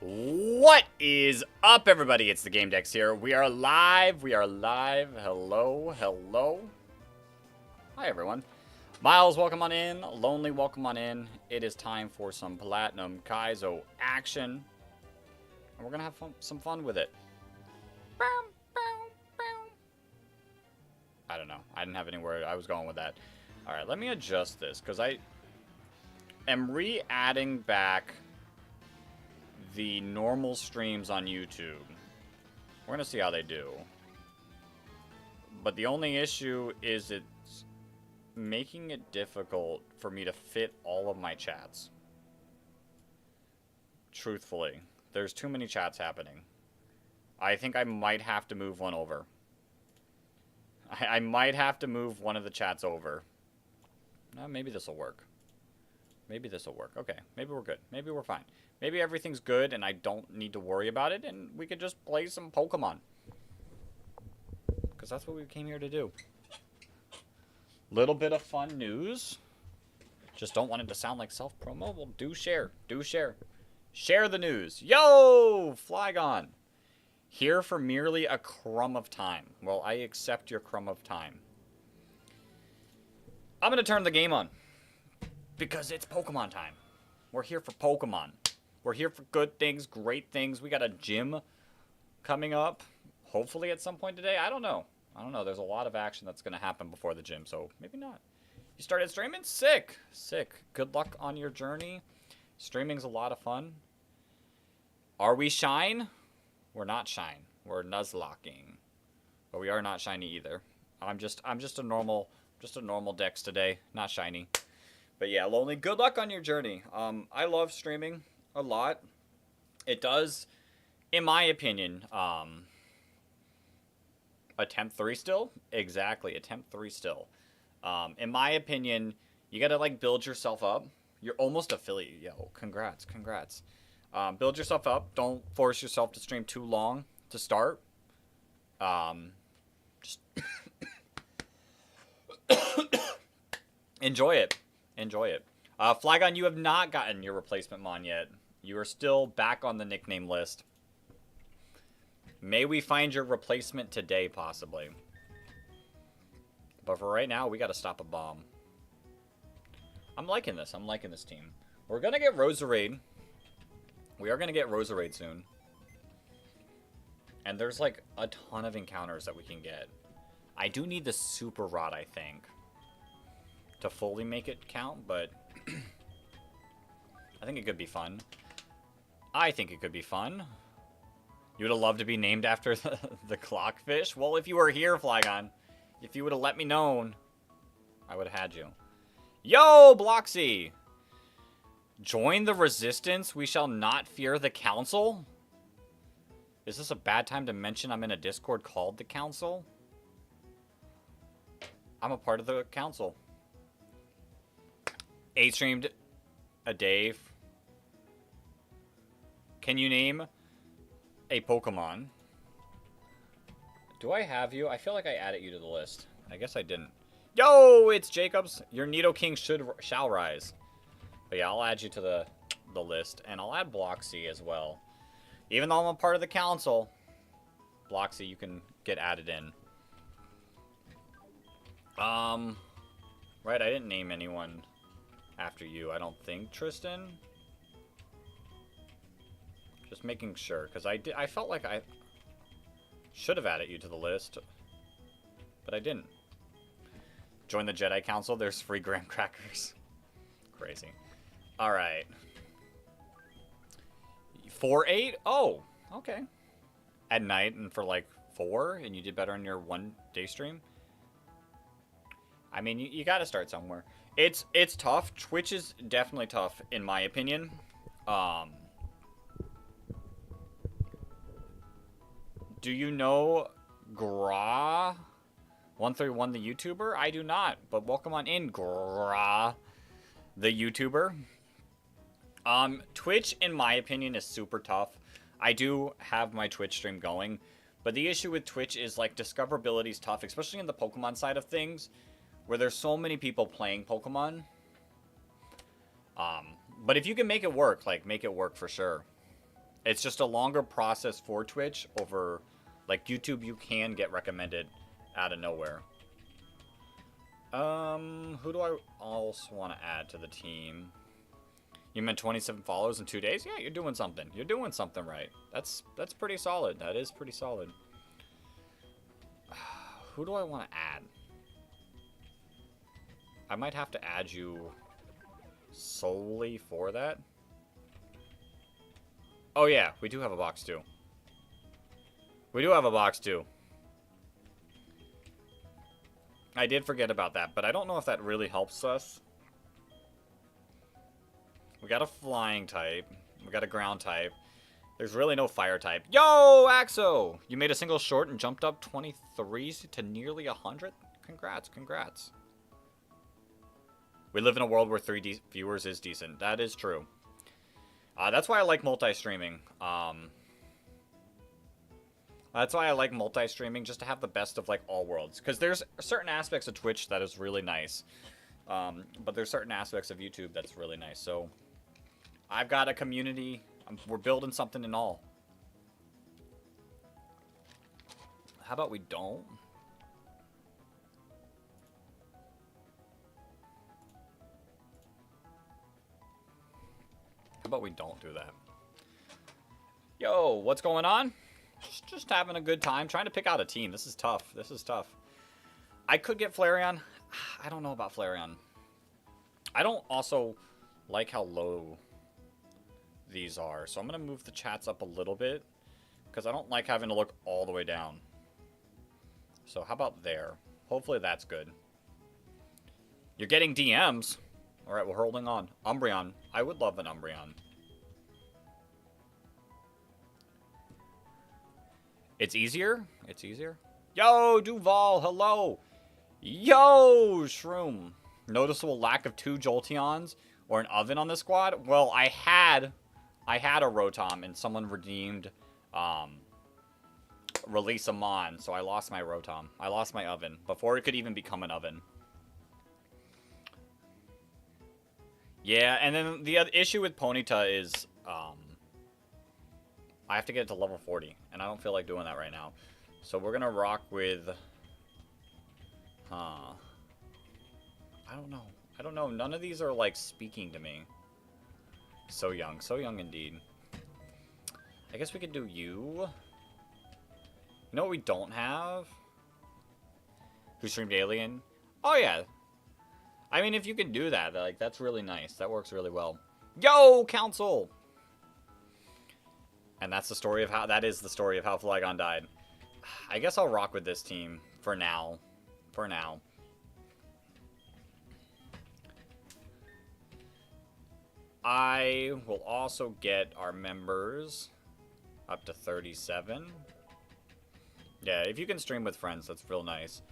What is up, everybody? It's the Game Dex here. We are live. We are live. Hello. Hello. Hi, everyone. Miles, welcome on in. Lonely, welcome on in. It is time for some Platinum Kaizo action. And we're going to have some fun with it. I don't know. I didn't have anywhere I was going with that. All right, let me adjust this because I am re-adding back the normal streams on YouTube. We're gonna see how they do. But the only issue is it's making it difficult for me to fit all of my chats. Truthfully, there's too many chats happening. I think I might have to move one over. I might have to move one of the chats over. Maybe this will work. Maybe this will work. Okay, maybe we're good. Maybe we're fine. Maybe everything's good and I don't need to worry about it and we could just play some Pokemon. Because that's what we came here to do. Little bit of fun news. Just don't want it to sound like self-promo. Well, do share. Do share. Share the news. Yo! Flygon. Here for merely a crumb of time. Well, I accept your crumb of time. I'm going to turn the game on. Because it's Pokemon time. We're here for Pokemon. We're here for good things, great things. We got a gym coming up. Hopefully at some point today. I don't know. There's a lot of action that's going to happen before the gym, so maybe not. You started streaming? Sick. Sick. Good luck on your journey. Streaming's a lot of fun. Are we Shine? We're not Shine. We're Nuzlocking. But we are not shiny either. I'm just a normal Dex today, not shiny. But yeah, Lonely, good luck on your journey. I love streaming a lot. It does, in my opinion, attempt 3 still? Exactly, attempt 3 still. In my opinion, you gotta like build yourself up. You're almost affiliate. Yo, congrats. Build yourself up. Don't force yourself to stream too long to start. Just enjoy it. Enjoy it. Flygon, you have not gotten your replacement Mon yet. You are still back on the nickname list. May we find your replacement today, possibly. But for right now, we got to stop a bomb. I'm liking this. I'm liking this team. We're going to get Roserade. We are going to get Roserade soon. And there's like a ton of encounters that we can get. I do need the Super Rod, I think, to fully make it count, but I think it could be fun. You would have loved to be named after the clockfish? Well, if you were here, Flygon, if you would have let me know, I would have had you. Yo, Bloxy! Join the resistance, we shall not fear the council? Is this a bad time to mention I'm in a Discord called the council? I'm a part of the council. 8 streamed a day. Can you name a Pokemon? Do I have you? I feel like I added you to the list. I guess I didn't. Yo, it's Jacobs. Your Nidoking shall rise. But yeah, I'll add you to the list. And I'll add Bloxy as well. Even though I'm a part of the council, Bloxy, you can get added in. Right, I didn't name anyone after you, I don't think, Tristan. Just making sure, because I felt like I should have added you to the list, but I didn't. Join the Jedi Council, there's free graham crackers. Crazy. Alright. 4-8? Oh, okay. At night and for like 4, and you did better on your 1-day stream? I mean, you gotta start somewhere. It's tough. Twitch is definitely tough, in my opinion. Do you know Gra131, the YouTuber? I do not, but welcome on in, Gra, the YouTuber. Twitch, in my opinion, is super tough. I do have my Twitch stream going, but the issue with Twitch is, like, discoverability is tough, especially in the Pokemon side of things, where there's so many people playing Pokemon. But if you can make it work, like, make it work for sure. It's just a longer process for Twitch over, like, YouTube. You can get recommended out of nowhere. Who do I also want to add to the team? You meant 27 followers in 2 days? Yeah, you're doing something. You're doing something right. That's pretty solid. That is pretty solid. Who do I want to add? I might have to add you solely for that. Oh yeah, we do have a box too. We do have a box too. I did forget about that, but I don't know if that really helps us. We got a flying type. We got a ground type. There's really no fire type. Yo, Axo! You made a single short and jumped up 23s to nearly 100? Congrats, congrats. We live in a world where 3 viewers is decent. That is true. That's why I like multi-streaming. That's why I like multi-streaming, just to have the best of, like, all worlds. Because there's certain aspects of Twitch that is really nice. But there's certain aspects of YouTube that's really nice. So, I've got a community. We're building something in all. How about we don't? How about we don't do that? Yo, what's going on? Just having a good time. Trying to pick out a team. This is tough. This is tough. I could get Flareon. I don't know about Flareon. I don't also like how low these are. So I'm going to move the chats up a little bit. Because I don't like having to look all the way down. So how about there? Hopefully that's good. You're getting DMs. Alright, we're holding on. Umbreon. I would love an Umbreon. It's easier? It's easier? Yo, Duval, hello! Yo, Shroom! Noticeable lack of 2 Jolteons or an oven on the squad? Well, I had a Rotom and someone redeemed Release a Mon, so I lost my Rotom. I lost my oven before it could even become an oven. Yeah, and then the other issue with Ponyta is I have to get it to level 40, and I don't feel like doing that right now. So we're gonna rock with I don't know. I don't know. None of these are like speaking to me. So young indeed. I guess we could do you. You know what we don't have? Who streamed Alien? Oh yeah. I mean, if you can do that, like, that's really nice. That works really well. Yo, Council! And that's the story of how, that is the story of how Flygon died. I guess I'll rock with this team for now. For now. I will also get our members up to 37. Yeah, if you can stream with friends, that's real nice.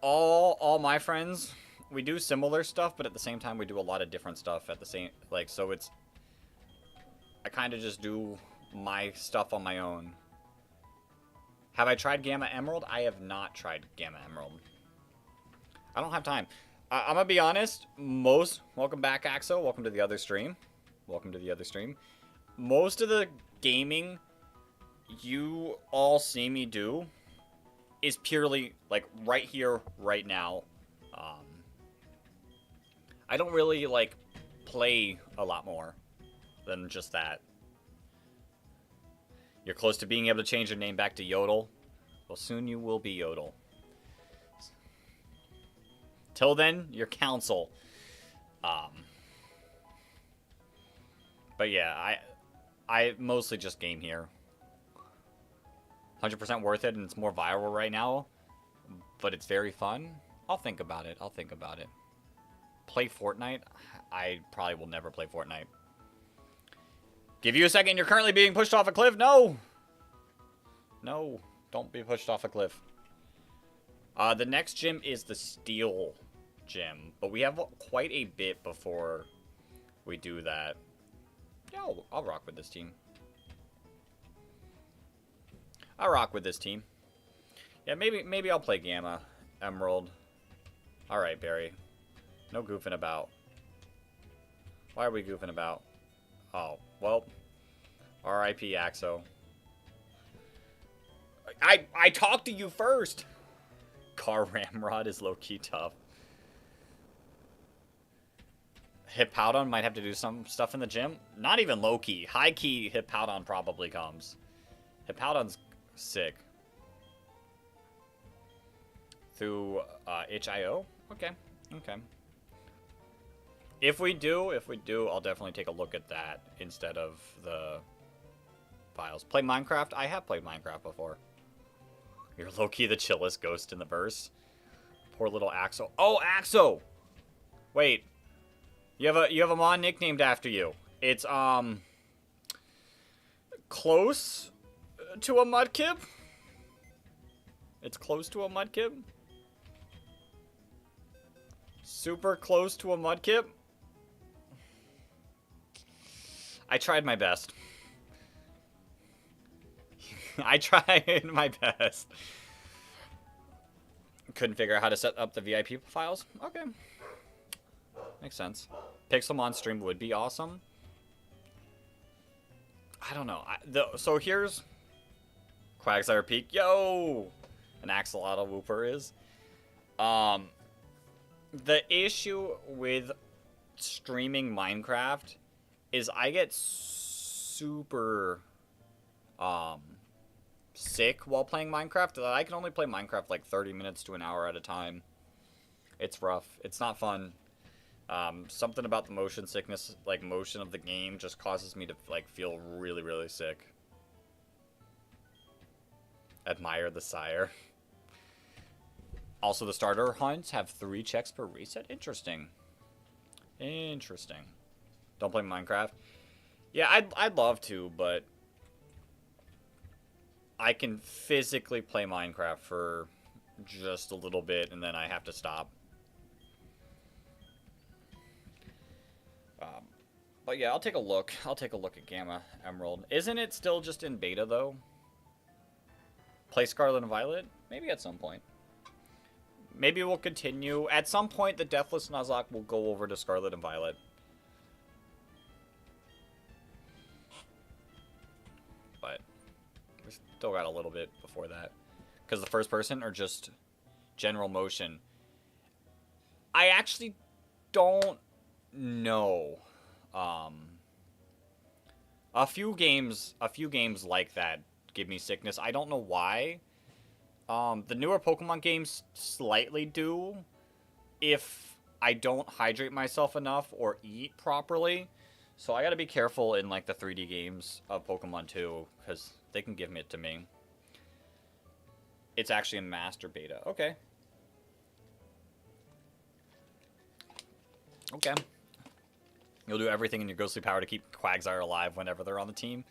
All my friends, we do similar stuff, but at the same time we do a lot of different stuff at the same, like, so it's, I kind of just do my stuff on my own. Have I tried Gamma Emerald? I have not tried Gamma Emerald. I don't have time. I'm gonna be honest, welcome back, Axo, welcome to the other stream. Welcome to the other stream. Most of the gaming you all see me do is purely, like, right here, right now. I don't really, like, play a lot more than just that. You're close to being able to change your name back to Yodel. Well, soon you will be Yodel. Till then, you're Council. But yeah, I mostly just game here. 100% worth it, and it's more viral right now. But it's very fun. I'll think about it. I'll think about it. Play Fortnite? I probably will never play Fortnite. Give you a second. You're currently being pushed off a cliff. No! No. Don't be pushed off a cliff. The next gym is the Steel Gym. But we have quite a bit before we do that. Yeah, I'll rock with this team. I'll rock with this team. Yeah, maybe I'll play Gamma Emerald. Alright, Barry. No goofing about. Why are we goofing about? Oh, well. R.I.P. Axo. I talked to you first! Car Ramrod is low-key tough. Hippowdon might have to do some stuff in the gym. Not even low-key. High-key Hippowdon probably comes. Hippowdon's sick. Through HIO? Okay. Okay. If we do, I'll definitely take a look at that instead of the files. Play Minecraft? I have played Minecraft before. You're low-key the chillest ghost in the verse. Poor little Axo. Oh, Axo! Wait. You have a mod nicknamed after you. It's close to a mudkip. It's close to a mudkip. Super close to a mudkip. I tried my best. I tried my best. Couldn't figure out how to set up the VIP files. Okay. Makes sense. Pixelmon stream would be awesome. I don't know. So here's Quagsire Peak. Yo! An Axolotl Whooper is. The issue with streaming Minecraft is I get super sick while playing Minecraft. I can only play Minecraft like 30 minutes to an hour at a time. It's rough. It's not fun. Something about the motion sickness, like motion of the game, just causes me to like feel really, really sick. Admire the sire. Also, the starter hunts have 3 checks per reset. Interesting. Interesting. Don't play Minecraft. Yeah, I'd love to, but I can physically play Minecraft for just a little bit, and then I have to stop. But yeah, I'll take a look. I'll take a look at Gamma Emerald. Isn't it still just in beta, though? Play Scarlet and Violet? Maybe at some point. Maybe we'll continue. At some point, the Deathless Nuzlocke will go over to Scarlet and Violet. But we still got a little bit before that. Because the first person or just general motion. I actually don't know. A few games like that give me sickness. I don't know why. The newer Pokemon games slightly do if I don't hydrate myself enough or eat properly. So I gotta be careful in like the 3D games of Pokemon 2 because they can give it to me. It's actually a master beta. Okay. Okay. You'll do everything in your ghostly power to keep Quagsire alive whenever they're on the team.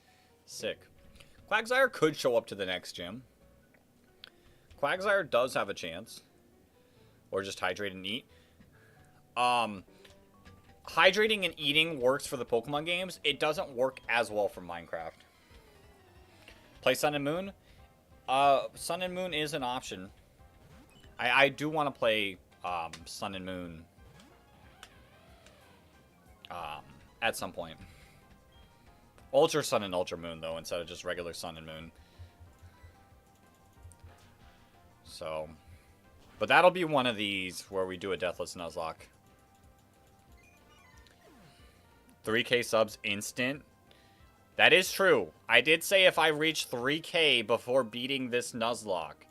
Sick. Quagsire could show up to the next gym. Quagsire does have a chance. Or just hydrate and eat. Hydrating and eating works for the Pokemon games. It doesn't work as well for Minecraft. Play Sun and Moon? Sun and Moon is an option. I do want to play Sun and Moon at some point. Ultra Sun and Ultra Moon, though, instead of just regular Sun and Moon. So, but that'll be one of these where we do a Deathless Nuzlocke. 3K subs instant. That is true. I did say if I reach 3K before beating this Nuzlocke,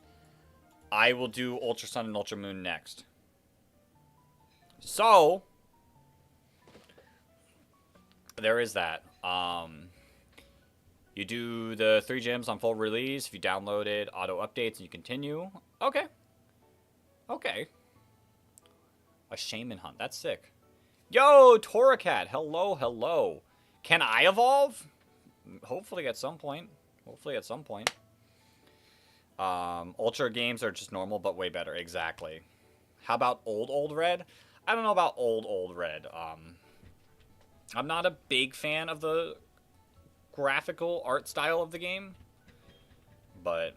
I will do Ultra Sun and Ultra Moon next. So, there is that. You do the 3 gyms on full release. If you download it, auto updates, and you continue. Okay. Okay. A shaman hunt. That's sick. Yo, Toracat. Hello, hello. Can I evolve? Hopefully at some point. Hopefully at some point. Ultra games are just normal, but way better. Exactly. How about Old Red? I don't know about Old Red. I'm not a big fan of the graphical art style of the game, but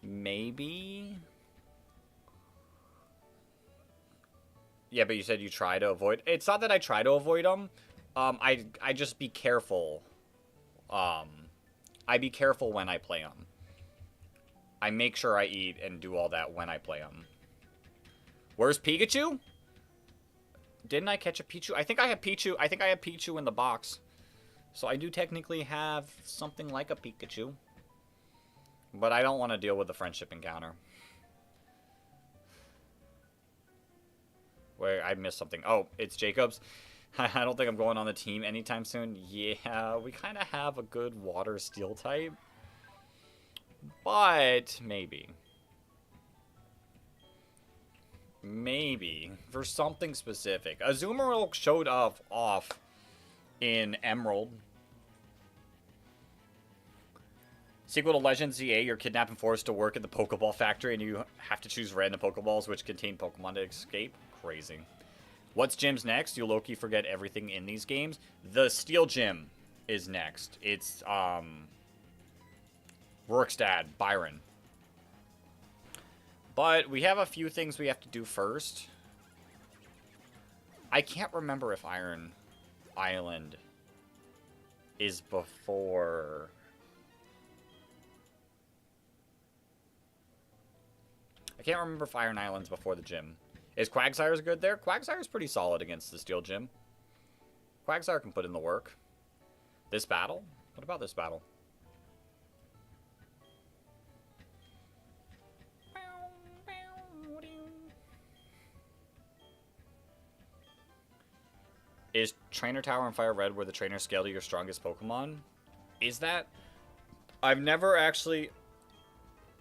maybe. Yeah, but you said you try to avoid. It's not that I try to avoid them, I just be careful. I be careful when I play them. I make sure I eat and do all that when I play them. Where's Pikachu? Didn't I catch a Pichu? I think I have Pichu. I think I have Pichu in the box. So I do technically have something like a Pikachu. But I don't want to deal with the friendship encounter. Wait, I missed something. Oh, it's Jacob's. I don't think I'm going on the team anytime soon. Yeah, we kind of have a good water steel type. But maybe. Maybe. For something specific. Azumarill showed up off in Emerald. Sequel to Legends ZA, you're kidnapped and forced to work at the Pokeball factory, and you have to choose random Pokeballs which contain Pokemon to escape. Crazy. What's gyms next? You low-key forget everything in these games. The Steel Gym is next. It's, Rorikstad, Byron. But we have a few things we have to do first. I can't remember if Iron Island is before... I can't remember if Iron Island's before the gym. Is Quagsire's good there? Quagsire's pretty solid against the Steel Gym. Quagsire can put in the work. This battle? What about this battle? Is Trainer Tower and Fire Red where the trainers scale to your strongest Pokemon? Is that? I've never actually...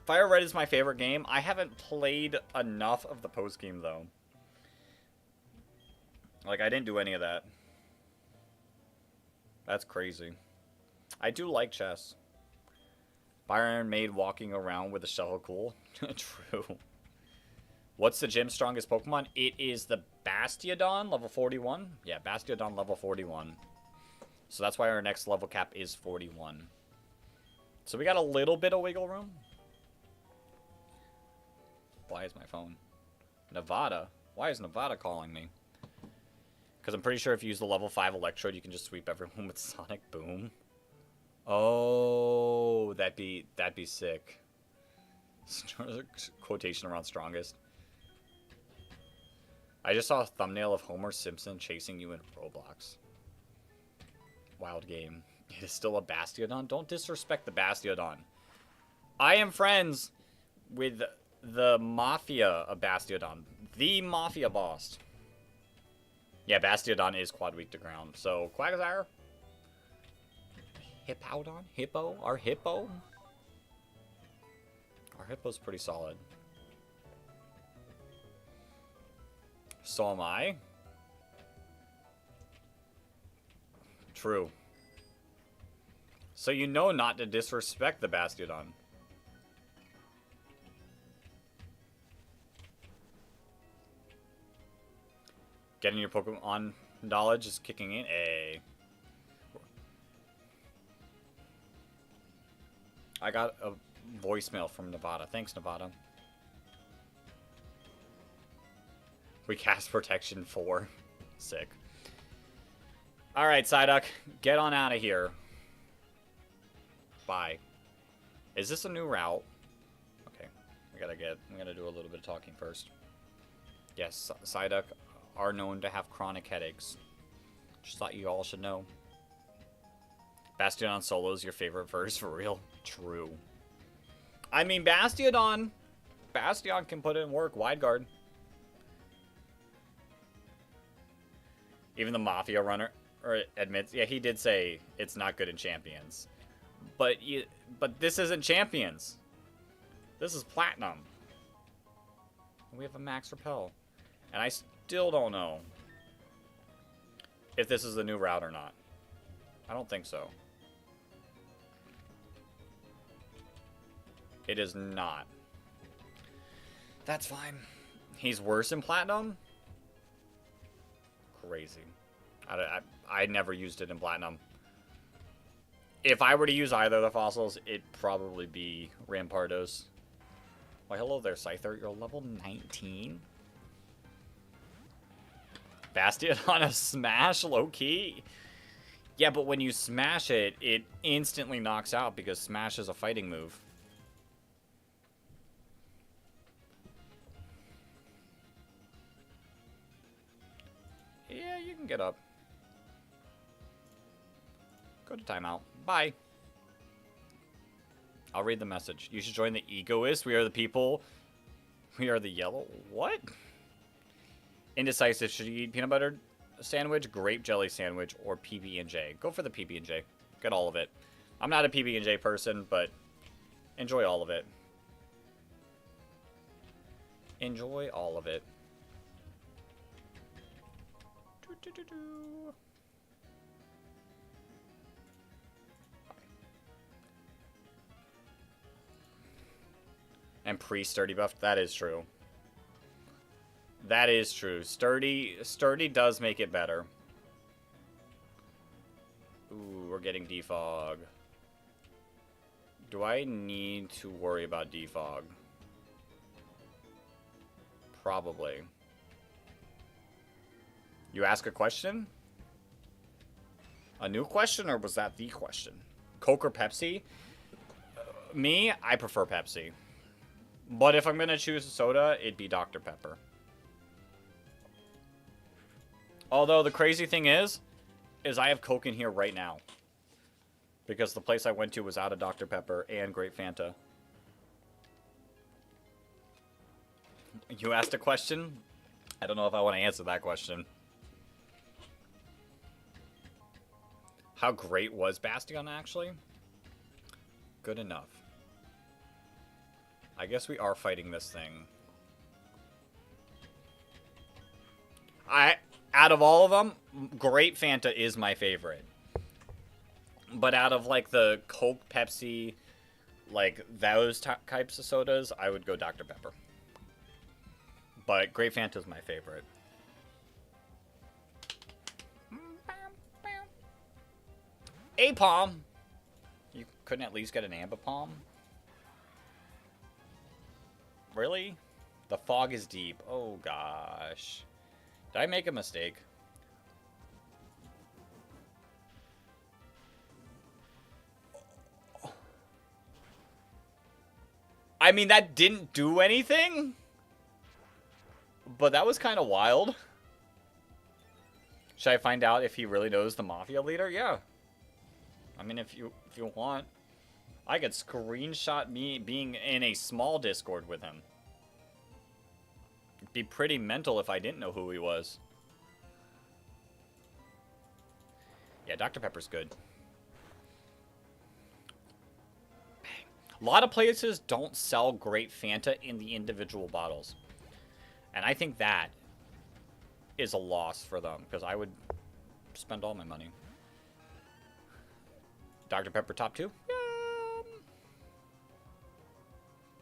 Fire Red is my favorite game. I haven't played enough of the post-game, though. Like, I didn't do any of that. That's crazy. I do like chess. Byron made walking around with a shovel cool. True. What's the gym's strongest Pokemon? It is the Bastiodon, level 41. Yeah, Bastiodon, level 41. So that's why our next level cap is 41. So we got a little bit of wiggle room. Why is my phone? Nevada? Why is Nevada calling me? Because I'm pretty sure if you use the level 5 Electrode, you can just sweep everyone with Sonic Boom. Oh, that'd be sick. Quotation around strongest. I just saw a thumbnail of Homer Simpson chasing you in Roblox. Wild game. It is still a Bastiodon? Don't disrespect the Bastiodon. I am friends with the Mafia of Bastiodon. The Mafia boss. Yeah, Bastiodon is quad weak to ground. So, Quagsire. Hippowdon? Hippo? Our Hippo? Our Hippo's pretty solid. So am I. True. So you know not to disrespect the Bastiodon. Getting your Pokemon knowledge is kicking in. Hey. I got a voicemail from Nevada. Thanks, Nevada. We cast Protection 4. Sick. Alright, Psyduck. Get on out of here. Bye. Is this a new route? Okay. We gotta do a little bit of talking first. Yes, Psyduck are known to have chronic headaches. Just thought you all should know. Bastiodon solo is your favorite verse, for real? True. I mean, Bastion can put in work. Wide guard. Even the Mafia runner admits, yeah, he did say it's not good in Champions. But this isn't Champions. This is Platinum. We have a Max Repel. And I still don't know if this is the new route or not. I don't think so. It is not. That's fine. He's worse in Platinum? Crazy. I never used it in Platinum. If I were to use either of the fossils, it'd probably be Rampardos. Why, hello there, Scyther. You're level 19? Bastion on a Smash, low-key? Yeah, but when you smash it, it instantly knocks out because smash is a fighting move. Yeah, you can get up. Go to timeout. Bye. I'll read the message. You should join the egoists. We are the people. We are the yellow. What? Indecisive. Should you eat peanut butter sandwich, grape jelly sandwich, or PB&J? Go for the PB&J. Get all of it. I'm not a PB&J person, but enjoy all of it. Enjoy all of it. And pre-sturdy buff. That is true. That is true. Sturdy does make it better. Ooh, we're getting defog. Do I need to worry about defog? Probably. You ask a question? A new question, or was that the question? Coke or Pepsi? Me, I prefer Pepsi. But if I'm going to choose a soda, it'd be Dr. Pepper. Although the crazy thing is I have Coke in here right now. Because the place I went to was out of Dr. Pepper and Grape Fanta. You asked a question? I don't know if I want to answer that question. How great was Bastion, actually? Good enough. I guess we are fighting this thing. Out of all of them, Grape Fanta is my favorite. But out of, like, the Coke, Pepsi, like, those types of sodas, I would go Dr. Pepper. But Grape Fanta is my favorite. A-Palm! You couldn't at least get an Ambipalm? Really? The fog is deep. Oh, gosh. Did I make a mistake? I mean, that didn't do anything? But that was kind of wild. Should I find out if he really knows the Mafia leader? Yeah. I mean, if you want, I could screenshot me being in a small Discord with him. It'd be pretty mental if I didn't know who he was. Yeah, Dr. Pepper's good. A lot of places don't sell Grape Fanta in the individual bottles. And I think that is a loss for them, because I would spend all my money. Dr. Pepper top 2?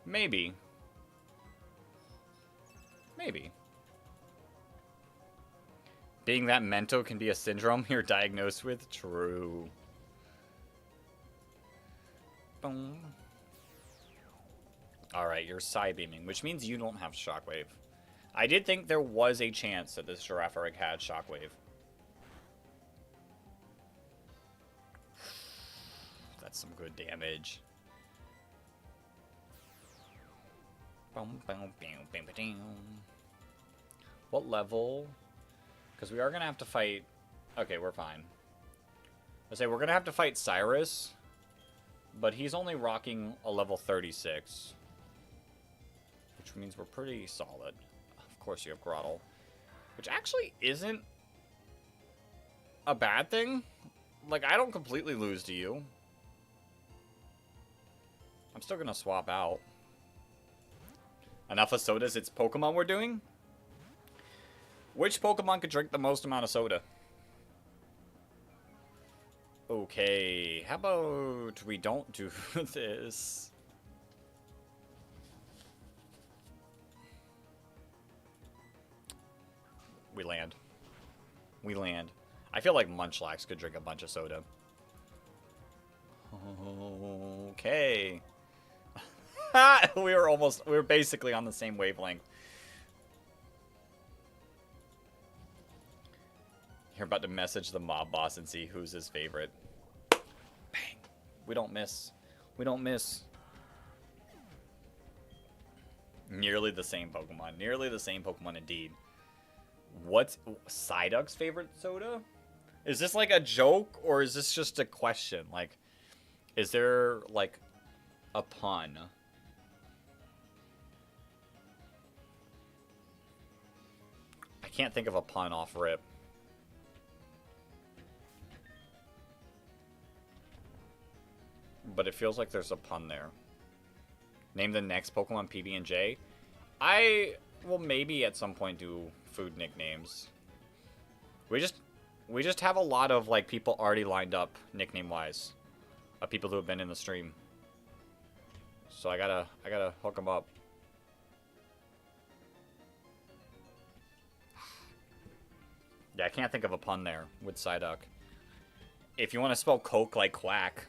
Maybe. Maybe. Being that Mento can be a syndrome you're diagnosed with? True. Boom. Alright, you're Psybeaming, which means you don't have Shockwave. I did think there was a chance that this Girafarig had Shockwave. That's some good damage. What level? Because we are going to have to fight... Okay, we're fine. I say we're going to have to fight Cyrus, but he's only rocking a level 36. Which means we're pretty solid. Of course you have Grottle. Which actually isn't a bad thing. Like, I don't completely lose to you. I'm still going to swap out. Enough of sodas, it's Pokemon we're doing? Which Pokemon could drink the most amount of soda? Okay, how about we don't do this? We land. We land. I feel like Munchlax could drink a bunch of soda. Okay. we were basically on the same wavelength. You're about to message the mob boss and see who's his favorite. Bang. We don't miss. We don't miss. Nearly the same Pokemon. Nearly the same Pokemon indeed. What's Psyduck's favorite soda? Is this like a joke or is this just a question? Like, is there like a pun? I can't think of a pun off rip. But it feels like there's a pun there. Name the next Pokemon PB&J. I will maybe at some point do food nicknames. We just have a lot of like people already lined up nickname wise. People who have been in the stream. So I gotta hook them up. Yeah, I can't think of a pun there with Psyduck. If you want to spell Coke like quack,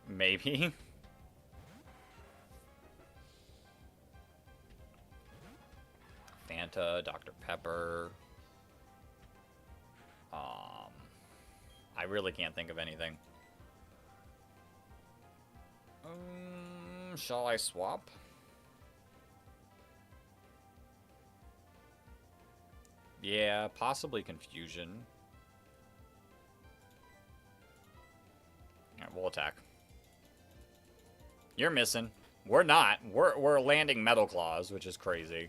maybe. Fanta, Dr. Pepper. I really can't think of anything. Shall I swap? Yeah, possibly Confusion. Alright, we'll attack. You're missing. We're not. We're landing Metal Claws, which is crazy.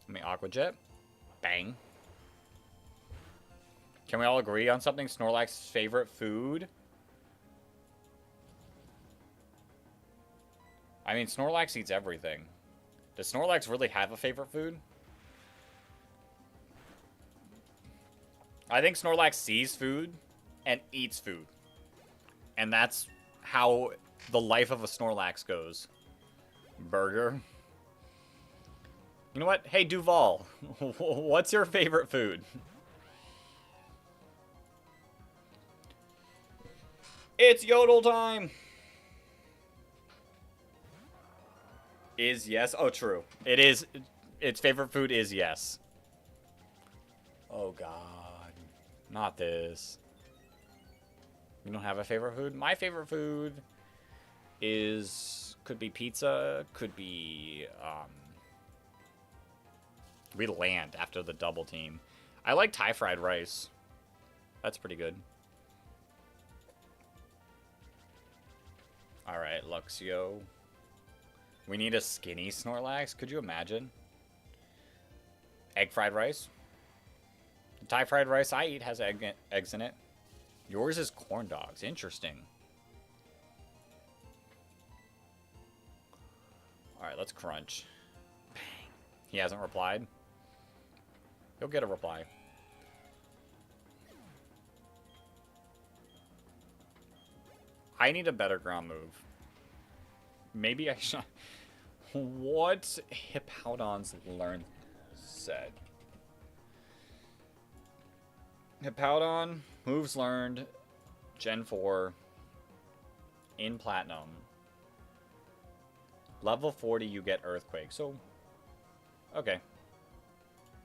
Let me Aqua Jet. Bang. Can we all agree on something? Snorlax's favorite food? I mean, Snorlax eats everything. Does Snorlax really have a favorite food? I think Snorlax sees food and eats food. And that's how the life of a Snorlax goes. Burger. You know what? Hey, Duval. What's your favorite food? It's yodel time! Is yes? Oh, true. It is. Its favorite food is yes. Oh, God. Not this. You don't have a favorite food? My favorite food is... Could be pizza. Could be... We land after the double team. I like Thai fried rice. That's pretty good. Alright, Luxio. We need a skinny Snorlax. Could you imagine? Egg fried rice. The Thai fried rice I eat has eggs in it. Yours is corn dogs. Interesting. Alright, let's crunch. Bang. He hasn't replied. He'll get a reply. I need a better ground move. Maybe I should... What Hippowdon's learn said? Hippowdon, moves learned, Gen 4, in Platinum. Level 40, you get Earthquake. So, okay.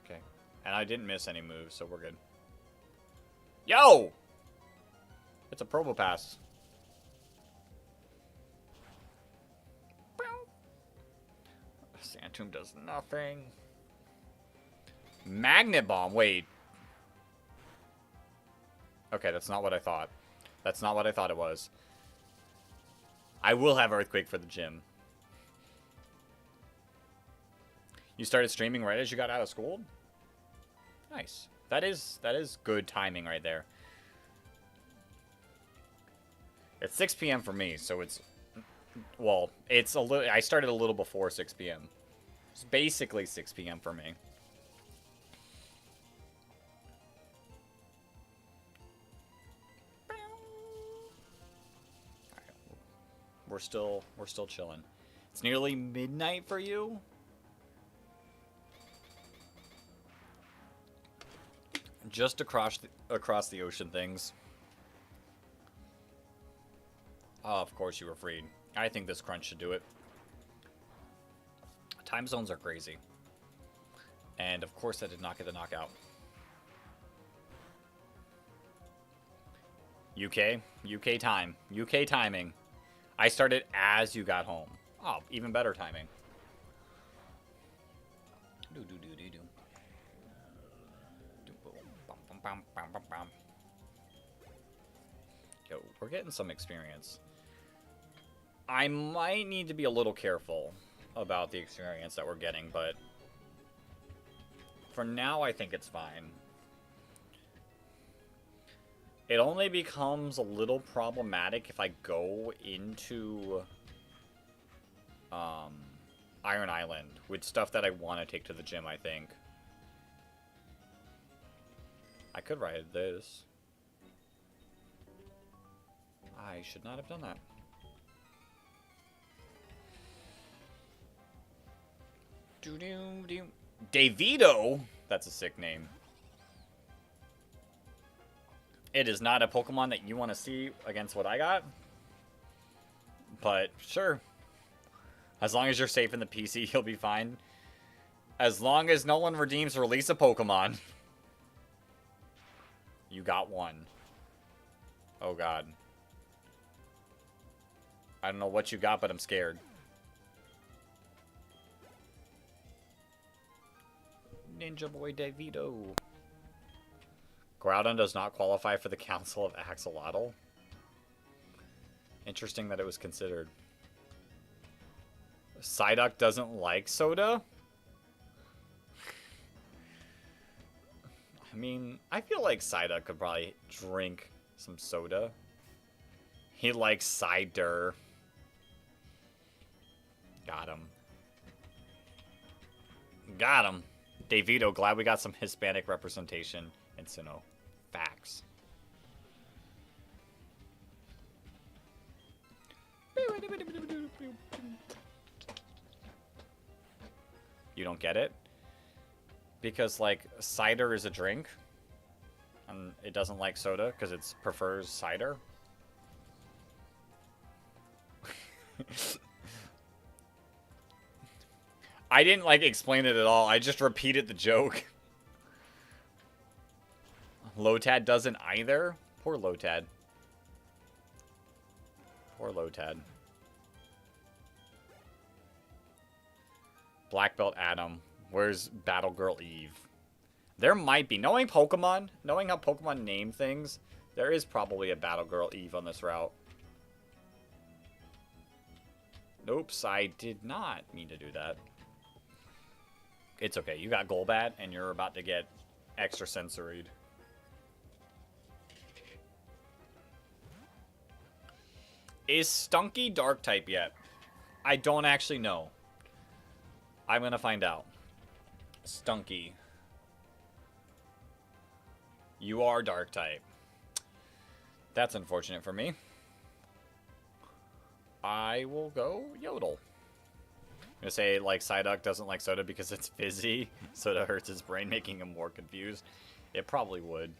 Okay. And I didn't miss any moves, so we're good. Yo! It's a Probopass. Sandtomb does nothing. Magnet Bomb, wait. Okay, that's not what I thought. That's not what I thought it was. I will have Earthquake for the gym. You started streaming right as you got out of school? Nice. That is good timing right there. It's 6 p.m. for me, so it's... Well, it's a little... I started a little before 6 p.m. It's basically 6 p.m. for me. We're still chilling. It's nearly midnight for you? Just across the ocean things. Oh, of course you were freed. I think this crunch should do it. Time zones are crazy. And of course I did not get the knockout. UK time. UK timing. I started as you got home. Oh, even better timing. Yo, we're getting some experience. I might need to be a little careful about the experience that we're getting, but for now I think it's fine. It only becomes a little problematic if I go into Iron Island with stuff that I want to take to the gym, I think. I could ride this. I should not have done that. DeVito? That's a sick name. It is not a Pokemon that you want to see against what I got. But, sure. As long as you're safe in the PC, you'll be fine. As long as no one redeems release a Pokemon. You got one. Oh, God. I don't know what you got, but I'm scared. Ninja Boy DeVito. Groudon does not qualify for the Council of Axolotl. Interesting that it was considered. Psyduck doesn't like soda? I mean, I feel like Psyduck could probably drink some soda. He likes cider. Got him. Got him. DeVito, glad we got some Hispanic representation in Sinnoh. Facts. You don't get it? Because, like, cider is a drink. And it doesn't like soda because it prefers cider. I didn't, like, explain it at all. I just repeated the joke. Lotad doesn't either? Poor Lotad. Poor Lotad. Black Belt Adam. Where's Battle Girl Eve? There might be. Knowing Pokemon, knowing how Pokemon name things, there is probably a Battle Girl Eve on this route. Oops, I did not mean to do that. It's okay. You got Golbat, and you're about to get extra sensoried. Is Stunky Dark type yet? I don't actually know. I'm gonna find out. Stunky. You are Dark type. That's unfortunate for me. I will go Yodel. I'm gonna say, like, Psyduck doesn't like soda because it's fizzy. Soda hurts his brain, making him more confused. It probably would.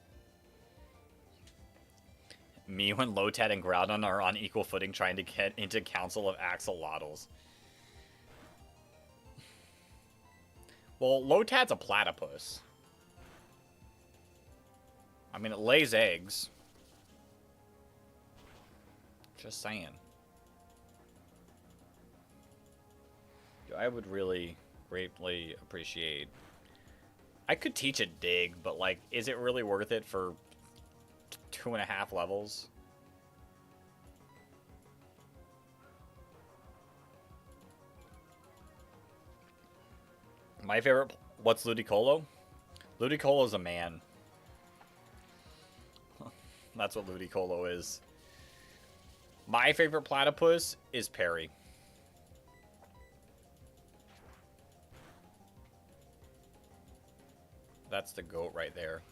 Me when Lotad and Groudon are on equal footing trying to get into Council of Axolotls. Well, Lotad's a platypus. I mean, it lays eggs. Just saying. I would really greatly appreciate... I could teach a dig, but, like, is it really worth it for 2.5 levels? My favorite... What's Ludicolo? Ludicolo is a man. That's what Ludicolo is. My favorite platypus is Perry. That's the goat right there.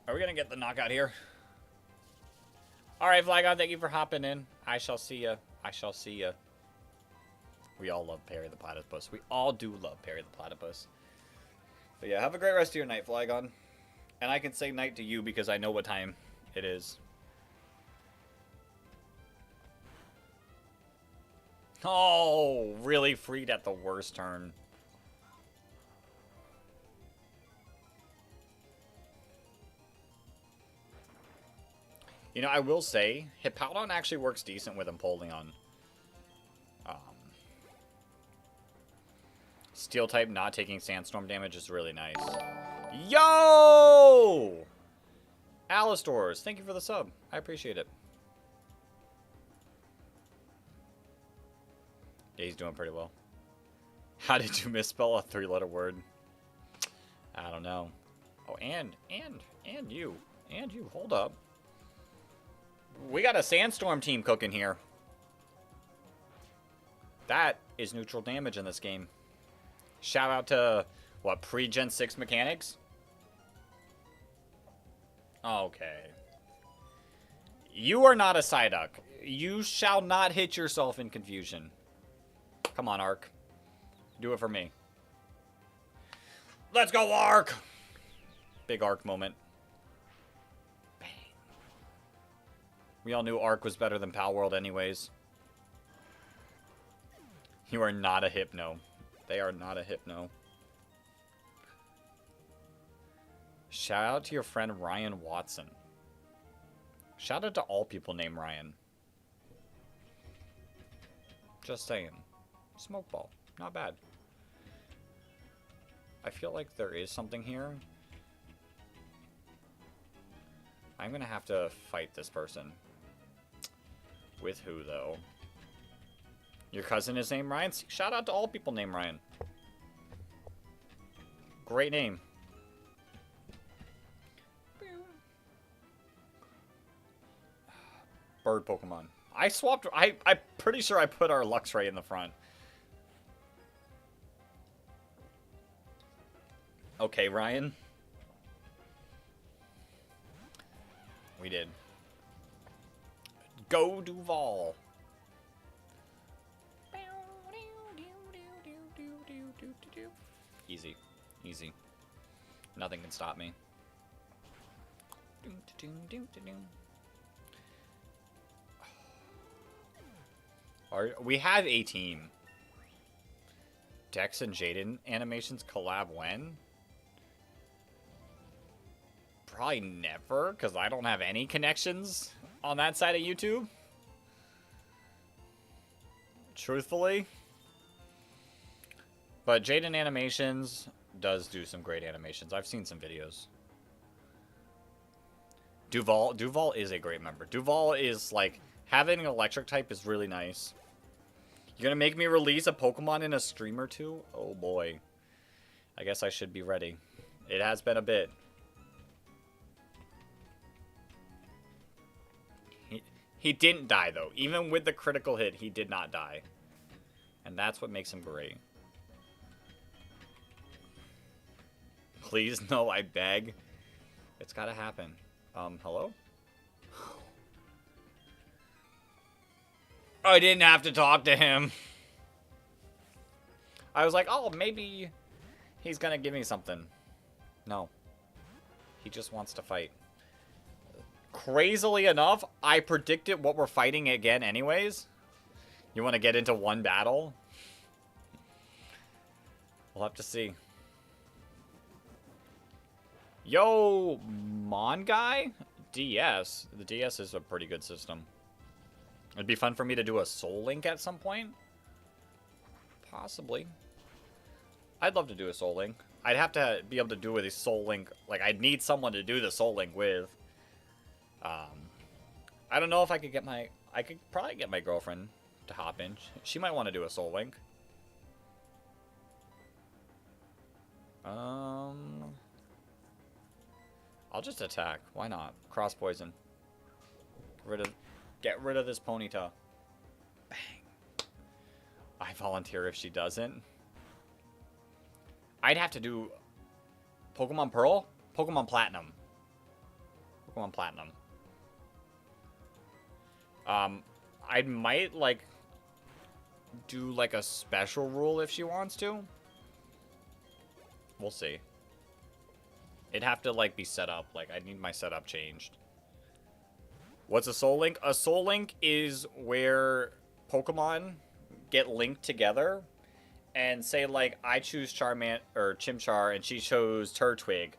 Are we going to get the knockout here? Alright, Flygon, thank you for hopping in. I shall see ya. I shall see ya. We all love Perry the Platypus. We all do love Perry the Platypus. But yeah, have a great rest of your night, Flygon. And I can say night to you because I know what time it is. Oh, really freed at the worst turn. You know, I will say, Hippowdon actually works decent with Empoleon. Steel type not taking Sandstorm damage is really nice. Yo! Alistors, thank you for the sub. I appreciate it. Yeah, he's doing pretty well. How did you misspell a 3-letter word? I don't know. Oh, and you. And you. Hold up. We got a Sandstorm team cooking here. That is neutral damage in this game. Shout out to, what, pre-Gen 6 mechanics? Okay. You are not a Psyduck. You shall not hit yourself in confusion. Come on, Arc. Do it for me. Let's go, Arc! Big Arc moment. Bang. We all knew Arc was better than Palworld anyways. You are not a Hypno. They are not a Hypno. Shout out to your friend Ryan Watson. Shout out to all people named Ryan. Just saying. Smoke ball. Not bad. I feel like there is something here. I'm gonna have to fight this person. With who, though? Your cousin is named Ryan? Shout out to all people named Ryan. Great name. Bird Pokemon. I swapped... I'm pretty sure I put our Luxray in the front. Okay, Ryan. We did. Go Duval. Easy. Easy. Nothing can stop me. We have a team. Dex and Jaden animations collab when? Probably never, because I don't have any connections on that side of YouTube. Truthfully. But Jaden Animations does do some great animations. I've seen some videos. Duval is a great member. Duval is like, having an electric type is really nice. You're gonna make me release a Pokemon in a stream or two? Oh boy. I guess I should be ready. It has been a bit. He didn't die though. Even with the critical hit, he did not die. And that's what makes him great. Please, no, I beg. It's gotta happen. Hello? I didn't have to talk to him. I was like, oh, maybe he's gonna give me something. No. He just wants to fight. Crazily enough, I predicted what we're fighting again anyways. You want to get into one battle? We'll have to see. Yo, Mon Guy? DS. The DS is a pretty good system. It'd be fun for me to do a Soul Link at some point. Possibly. I'd love to do a Soul Link. I'd have to be able to do with a Soul Link. Like, I'd need someone to do the Soul Link with. I don't know if I could get my... I could probably get my girlfriend to hop in. She might want to do a Soul Link. I'll just attack. Why not? Cross poison. Get rid of this Ponyta. Bang. I volunteer if she doesn't. I'd have to do Pokemon Pearl? Pokemon Platinum. Pokemon Platinum. I might, like, do, like, a special rule if she wants to. We'll see. It'd have to, like, be set up. Like, I need my setup changed. What's a Soul Link? A Soul Link is where Pokemon get linked together, and say like I choose Charman or Chimchar and she chose Turtwig.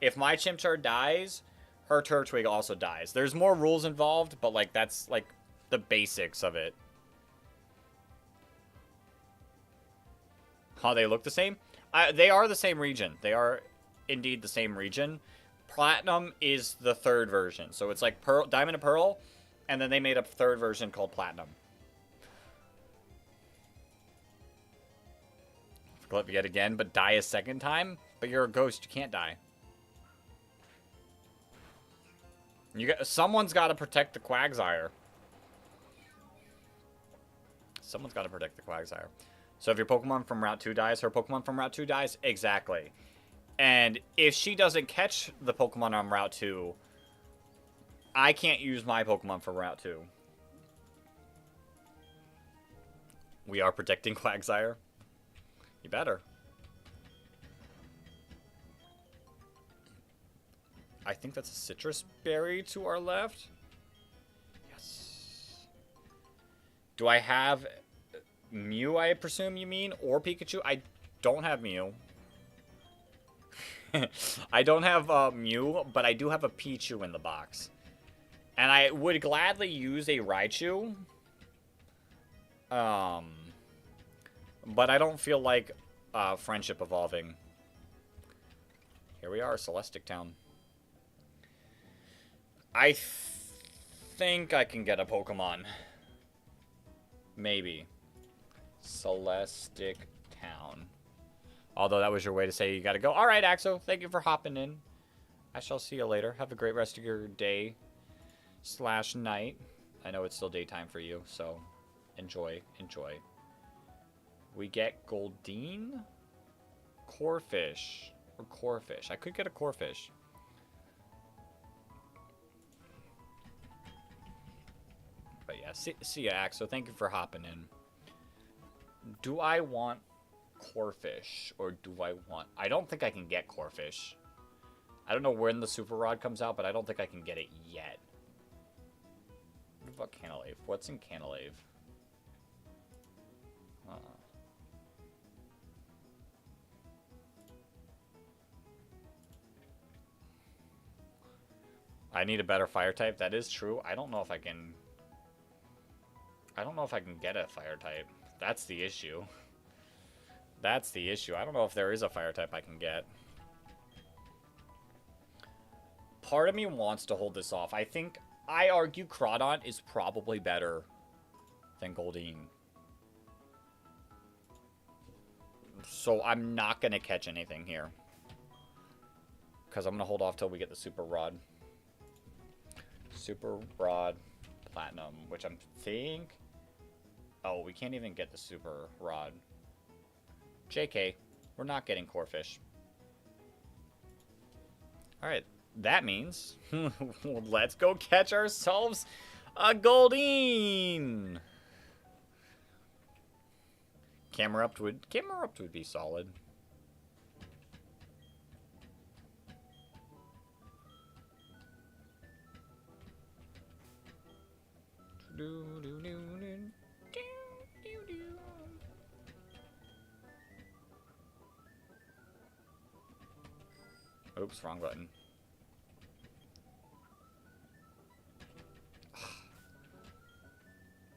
If my Chimchar dies, her Turtwig also dies. There's more rules involved, but like that's like the basics of it. How they look the same? They are the same region. They are indeed the same region. Platinum is the third version. So it's like Pearl, Diamond and Pearl, and then they made a third version called Platinum. Flip yet again, but die a second time? But you're a ghost, you can't die. Someone's got to protect the Quagsire. Someone's got to protect the Quagsire. So if your Pokemon from Route 2 dies, her Pokemon from Route 2 dies? Exactly. And if she doesn't catch the Pokemon on Route 2, I can't use my Pokemon from Route 2. We are protecting Quagsire. You better. I think that's a citrus berry to our left. Yes. Do I have Mew, I presume you mean? Or Pikachu? I don't have Mew. I don't have Mew, but I do have a Pichu in the box. And I would gladly use a Raichu. But I don't feel like friendship evolving. Here we are, Celestic Town. I think I can get a Pokemon. Maybe. Celestic Town. Although that was your way to say you gotta go. Alright, Axo, thank you for hopping in. I shall see you later. Have a great rest of your day / night. I know it's still daytime for you, so enjoy, enjoy. We get Goldeen? Corphish. Or Corphish. I could get a Corphish. But yeah, see ya, Axo. Thank you for hopping in. Do I want Corphish? Or do I want... I don't think I can get Corphish. I don't know when the Super Rod comes out, but I don't think I can get it yet. What about Canalave? What's in Canalave? I need a better fire type. That is true. I don't know if I can... I don't know if I can get a fire type. That's the issue. That's the issue. I don't know if there is a fire type I can get. Part of me wants to hold this off. I argue Crawdont is probably better than Goldeen. So I'm not going to catch anything here. Because I'm going to hold off till we get the Super Rod. Super Rod Platinum, which I'm think... Oh, we can't even get the Super Rod. JK, we're not getting Corphish. Alright, that means let's go catch ourselves a Goldeen! Camerupt would be solid. Oops, wrong button.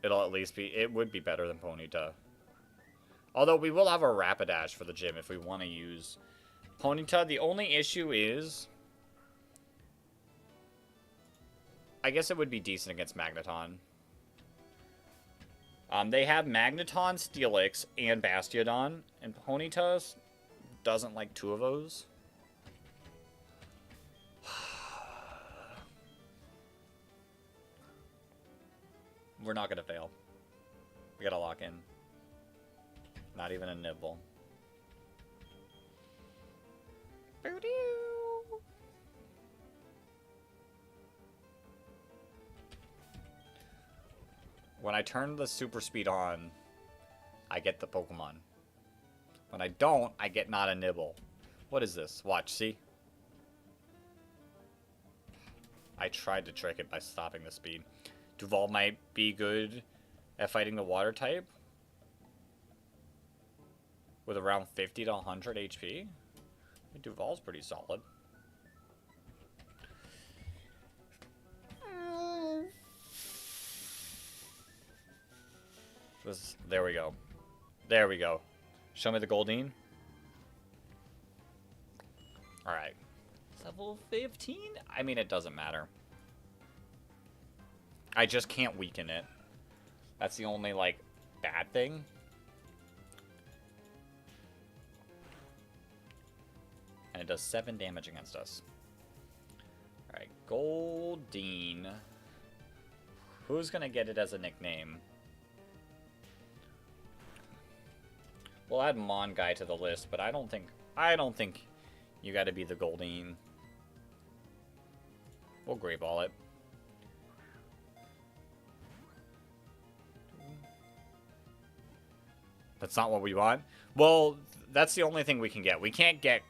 It'll at least be... It would be better than Ponyta. Although we will have a Rapidash for the gym if we want to use Ponyta. The only issue is... I guess it would be decent against Magneton. They have Magneton, Steelix, and Bastiodon. And Ponyta doesn't like two of those. We're not going to fail. We got to lock in. Not even a nibble. When I turn the super speed on, I get the Pokemon. When I don't, I get not a nibble. What is this? Watch, see? I tried to trick it by stopping the speed. Duval might be good at fighting the water type. with around 50 to 100 HP. Duval's pretty solid. There we go. There we go. Show me the Goldeen. Alright. Level 15? I mean, it doesn't matter. I just can't weaken it. That's the only, like, bad thing. And it does 7 damage against us. Alright, Goldeen. Who's gonna get it as a nickname? We'll add Mon Guy to the list, but I don't think you gotta be the Goldeen. We'll Grey Ball it. That's not what we want? Well, that's the only thing we can get. We can't get...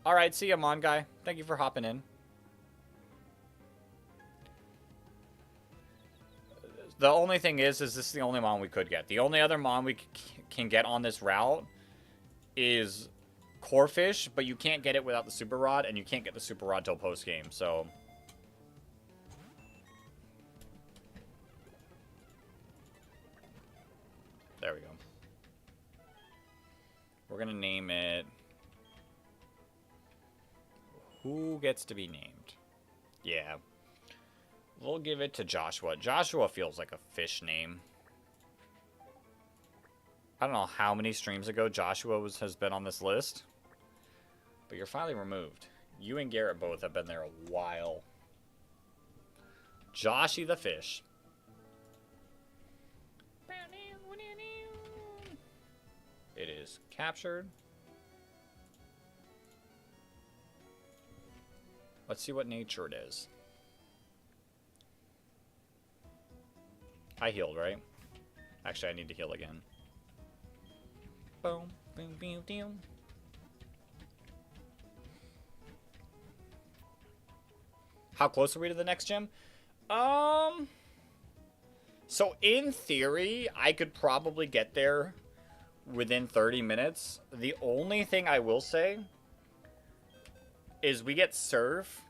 Alright, see ya, Mon Guy. Thank you for hopping in. The only thing is this is the only Mon we could get. The only other Mon we can get on this route is Corphish, but you can't get it without the Super Rod, and you can't get the Super Rod till post-game, so... There we go. We're gonna name it... Who gets to be named? Yeah. We'll give it to Joshua. Joshua feels like a fish name. I don't know how many streams ago Joshua has been on this list. But you're finally removed. You and Garrett both have been there a while. Joshy the fish. It is captured. Let's see what nature it is. I healed, right? Actually, I need to heal again. Boom, boom, boom, boom. How close are we to the next gym? So in theory, I could probably get there within 30 minutes. The only thing I will say is we get Surf,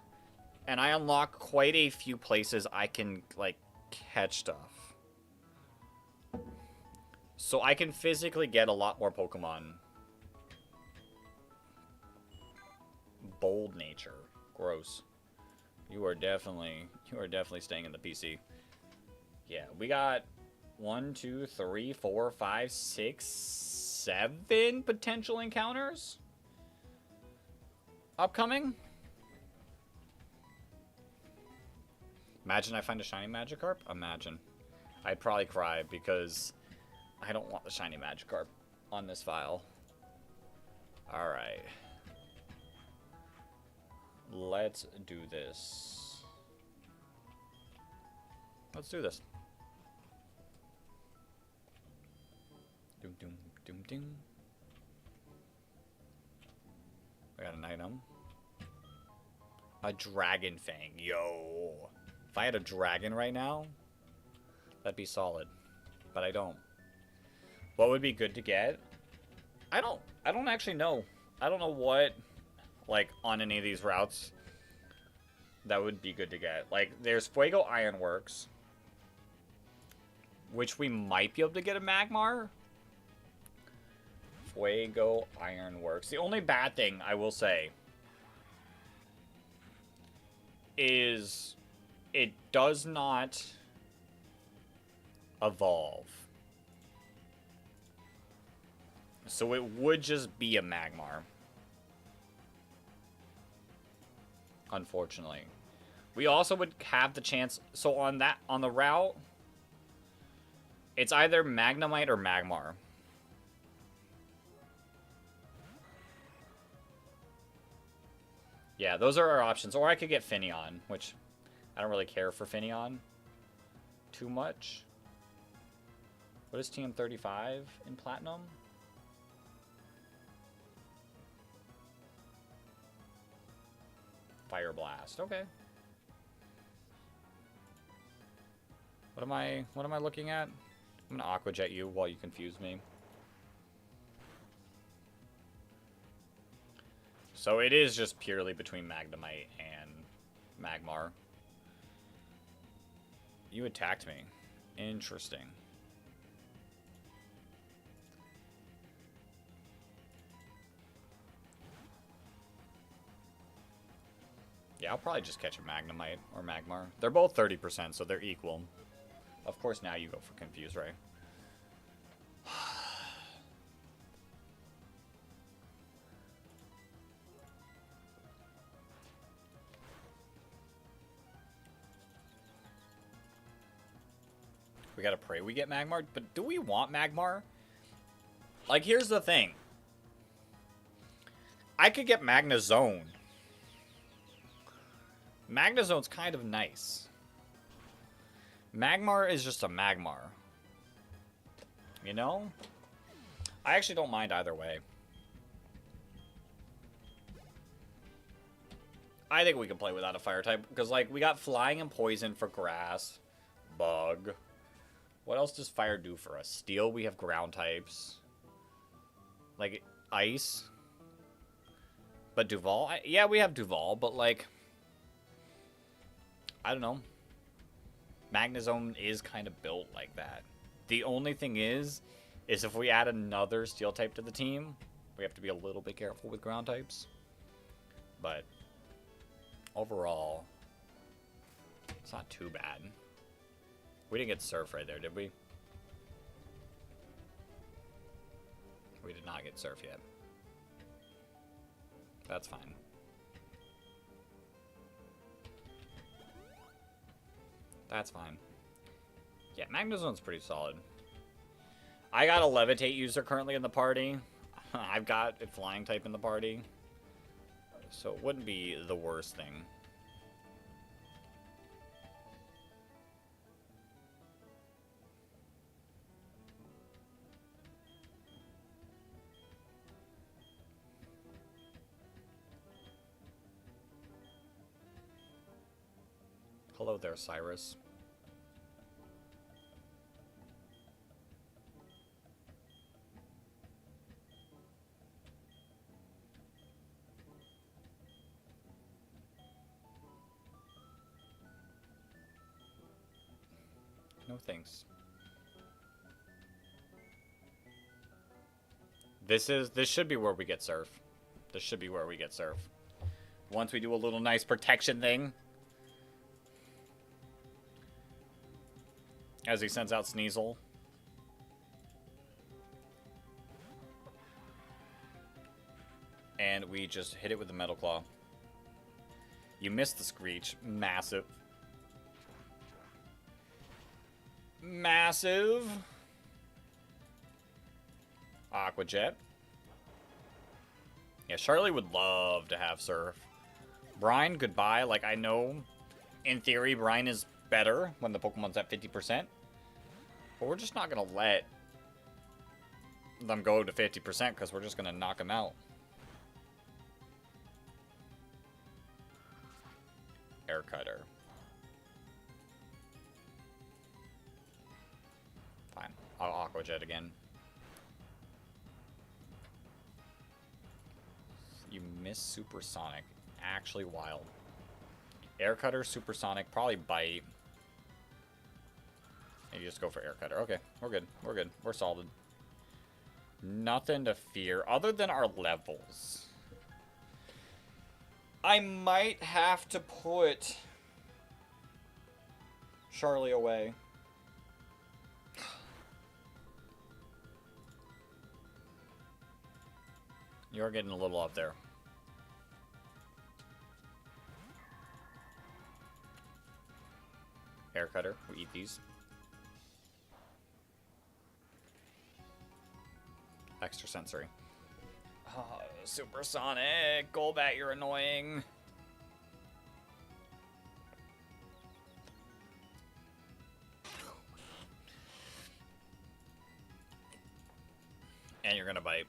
and I unlock quite a few places I can, like, catch stuff. So I can physically get a lot more Pokemon. Bold nature. Gross. You are definitely staying in the PC. Yeah, we got 1, 2, 3, 4, 5, 6, 7 potential encounters upcoming. Imagine I find a shiny Magikarp. Imagine. I'd probably cry because I don't want the shiny Magikarp on this file. Alright. Let's do this. Let's do this. Doom, doom, doom, doom. I got an item. A Dragon Fang. Yo. If I had a dragon right now, that'd be solid. But I don't. What would be good to get? I don't actually know. I don't know what, like, on any of these routes that would be good to get. Like, there's Fuego Ironworks, which we might be able to get a Magmar. Fuego Ironworks. The only bad thing I will say is it does not evolve. So it would just be a Magmar. Unfortunately. We also would have the chance, so on the route, it's either Magnemite or Magmar. Yeah, those are our options. Or I could get Finneon, which I don't really care for Finneon too much. What is TM35 in Platinum? Fire Blast. Okay. What am I looking at? I'm gonna Aqua Jet you while you confuse me. So it is just purely between Magnemite and Magmar. You attacked me. Interesting. Yeah, I'll probably just catch a Magnemite or Magmar. They're both 30%, so they're equal. Of course, now you go for Confuse Ray. We gotta pray we get Magmar, but do we want Magmar? Like, here's the thing. I could get Magnezone. Magnezone's kind of nice. Magmar is just a Magmar. You know? I actually don't mind either way. I think we can play without a fire type, because, like, we got Flying and Poison for grass. Bug. What else does fire do for us? Steel, we have ground types. Like, ice. But Duval? Yeah, we have Duval, but, like, I don't know. Magnezone is kind of built like that. The only thing is if we add another steel type to the team, we have to be a little bit careful with ground types. But overall, it's not too bad. We didn't get Surf right there, did we? We did not get Surf yet. That's fine. That's fine. Yeah, Magnezone's pretty solid. I got a Levitate user currently in the party. I've got a Flying type in the party. So it wouldn't be the worst thing. Hello there, Cyrus. No thanks. This should be where we get Surf. This should be where we get Surf. Once we do a little nice protection thing. As he sends out Sneasel. And we just hit it with the Metal Claw. You missed the Screech. Massive. Massive. Aqua Jet. Yeah, Charlie would love to have Surf. Brine, goodbye. Like, I know, in theory, Brine is better when the Pokemon's at 50%. But we're just not going to let them go to 50% because we're just going to knock them out. Air Cutter. Fine. I'll Aqua Jet again. You miss Supersonic. Actually wild. Air Cutter, Supersonic, probably Bite. And you just go for Air Cutter. Okay, we're good. We're good. We're solid. Nothing to fear other than our levels. I might have to put Charlie away. You're getting a little up there. Air Cutter. We eat these. Extra sensory. Oh, Supersonic. Golbat, you're annoying. And you're gonna bite.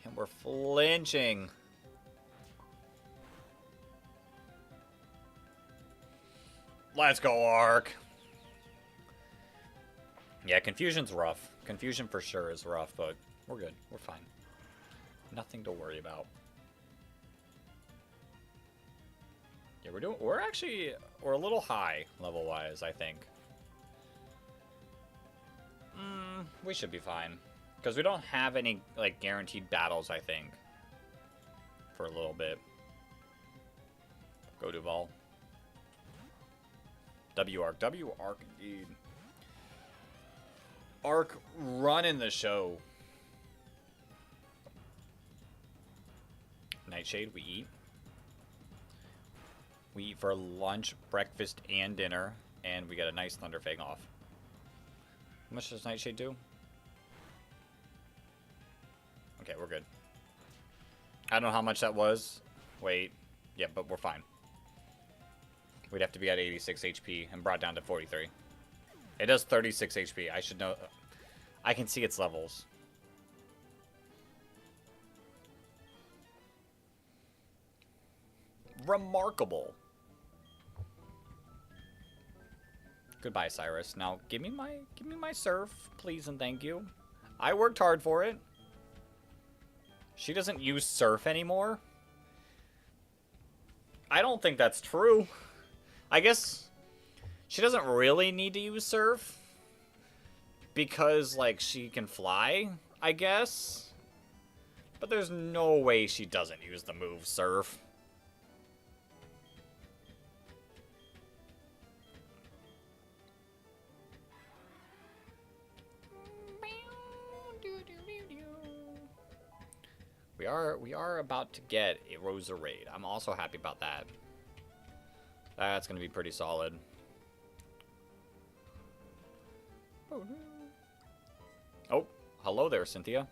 And we're flinching. Let's go, Arc. Yeah, Confusion's rough. Confusion for sure is rough, but we're good. We're fine. Nothing to worry about. Yeah, we're a little high level-wise, I think. We should be fine. Because we don't have any, like, guaranteed battles, I think. For a little bit. Go Duval. W-Arc. W-Arc, indeed. Arc running the show. Nightshade, we eat. We eat for lunch, breakfast, and dinner. And we get a nice Thunderfang off. How much does Nightshade do? Okay, we're good. I don't know how much that was. Wait. Yeah, but we're fine. We'd have to be at 86 HP and brought down to 43. It does 36 HP. I should know. I can see its levels. Remarkable. Goodbye, Cyrus. Now, give me my surf, please and thank you. I worked hard for it. She doesn't use surf anymore. I don't think that's true. I guess she doesn't really need to use surf because, like, she can fly, I guess. But there's no way she doesn't use the move surf. We are about to get a Rosa raid. I'm also happy about that. That's gonna be pretty solid. Oh, hello there, Cynthia.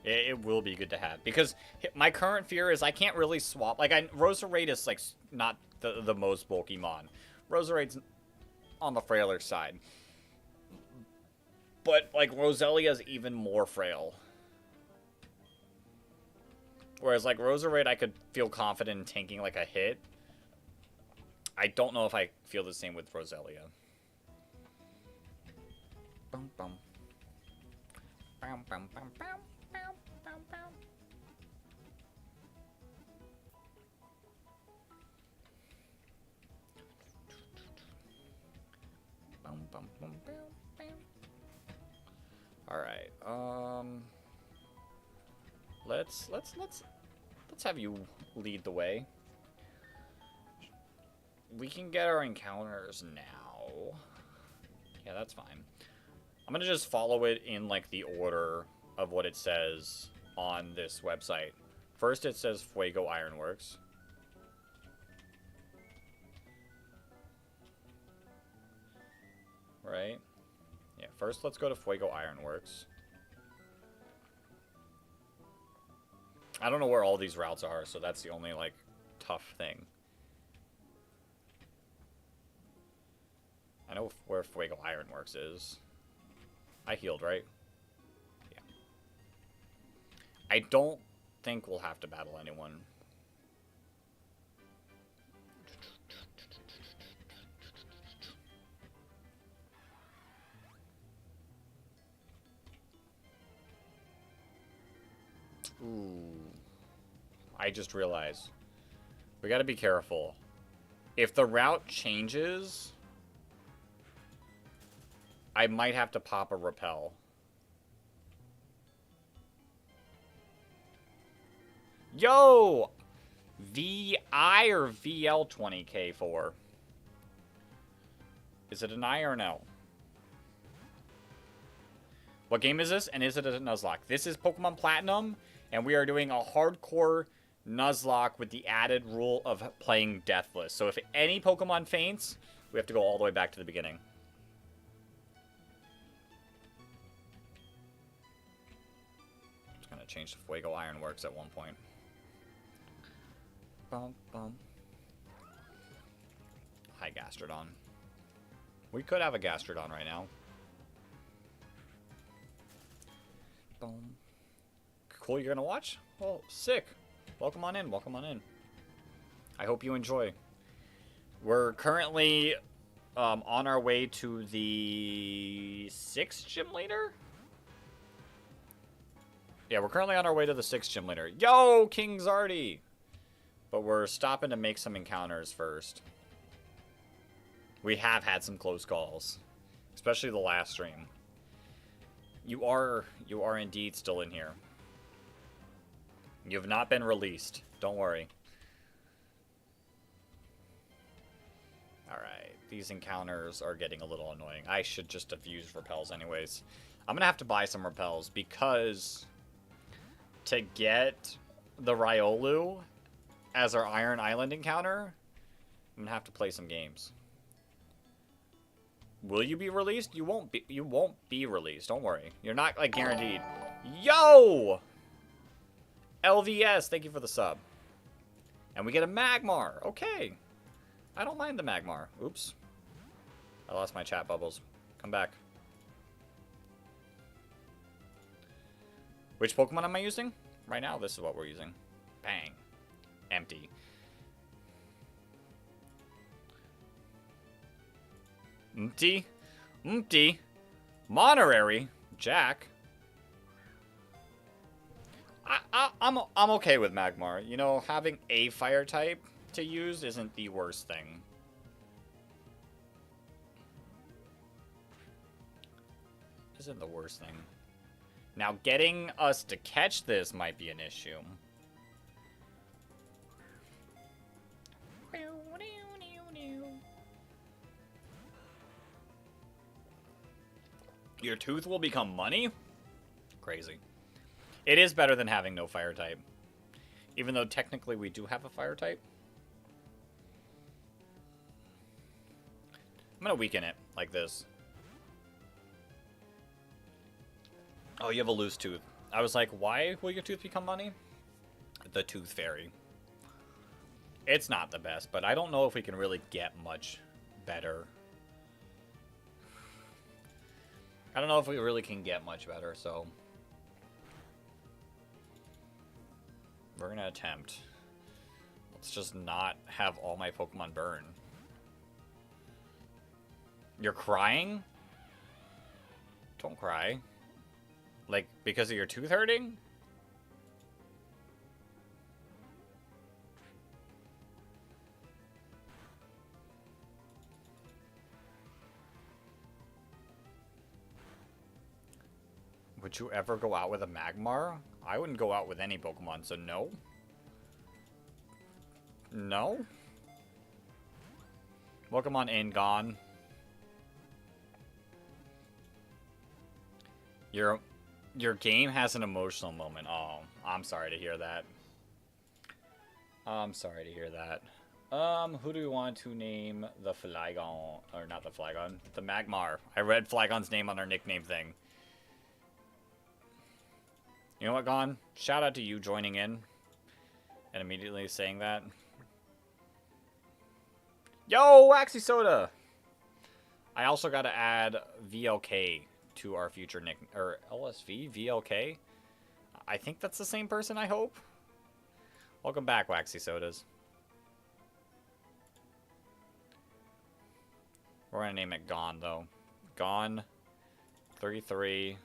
It will be good to have because my current fear is I can't really swap. Like, Rosa raid is like not the most bulky mon. Rosa raid's on the frailer side. But, like, Roselia's even more frail. Whereas, like, Rosa Raid, I could feel confident in tanking, like, a hit. I don't know if I feel the same with Roselia. Bum, bum. Bum, bum, bum, bum, bum, bum, bum. Bum, bum, bum, bum. All right. Let's have you lead the way. We can get our encounters now. Yeah, that's fine. I'm gonna just follow it in like the order of what it says on this website. First, it says Fuego Ironworks. Right? Yeah, first let's go to Fuego Ironworks. I don't know where all these routes are, so that's the only, like, tough thing. I know where Fuego Ironworks is. I healed, right? Yeah. I don't think we'll have to battle anyone. Ooh. I just realized. We gotta be careful. If the route changes, I might have to pop a repel. Yo! VI or VL 20k for? Is it an I or an L? What game is this? And is it a Nuzlocke? This is Pokemon Platinum, and we are doing a hardcore Nuzlocke with the added rule of playing Deathless. So if any Pokemon faints, we have to go all the way back to the beginning. It's gonna change to Fuego Ironworks at one point. Bum, bum. Hi, Gastrodon. We could have a Gastrodon right now. Boom. Cool, you're gonna watch? Oh, sick. Welcome on in, welcome on in. I hope you enjoy. We're currently on our way to the 6th gym leader? Yeah, we're currently on our way to the 6th gym leader. Yo, King Zardy! But we're stopping to make some encounters first. We have had some close calls. Especially the last stream. You are indeed still in here. You have not been released. Don't worry. Alright, these encounters are getting a little annoying. I should just have used repels anyways. I'm gonna have to buy some repels because to get the Riolu as our Iron Island encounter, I'm gonna have to play some games. Will you be released? You won't be released. Don't worry. You're not like guaranteed. Yo! LVS, thank you for the sub. And we get a Magmar. Okay. I don't mind the Magmar. Oops. I lost my chat bubbles. Come back. Which Pokemon am I using? Right now, this is what we're using. Bang. Empty. Empty. Monerary. Jack. I'm okay with Magmar. You know, having a fire type to use isn't the worst thing. Isn't the worst thing. Now, getting us to catch this might be an issue. Your tooth will become money? Crazy. It is better than having no fire type. Even though technically we do have a fire type. I'm gonna weaken it like this. Oh, you have a loose tooth. I was like, why will your tooth become money? The Tooth Fairy. It's not the best, but I don't know if we can really get much better. I don't know if we really can get much better, so we're gonna attempt. Let's just not have all my Pokemon burn. You're crying? Don't cry. Like, because of your tooth hurting? Would you ever go out with a Magmar? I wouldn't go out with any Pokemon, so no. No? Welcome on in, Gone. Your game has an emotional moment. Oh, I'm sorry to hear that. I'm sorry to hear that. Who do we want to name the Flygon? Or not the Flygon, the Magmar. I read Flygon's name on our nickname thing. You know what, Gon? Shout out to you joining in and immediately saying that. Yo, Waxy Soda! I also got to add VLK to our future nick, or LSV, VLK. I think that's the same person, I hope. Welcome back, Waxy Sodas. We're gonna name it Gone, though. Gone 3302.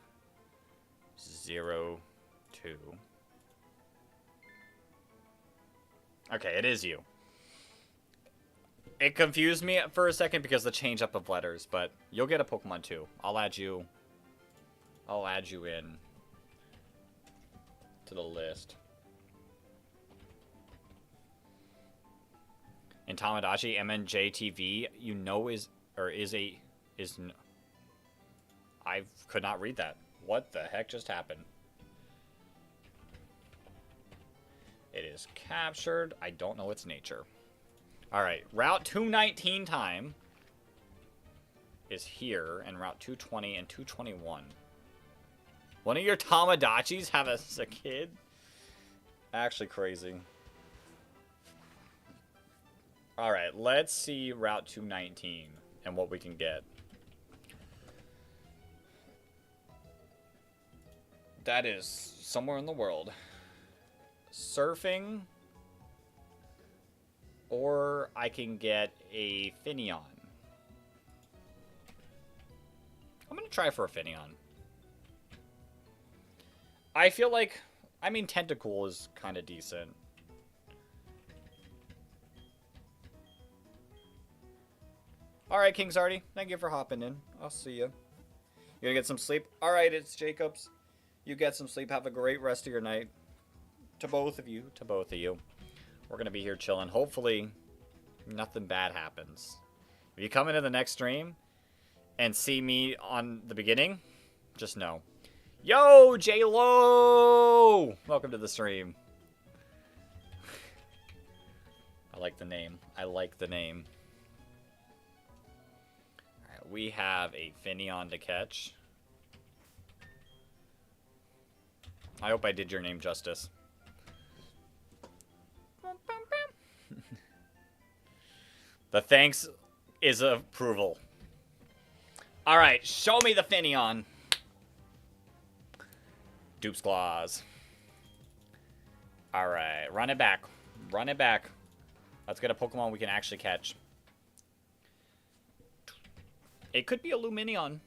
Okay, it is you. It confused me for a second because of the change up of letters, but you'll get a Pokemon too. I'll add you in to the list. In Tamagotchi, MNJTV, you know I could not read that. What the heck just happened? It is captured. I don't know its nature. Alright, Route 219 time is here, and Route 220 and 221. One of your Tamagotchis have as a kid? Actually crazy. Alright, let's see Route 219 and what we can get. That is somewhere in the world. Surfing. Or I can get a Finneon. I'm going to try for a Finneon. I feel like, I mean, Tentacool is kind of decent. Alright, King Zardy. Thank you for hopping in. I'll see you. You gonna get some sleep? Alright, it's Jacobs. You get some sleep. Have a great rest of your night. To both of you. To both of you. We're gonna be here chilling. Hopefully, nothing bad happens. If you come into the next stream and see me on the beginning, just know. Yo, J-Lo! Welcome to the stream. I like the name. I like the name. Alright, we have a Finneon to catch. I hope I did your name justice. The thanks is approval. Alright, show me the Finneon. Dupe's Claws. Alright, run it back. Run it back. Let's get a Pokemon we can actually catch. It could be a Lumineon.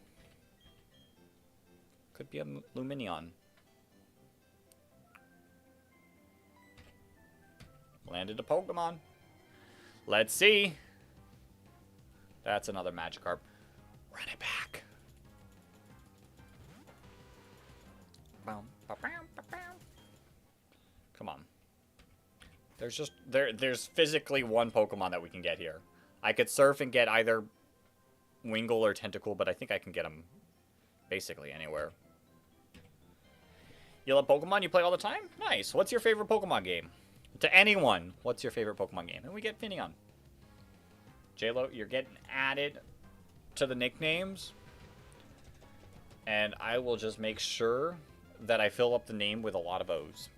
Could be a Lumineon. Landed a Pokemon. Let's see. That's another Magikarp. Run it back. Come on. There's just there's physically one Pokemon that we can get here. I could surf and get either Wingull or Tentacool, but I think I can get them basically anywhere. You love Pokemon? You play all the time? Nice. What's your favorite Pokemon game? To anyone, what's your favorite Pokemon game? And we get Finneon. J-Lo, you're getting added to the nicknames. And I will just make sure that I fill up the name with a lot of O's.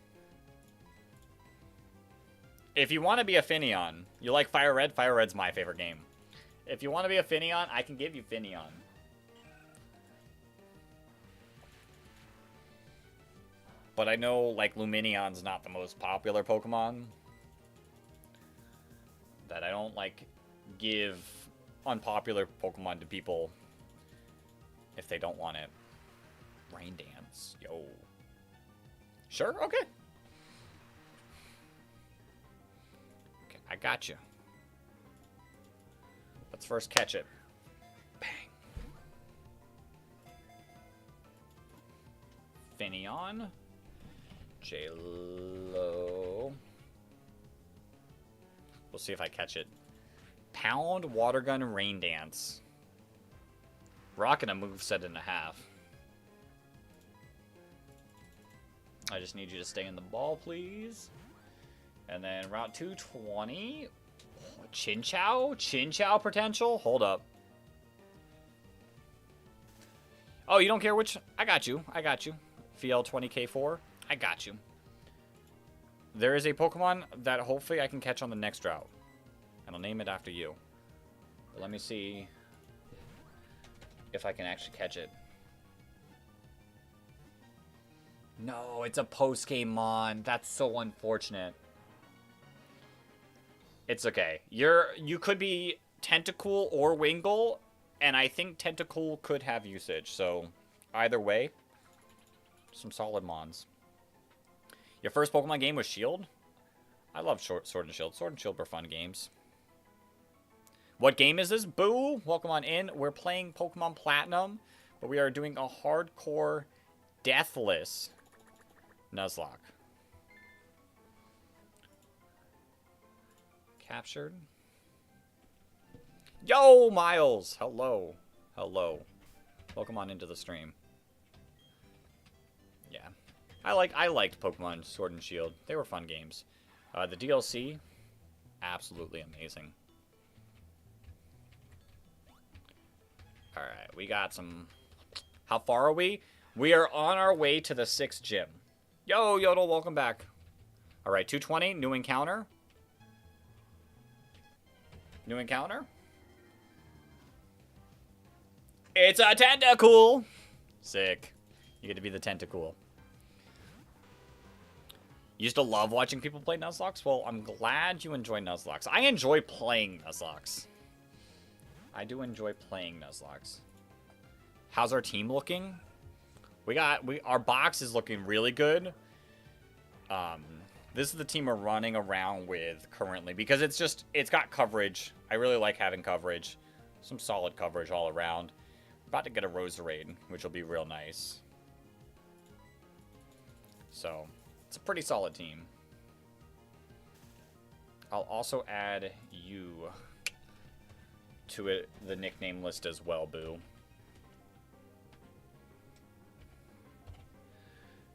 If you want to be a Finneon, you like Fire Red? Fire Red's my favorite game. If you want to be a Finneon, I can give you Finneon. But I know, like, Lumineon's not the most popular Pokemon. That I don't, like, give unpopular Pokemon to people if they don't want it. Rain Dance. Yo. Sure? Okay. Okay, I got you. Let's first catch it. Bang. Finneon. J-Lo. We'll see if I catch it. Pound, Water Gun, Rain Dance. Rocking a moveset and a half. I just need you to stay in the ball, please. And then Route 220. Chinchou? Chinchou potential? Hold up. Oh, you don't care which? I got you. I got you. FL20K4. I got you. There is a Pokemon that hopefully I can catch on the next route. And I'll name it after you. But let me see if I can actually catch it. No, it's a post-game Mon. That's so unfortunate. It's okay. You could be Tentacool or Wingull, and I think Tentacool could have usage. So, either way, some solid Mons. Your first Pokemon game was Shield? I love Sword and Shield. Sword and Shield were fun games. What game is this? Boo! Welcome on in. We're playing Pokemon Platinum, but we are doing a hardcore Deathless Nuzlocke. Captured. Yo, Miles! Hello. Hello. Welcome on into the stream. Yeah. I liked Pokemon Sword and Shield. They were fun games. The DLC, absolutely amazing. Alright, we got some... How far are we? We are on our way to the 6th gym. Yo, Yodel, welcome back. Alright, 220, new encounter. New encounter. It's a Tentacool! Sick. You get to be the Tentacool. Used to love watching people play Nuzlocke. Well, I'm glad you enjoy Nuzlocke. I enjoy playing Nuzlocke. I do enjoy playing Nuzlocke. How's our team looking? Our box is looking really good. This is the team we're running around with currently because it's got coverage. I really like having coverage. Some solid coverage all around. We're about to get a Roserade, which will be real nice. So, it's a pretty solid team. I'll also add you to the nickname list as well, Boo.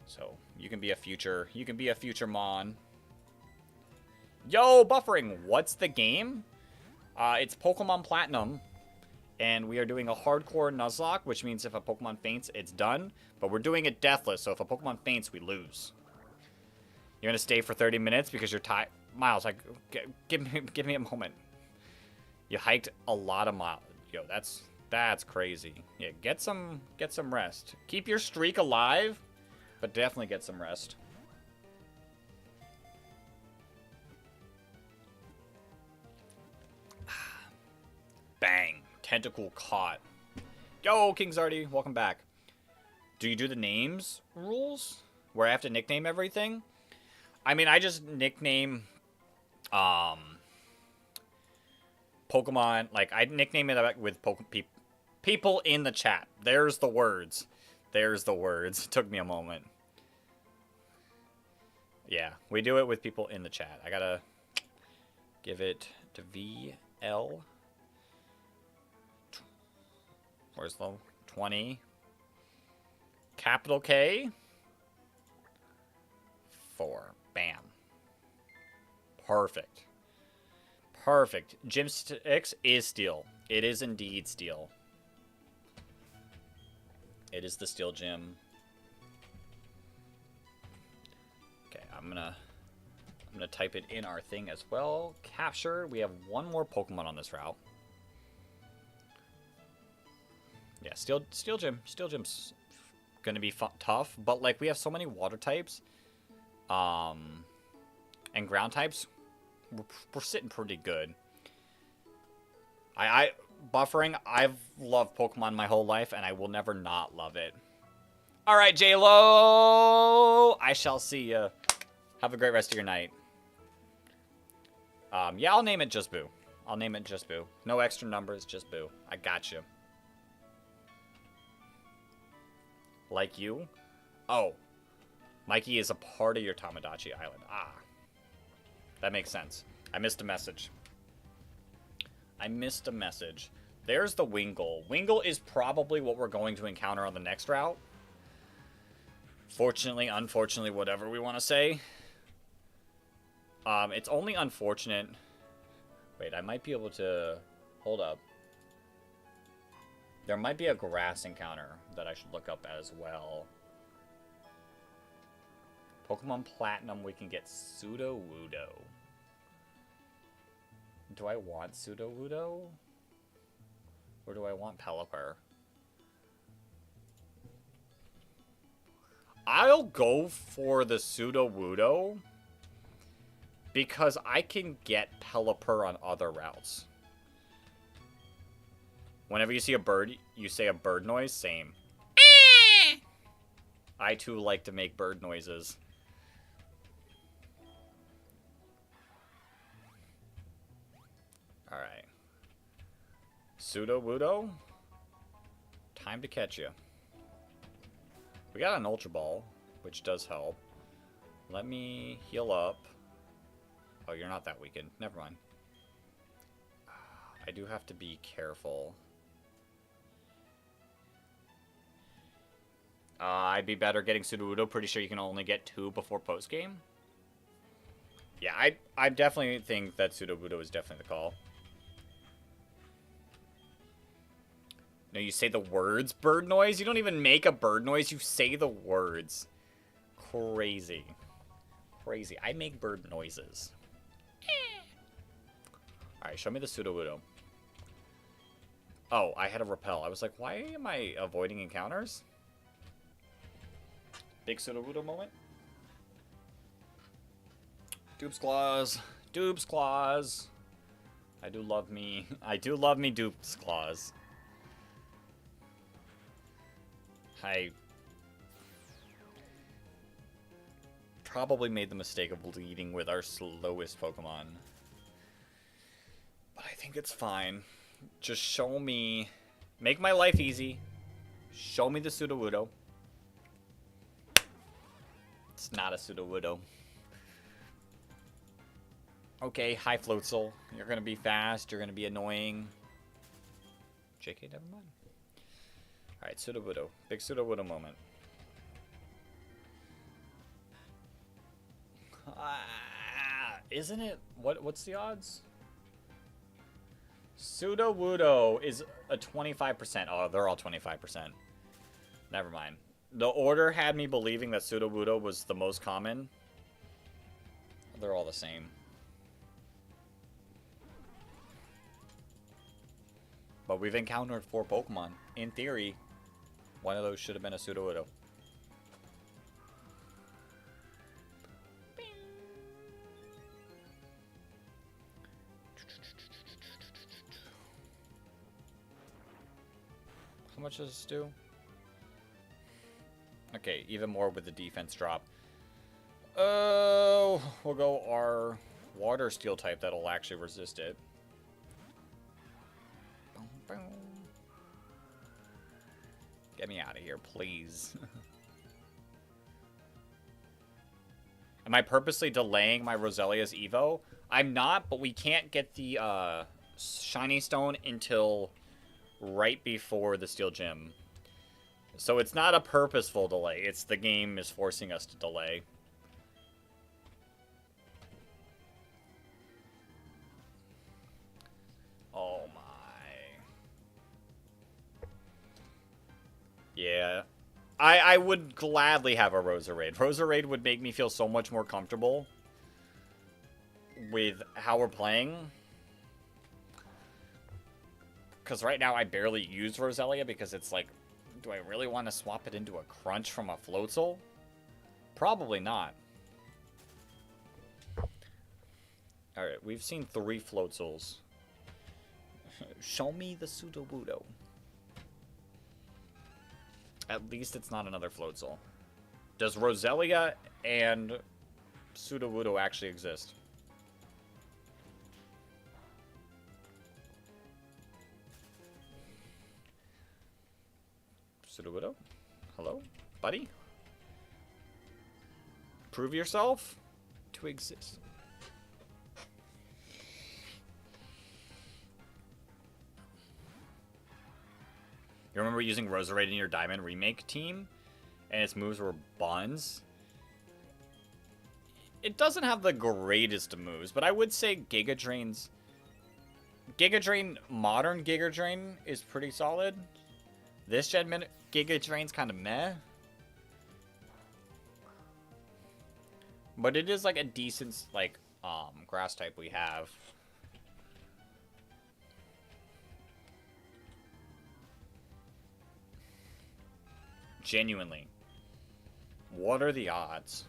So, you can be a future Mon. Yo, buffering! What's the game? It's Pokemon Platinum. And we are doing a hardcore Nuzlocke, which means if a Pokemon faints, it's done. But we're doing it deathless, so if a Pokemon faints, we lose. You're gonna stay for 30 minutes because you're tired. Miles, like, give me a moment. You hiked a lot of miles. Yo, that's crazy. Yeah, get some rest. Keep your streak alive, but definitely get some rest. Bang. Tentacle caught. Yo, King Zardy, welcome back. Do you do the names rules? Where I have to nickname everything? I mean, I just nickname Pokemon. Like, I nickname it with people in the chat. There's the words. There's the words. It took me a moment. Yeah, we do it with people in the chat. I gotta give it to VL. Where's the 20? Capital K. 4. Bam. Perfect. Perfect. Gym Sticks is steel. It is indeed steel. It is the steel gym. Okay, I'm gonna type it in our thing as well. Capture. We have one more Pokemon on this route. Yeah, steel gym. Steel gym's gonna be tough, but like we have so many water types, and ground types. We're sitting pretty good. Buffering. I've loved Pokemon my whole life, and I will never not love it. All right, J-Lo. I shall see ya. Have a great rest of your night. Yeah, I'll name it just Boo. I'll name it just Boo. No extra numbers, just Boo. I got you. Like you? Oh. Mikey is a part of your Tamagotchi island. Ah. That makes sense. I missed a message. I missed a message. There's the Wingull. Wingull is probably what we're going to encounter on the next route. Fortunately, unfortunately, whatever we want to say. It's only unfortunate. Wait, I might be able to... Hold up. There might be a grass encounter that I should look up as well. Pokemon Platinum, we can get Sudowoodo. Do I want Sudowoodo? Or do I want Pelipper? I'll go for the Sudowoodo because I can get Pelipper on other routes. Whenever you see a bird, you say a bird noise, same. I too like to make bird noises. Alright. Sudowoodo. Time to catch you. We got an Ultra Ball, which does help. Let me heal up. Oh, you're not that weakened. Never mind. I do have to be careful. I'd be better getting Sudowoodo. Pretty sure you can only get 2 before post-game. Yeah, I definitely think that Sudowoodo is definitely the call. No, you say the words bird noise? You don't even make a bird noise. You say the words. Crazy. Crazy. I make bird noises. Alright, show me the Sudowoodo. Oh, I had a repel. I was like, why am I avoiding encounters? Big Sudowoodo moment. Dupes Claws. Dupes Claws. I do love me Dupes Claws. I probably made the mistake of leading with our slowest Pokemon. But I think it's fine. Just show me... Make my life easy. Show me the Sudowoodo. It's not a Sudowoodo. Okay, hi Floatzel. You're gonna be fast, you're gonna be annoying. JK, never mind. Alright, Sudowoodo. Big Sudowoodo moment. Isn't it? What's the odds? Sudowoodo is a 25%. Oh, they're all 25%. Never mind. The order had me believing that Sudowoodo was the most common. They're all the same. But we've encountered 4 Pokemon. In theory, one of those should have been a Sudowoodo. How much does this do? Okay, even more with the defense drop. Oh, we'll go our water steel type that'll actually resist it. Get me out of here, please. Am I purposely delaying my Roselia's Evo? I'm not, but we can't get the Shiny Stone until right before the Steel Gym. So it's not a purposeful delay. It's the game is forcing us to delay. Oh my. Yeah. I would gladly have a Roserade. Roserade would make me feel so much more comfortable with how we're playing. Because right now I barely use Roselia because it's like, do I really want to swap it into a Crunch from a Floatzel? Probably not. Alright, we've seen 3 Floatzels. Show me the Sudowoodo. At least it's not another Floatzel. Does Roselia and Sudowoodo actually exist? Sudowoodo? Hello? Buddy? Prove yourself to exist. You remember using Roserade in your Diamond Remake team? And its moves were buns? It doesn't have the greatest of moves, but I would say Giga Drain's... modern Giga Drain is pretty solid. This gen Giga Drain's kind of meh. But it is like a decent, like, grass type we have. Genuinely. What are the odds?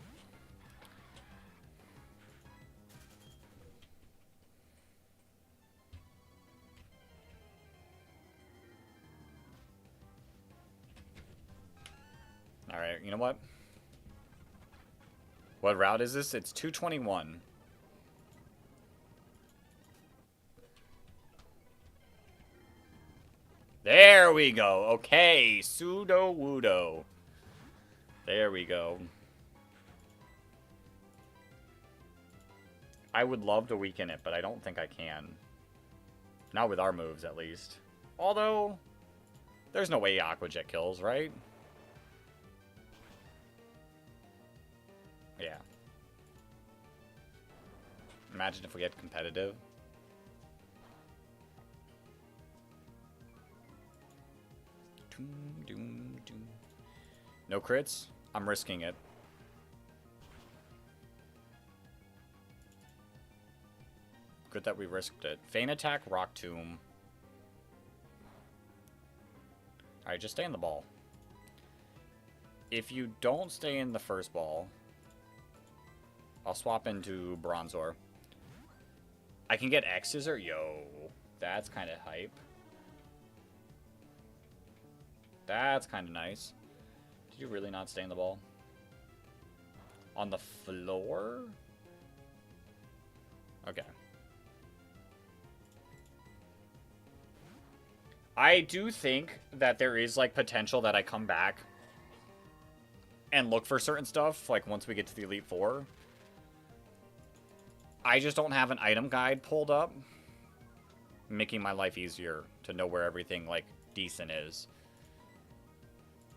Alright, you know what? What route is this? It's 221. There we go. Okay, Sudowoodo. There we go. I would love to weaken it, but I don't think I can. Not with our moves, at least. Although, there's no way Aqua Jet kills, right? Yeah. Imagine if we get competitive. No crits? I'm risking it. Good that we risked it. Feint Attack, Rock Tomb. Alright, just stay in the ball. If you don't stay in the first ball, I'll swap into Bronzor. I can get X-Scissor? Yo, that's kind of hype. That's kind of nice. Did you really not stay in the ball? On the floor? Okay. I do think that there is, like, potential that I come back and look for certain stuff, like, once we get to the Elite Four. I just don't have an item guide pulled up, making my life easier to know where everything, like, decent is.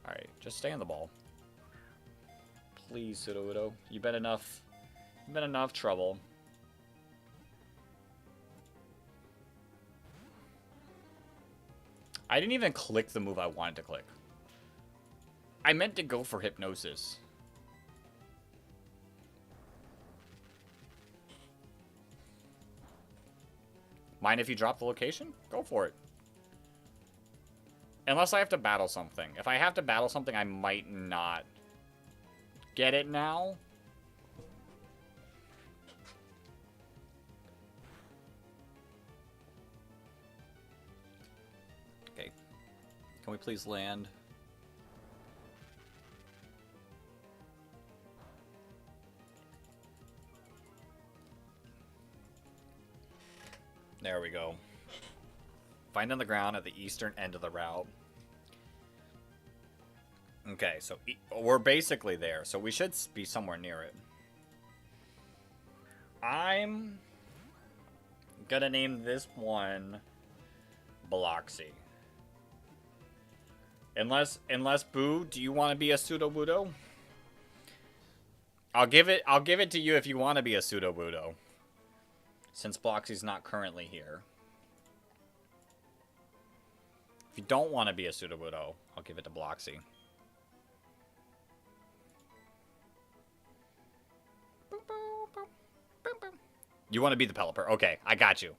Alright, just stay on the ball. Please, Sudowoodo. You've been enough trouble. I didn't even click the move I wanted to click. I meant to go for Hypnosis. Mind if you drop the location? Go for it. Unless I have to battle something. If I have to battle something, I might not get it now. Okay. Can we please land? There we go. Find on the ground at the eastern end of the route. Okay, so we're basically there, so we should be somewhere near it. I'm gonna name this one Bloxy. Unless Boo, do you want to be a Sudowoodo? I'll give it to you if you want to be a Sudowoodo. Since Bloxy's not currently here. If you don't want to be a Sudowoodo, I'll give it to Bloxy. You want to be the Pelipper. Okay, I got you.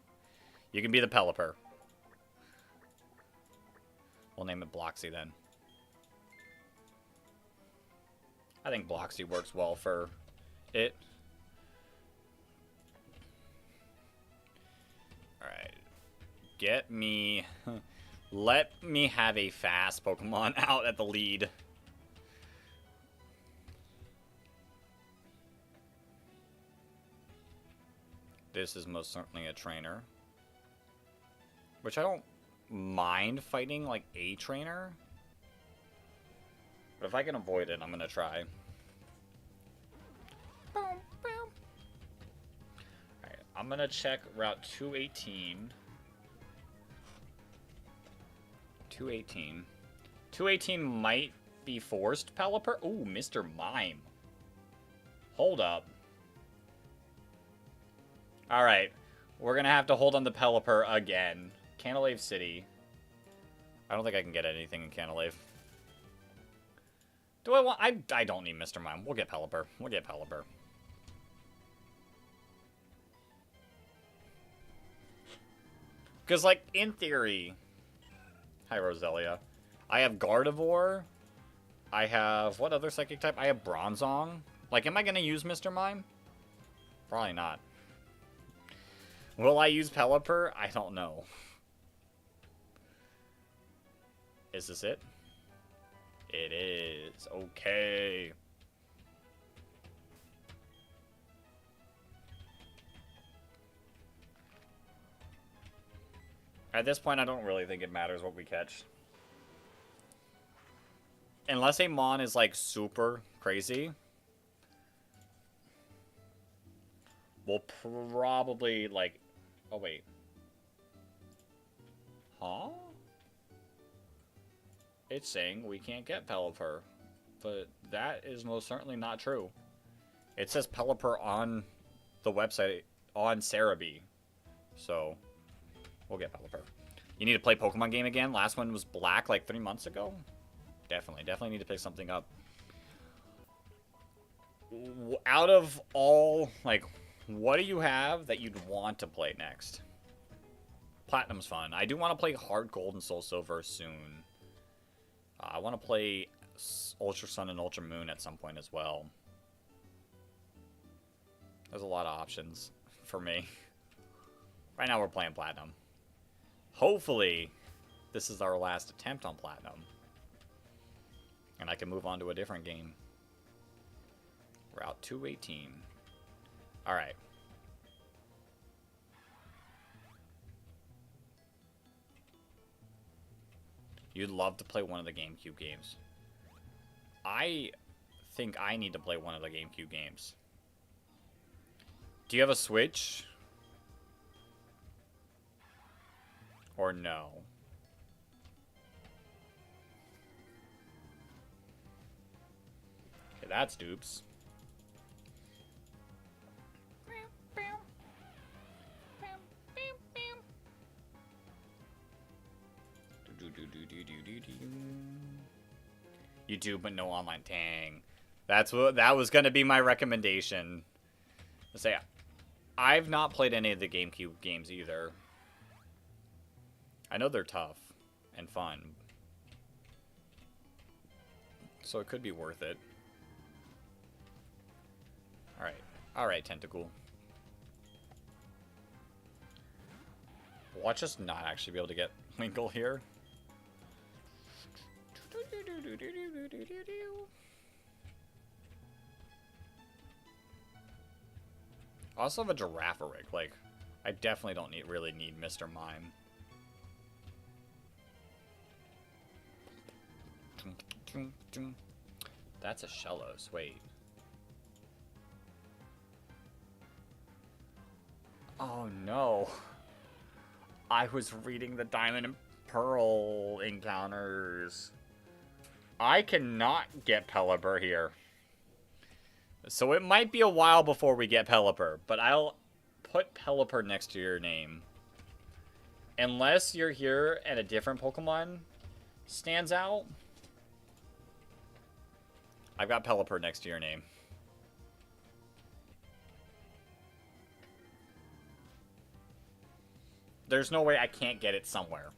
You can be the Pelipper. We'll name it Bloxy then. I think Bloxy works well for it. Alright. Get me... Let me have a fast Pokemon out at the lead. This is most certainly a trainer. Which I don't mind fighting, like, a trainer. But if I can avoid it, I'm gonna try. Alright, I'm gonna check Route 218. 218. 218 might be forced Pelipper. Ooh, Mr. Mime. Hold up. Alright. We're gonna have to hold on the Pelipper again. Canalave City. I don't think I can get anything in Canalave. Do I want... I don't need Mr. Mime. We'll get Pelipper. We'll get Pelipper. Because, like, in theory... Hi, Roselia. I have Gardevoir. I have... What other Psychic type? I have Bronzong. Like, am I going to use Mr. Mime? Probably not. Will I use Pelipper? I don't know. Is this it? It is. Okay. At this point, I don't really think it matters what we catch. Unless a Mon is, like, super crazy. We'll probably, like... Oh, wait. Huh? It's saying we can't get Pelipper. But that is most certainly not true. It says Pelipper on the website on Cerebi. So, we'll get Pelipper. You need to play Pokemon game again? Last one was Black like 3 months ago? Definitely need to pick something up. Out of all, like, what do you have that you'd want to play next? Platinum's fun. I do want to play Heart Gold and Soul Silver soon. I want to play Ultra Sun and Ultra Moon at some point as well. There's a lot of options for me. Right now we're playing Platinum. Hopefully, this is our last attempt on Platinum. And I can move on to a different game. Route 218. Alright. You'd love to play one of the GameCube games. I think I need to play one of the GameCube games. Do you have a Switch? Or no? Okay, that's dupes. You do, but no online. Dang. That was gonna be my recommendation. Let's say I've not played any of the GameCube games either. I know they're tough and fun, so it could be worth it. Alright, Tentacle. Watch us not actually be able to get Winkle here. I also have a Giraffaric. Like, I definitely don't really need Mr. Mime. That's a Shellos. Wait. Oh no. I was reading the Diamond and Pearl encounters. I cannot get Pelipper here. So it might be a while before we get Pelipper, but I'll put Pelipper next to your name. Unless you're here and a different Pokemon stands out. I've got Pelipper next to your name. There's no way I can't get it somewhere.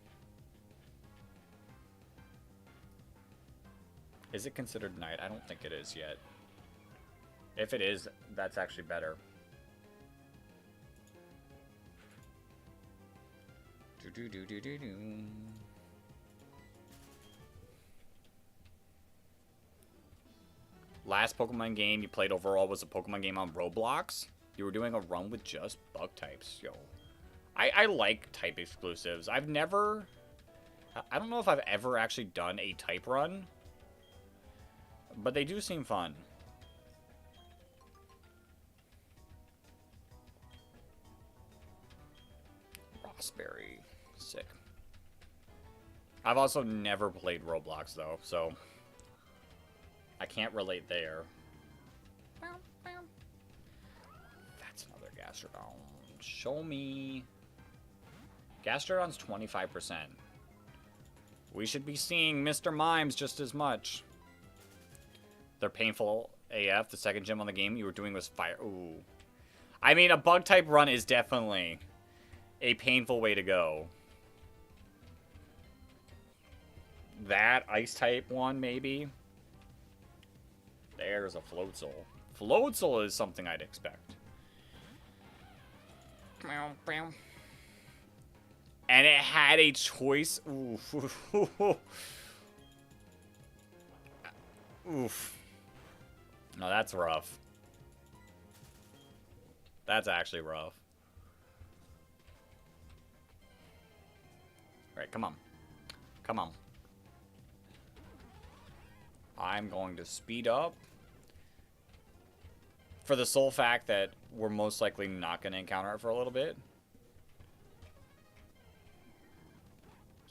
Is it considered night? I don't think it is yet. If it is, that's actually better. Last Pokemon game you played overall was a Pokemon game on Roblox. You were doing a run with just bug types. Yo. I like type exclusives. I don't know if I've ever actually done a type run. But they do seem fun. Rossberry. Sick. I've also never played Roblox, though, so I can't relate there. That's another Gastrodon. Show me. Gastrodon's 25%. We should be seeing Mr. Mimes just as much. They're painful AF. The second gym on the game you were doing was fire. Ooh. I mean, a bug type run is definitely a painful way to go. That ice type one, maybe. There's a Floatzel. Floatzel is something I'd expect. And it had a choice. Oof. Oof. No, that's rough. That's actually rough. Alright, come on. Come on. I'm going to speed up. For the sole fact that we're most likely not going to encounter it for a little bit.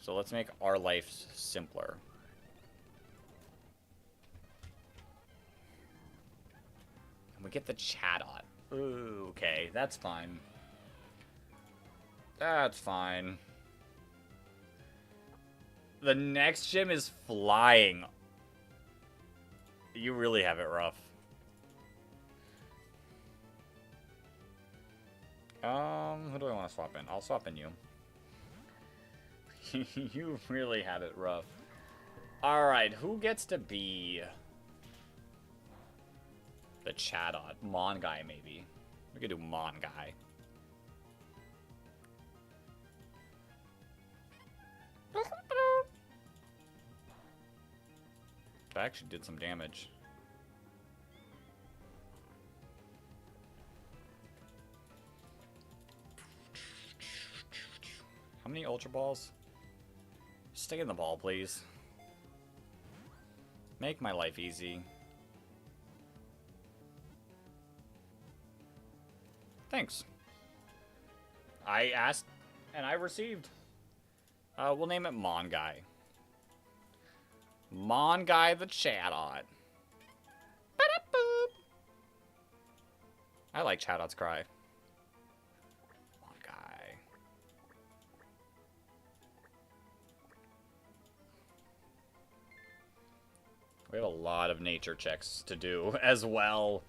So let's make our life simpler. And we get the Chatot. Ooh, okay, that's fine. That's fine. The next gym is flying. You really have it rough. Who do I want to swap in? I'll swap in you. You really have it rough. Alright, who gets to be the Chatot? Mon guy, maybe. We could do Mon guy. Did I actually did some damage. How many Ultra Balls? Stay in the ball, please. Make my life easy. Thanks. I asked, and I received. We'll name it Mon Guy. Mon Guy the Chatot. I like Chatot's cry. Mon Guy. We have a lot of nature checks to do as well.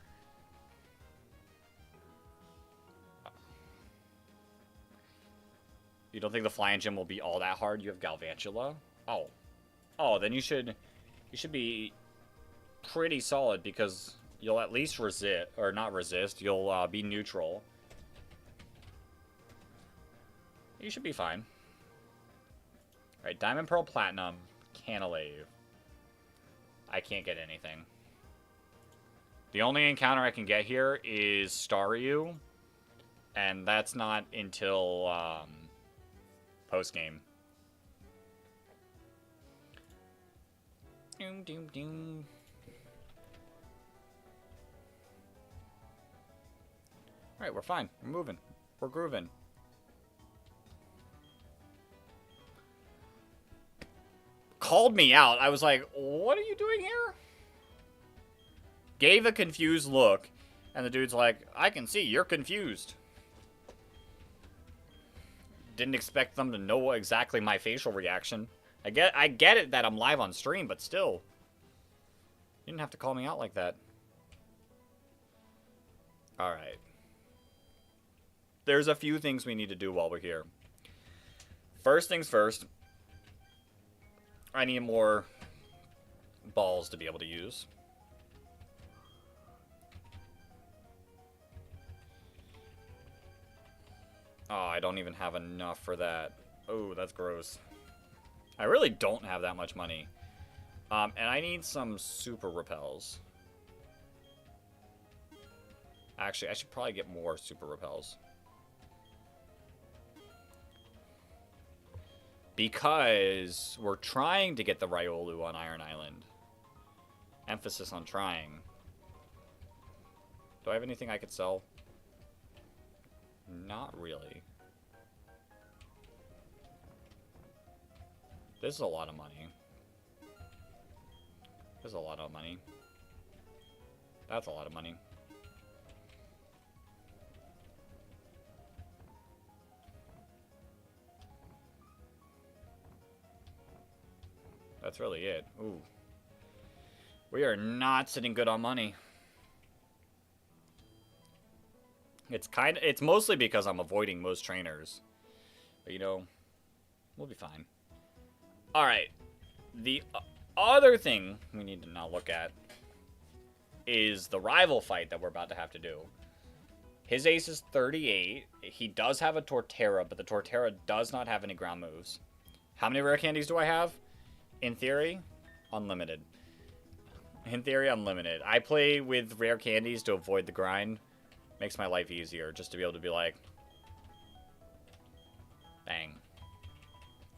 You don't think the flying gym will be all that hard? You have Galvantula? Oh. Oh, then you should be pretty solid because you'll at least resist, or not resist, you'll be neutral. You should be fine. Alright, Diamond, Pearl, Platinum, Canalave. I can't get anything. The only encounter I can get here is Staryu, and that's not until post-game. Doom, doom, doom. Alright, we're fine. We're moving. We're grooving. Called me out. I was like, what are you doing here? Gave a confused look, and the dude's like, I can see you're confused. Didn't expect them to know exactly my facial reaction. I get it that I'm live on stream, but still. You didn't have to call me out like that. Alright. There's a few things we need to do while we're here. First things first. I need more balls to be able to use. Oh, I don't even have enough for that. Oh, that's gross. I really don't have that much money. And I need some super repels. Actually, I should probably get more super repels. Because we're trying to get the Riolu on Iron Island. Emphasis on trying. Do I have anything I could sell? Not really. This is a lot of money. This is a lot of money. That's a lot of money. That's really it. Ooh. We are not sitting good on money. It's mostly because I'm avoiding most trainers. But you know, we'll be fine. Alright. The other thing we need to now look at is the rival fight that we're about to have to do. His ace is 38. He does have a Torterra, but the Torterra does not have any ground moves. How many rare candies do I have? In theory, unlimited. In theory, unlimited. I play with rare candies to avoid the grind. Makes my life easier, just to be able to be like... Bang.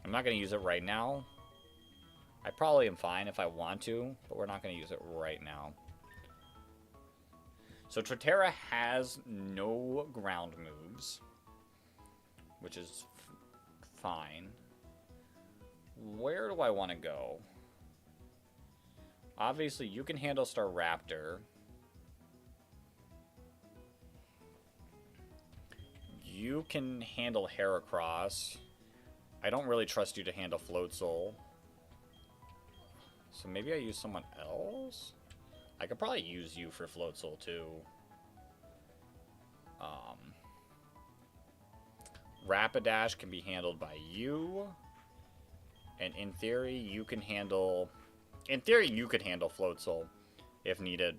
I'm not going to use it right now. I probably am fine if I want to, but we're not going to use it right now. So Torterra has no ground moves, which is fine. Where do I want to go? Obviously, you can handle Staraptor. You can handle Heracross. I don't really trust you to handle Floatzel. So maybe I use someone else? I could probably use you for Floatzel too. Rapidash can be handled by you. And in theory, you can handle... In theory, you could handle Floatzel if needed.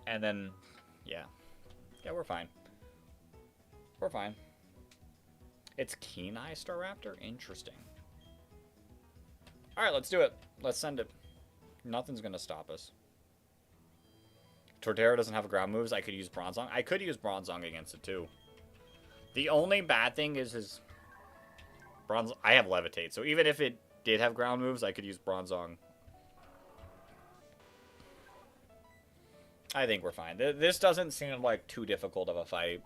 And then, yeah. Yeah, we're fine. We're fine. It's Keen-Eye Staraptor? Interesting. Alright, let's do it. Let's send it. Nothing's gonna stop us. Torterra doesn't have ground moves. I could use Bronzong. I could use Bronzong against it, too. The only bad thing is his... I have Levitate, so even if it did have ground moves, I could use Bronzong. I think we're fine. This doesn't seem like too difficult of a fight.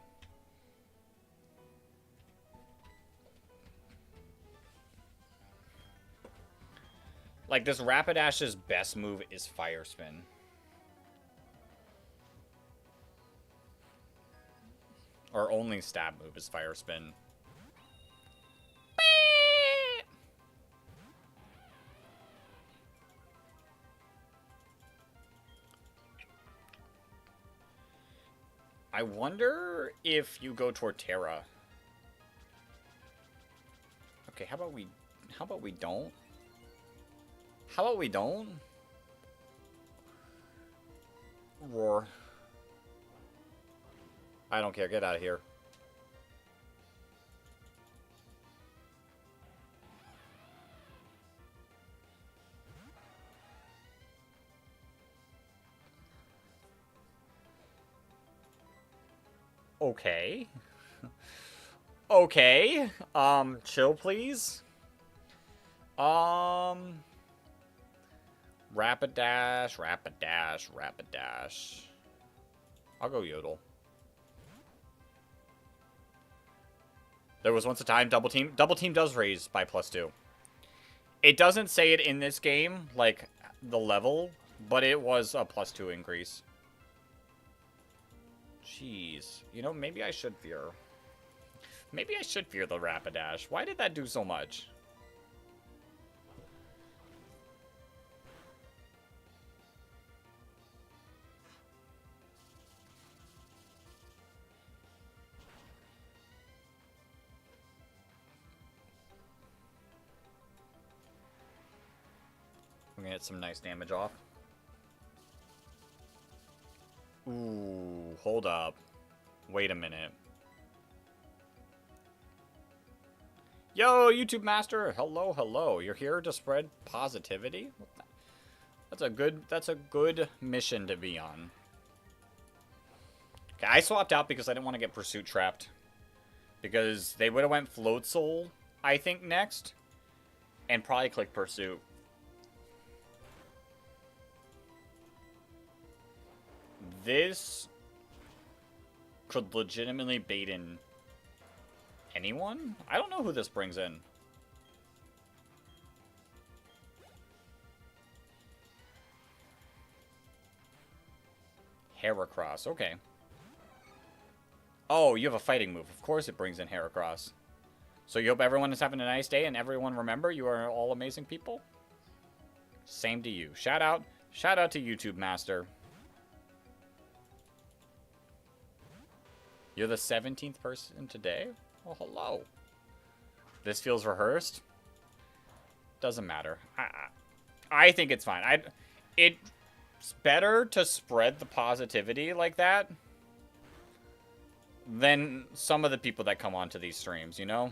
Like, this Rapidash's best move is Fire Spin. Our only stab move is Fire Spin. I wonder if you go Torterra. Okay, how about we don't? How about we don't? Roar. I don't care. Get out of here. Okay. Okay. Chill, please. Rapidash. I'll go Yodel. There was once a time Double Team. Double Team does raise by +2. It doesn't say it in this game, like, the level, but it was a +2 increase. Jeez. You know, maybe I should fear. Maybe I should fear the Rapidash. Why did that do so much? We're gonna get some nice damage off. Ooh, hold up. Wait a minute. Yo, YouTube Master! Hello, hello. You're here to spread positivity? That's a good mission to be on. Okay, I swapped out because I didn't want to get Pursuit trapped. Because they would have went Float Soul, I think, next. And probably click Pursuit. This could legitimately bait in anyone? I don't know who this brings in. Heracross, okay. Oh, you have a fighting move. Of course it brings in Heracross. So you hope everyone is having a nice day and everyone remember you are all amazing people? Same to you. Shout out to YouTube Master. You're the 17th person today? Well, hello. This feels rehearsed? Doesn't matter. I think it's fine. It's better to spread the positivity like that than some of the people that come onto these streams, you know?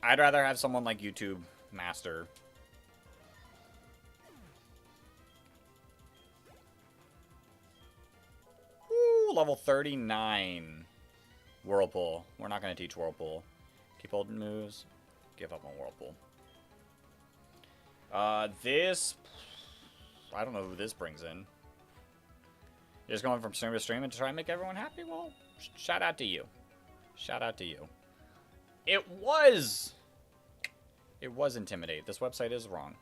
I'd rather have someone like YouTube Master. Level 39. Whirlpool. We're not going to teach Whirlpool. Keep holding moves. Give up on Whirlpool. This... I don't know who this brings in. You're just going from stream to stream and to try and make everyone happy? Well, shout out to you. Shout out to you. It was Intimidate. This website is wrong.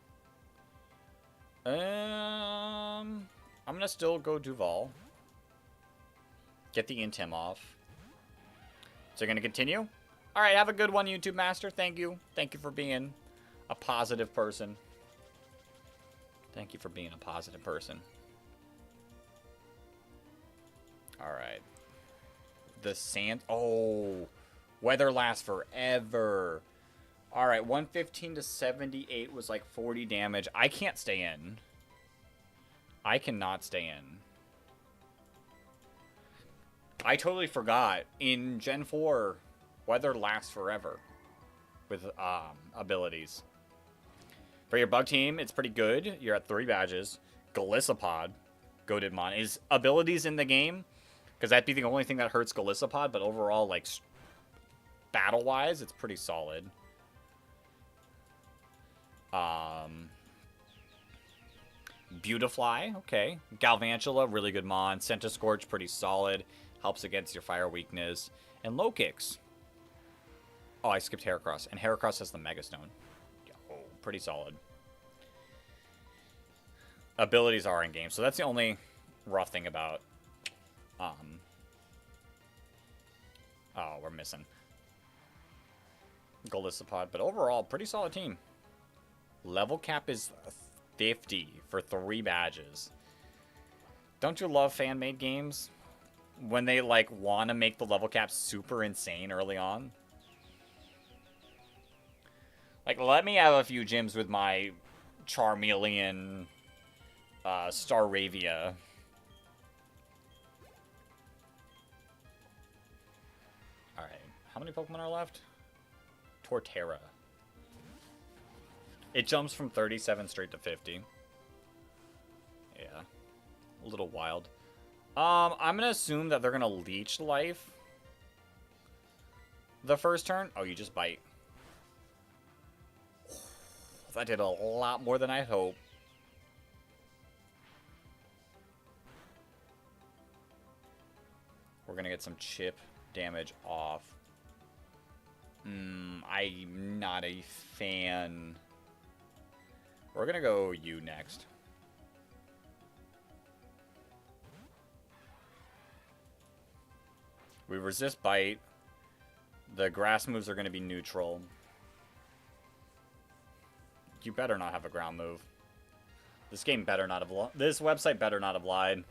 I'm going to still go Duval. Get the Intim off. So you're going to continue? Alright, have a good one, YouTube Master. Thank you. Thank you for being a positive person. Thank you for being a positive person. Alright. The sand... Oh! Weather lasts forever. Alright, 115 to 78 was like 40 damage. I can't stay in. I cannot stay in. I totally forgot. In Gen 4, weather lasts forever. with abilities. For your bug team, it's pretty good. You're at 3 badges. Galissapod, Goated Mon, is abilities in the game, because that'd be the only thing that hurts Galissapod, but overall, like, battle-wise, it's pretty solid. Beautifly, okay. Galvantula, really good mon. Centiskorch, pretty solid. Helps against your fire weakness. And Low Kicks. Oh, I skipped Heracross. And Heracross has the Mega Stone. Oh, pretty solid. Abilities are in game, so that's the only rough thing about... Oh, we're missing Galissapod. But overall, pretty solid team. Level cap is 50 for 3 badges. Don't you love fan-made games? When they, like, want to make the level cap super insane early on? Like, let me have a few gyms with my Charmeleon, Staravia. Alright, how many Pokemon are left? Torterra. It jumps from 37 straight to 50. Yeah. A little wild. I'm going to assume that they're going to leech life the first turn. Oh, you just bite. That did a lot more than I hoped. We're going to get some chip damage off. I'm not a fan. We're going to go you next. We resist bite. The grass moves are going to be neutral. You better not have a ground move. This game better not have... This website better not have lied.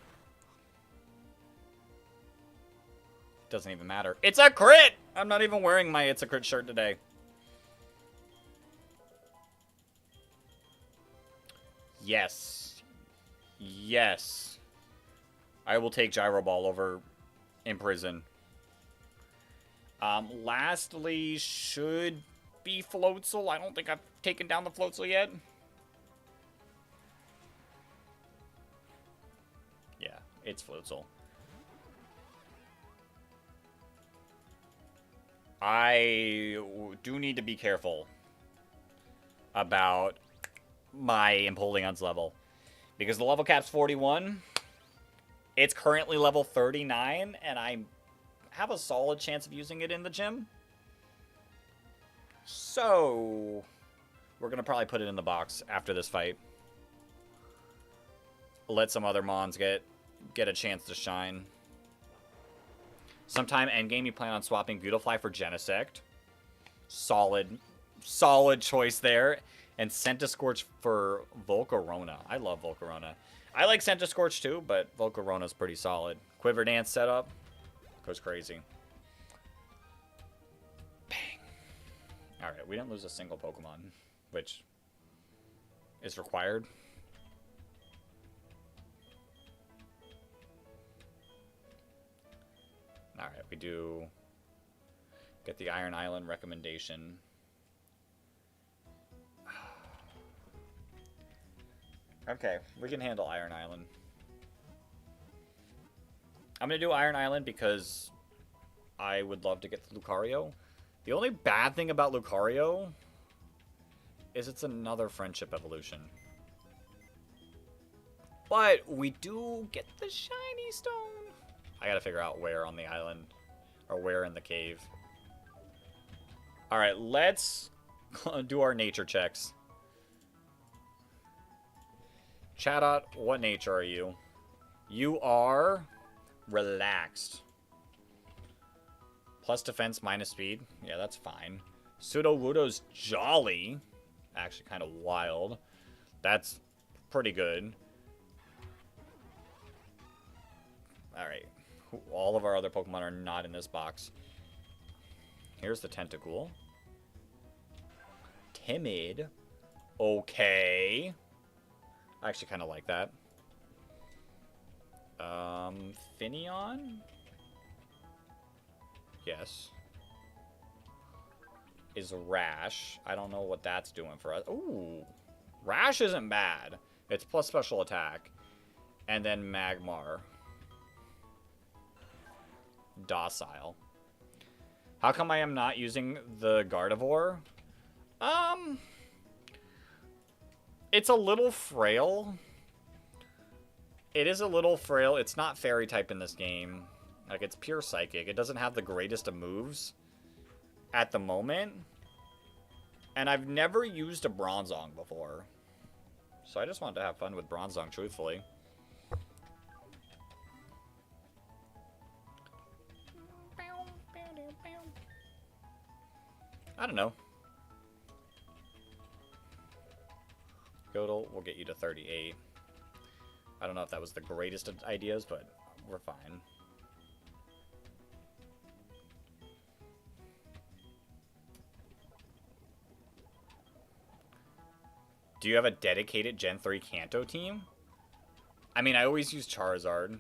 Doesn't even matter. It's a crit! I'm not even wearing my It's a Crit shirt today. Yes. Yes. I will take Gyro Ball over Imprison. Lastly, should be Floatzel. I don't think I've taken down the Floatzel yet. Yeah, it's Floatzel. I do need to be careful about my Empoleon's level, because the level cap's 41. It's currently level 39, and I have a solid chance of using it in the gym. So we're going to probably put it in the box after this fight. Let some other Mons get a chance to shine. Sometime endgame, you plan on swapping Beautifly for Genesect. Solid choice there. And Centiskorch for Volcarona. I love Volcarona. I like Centiskorch too, but Volcarona's pretty solid. Quiver Dance setup goes crazy. Bang. Alright, we didn't lose a single Pokemon, which is required. Alright, we do get the Iron Island recommendation. Okay, we can handle Iron Island. I'm going to do Iron Island because I would love to get the Lucario. The only bad thing about Lucario is it's another friendship evolution. But we do get the shiny stone. I gotta figure out where on the island, or where in the cave. Alright, let's do our nature checks. Chatot, what nature are you? You are relaxed. Plus defense, minus speed. Yeah, that's fine. Sudowoodo's jolly. Actually kind of wild. That's pretty good. Alright. All of our other Pokemon are not in this box. Here's the Tentacool. Timid. Okay. I actually kind of like that. Finneon? Yes. is Rash. I don't know what that's doing for us. Ooh. Rash isn't bad. It's plus special attack. And then Magmar. Docile. How come I am not using the Gardevoir? It's a little frail. It is a little frail. It's not fairy type in this game. Like, it's pure psychic. It doesn't have the greatest of moves at the moment. And I've never used a Bronzong before. So I just wanted to have fun with Bronzong, truthfully. I don't know. Yodel will get you to 38. I don't know if that was the greatest of ideas, but we're fine. Do you have a dedicated Gen 3 Kanto team? I mean, I always use Charizard.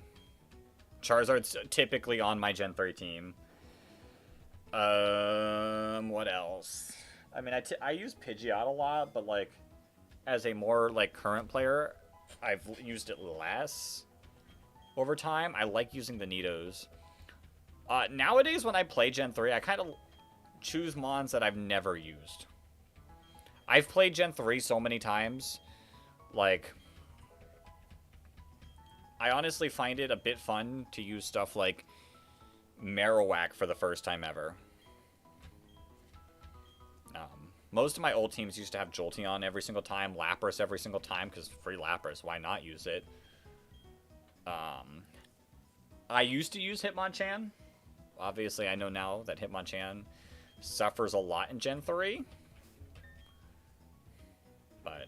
Charizard's typically on my Gen 3 team. What else? I mean, I use Pidgeot a lot, but, like, as a more, like, current player, I've used it less over time. I like using the Nidos. Nowadays, when I play Gen 3, I kind of choose Mons that I've never used. I've played Gen 3 so many times, like, I honestly find it a bit fun to use stuff like Marowak for the first time ever. Most of my old teams used to have Jolteon every single time, Lapras every single time, because free Lapras, why not use it? I used to use Hitmonchan. Obviously, I know now that Hitmonchan suffers a lot in Gen 3. But,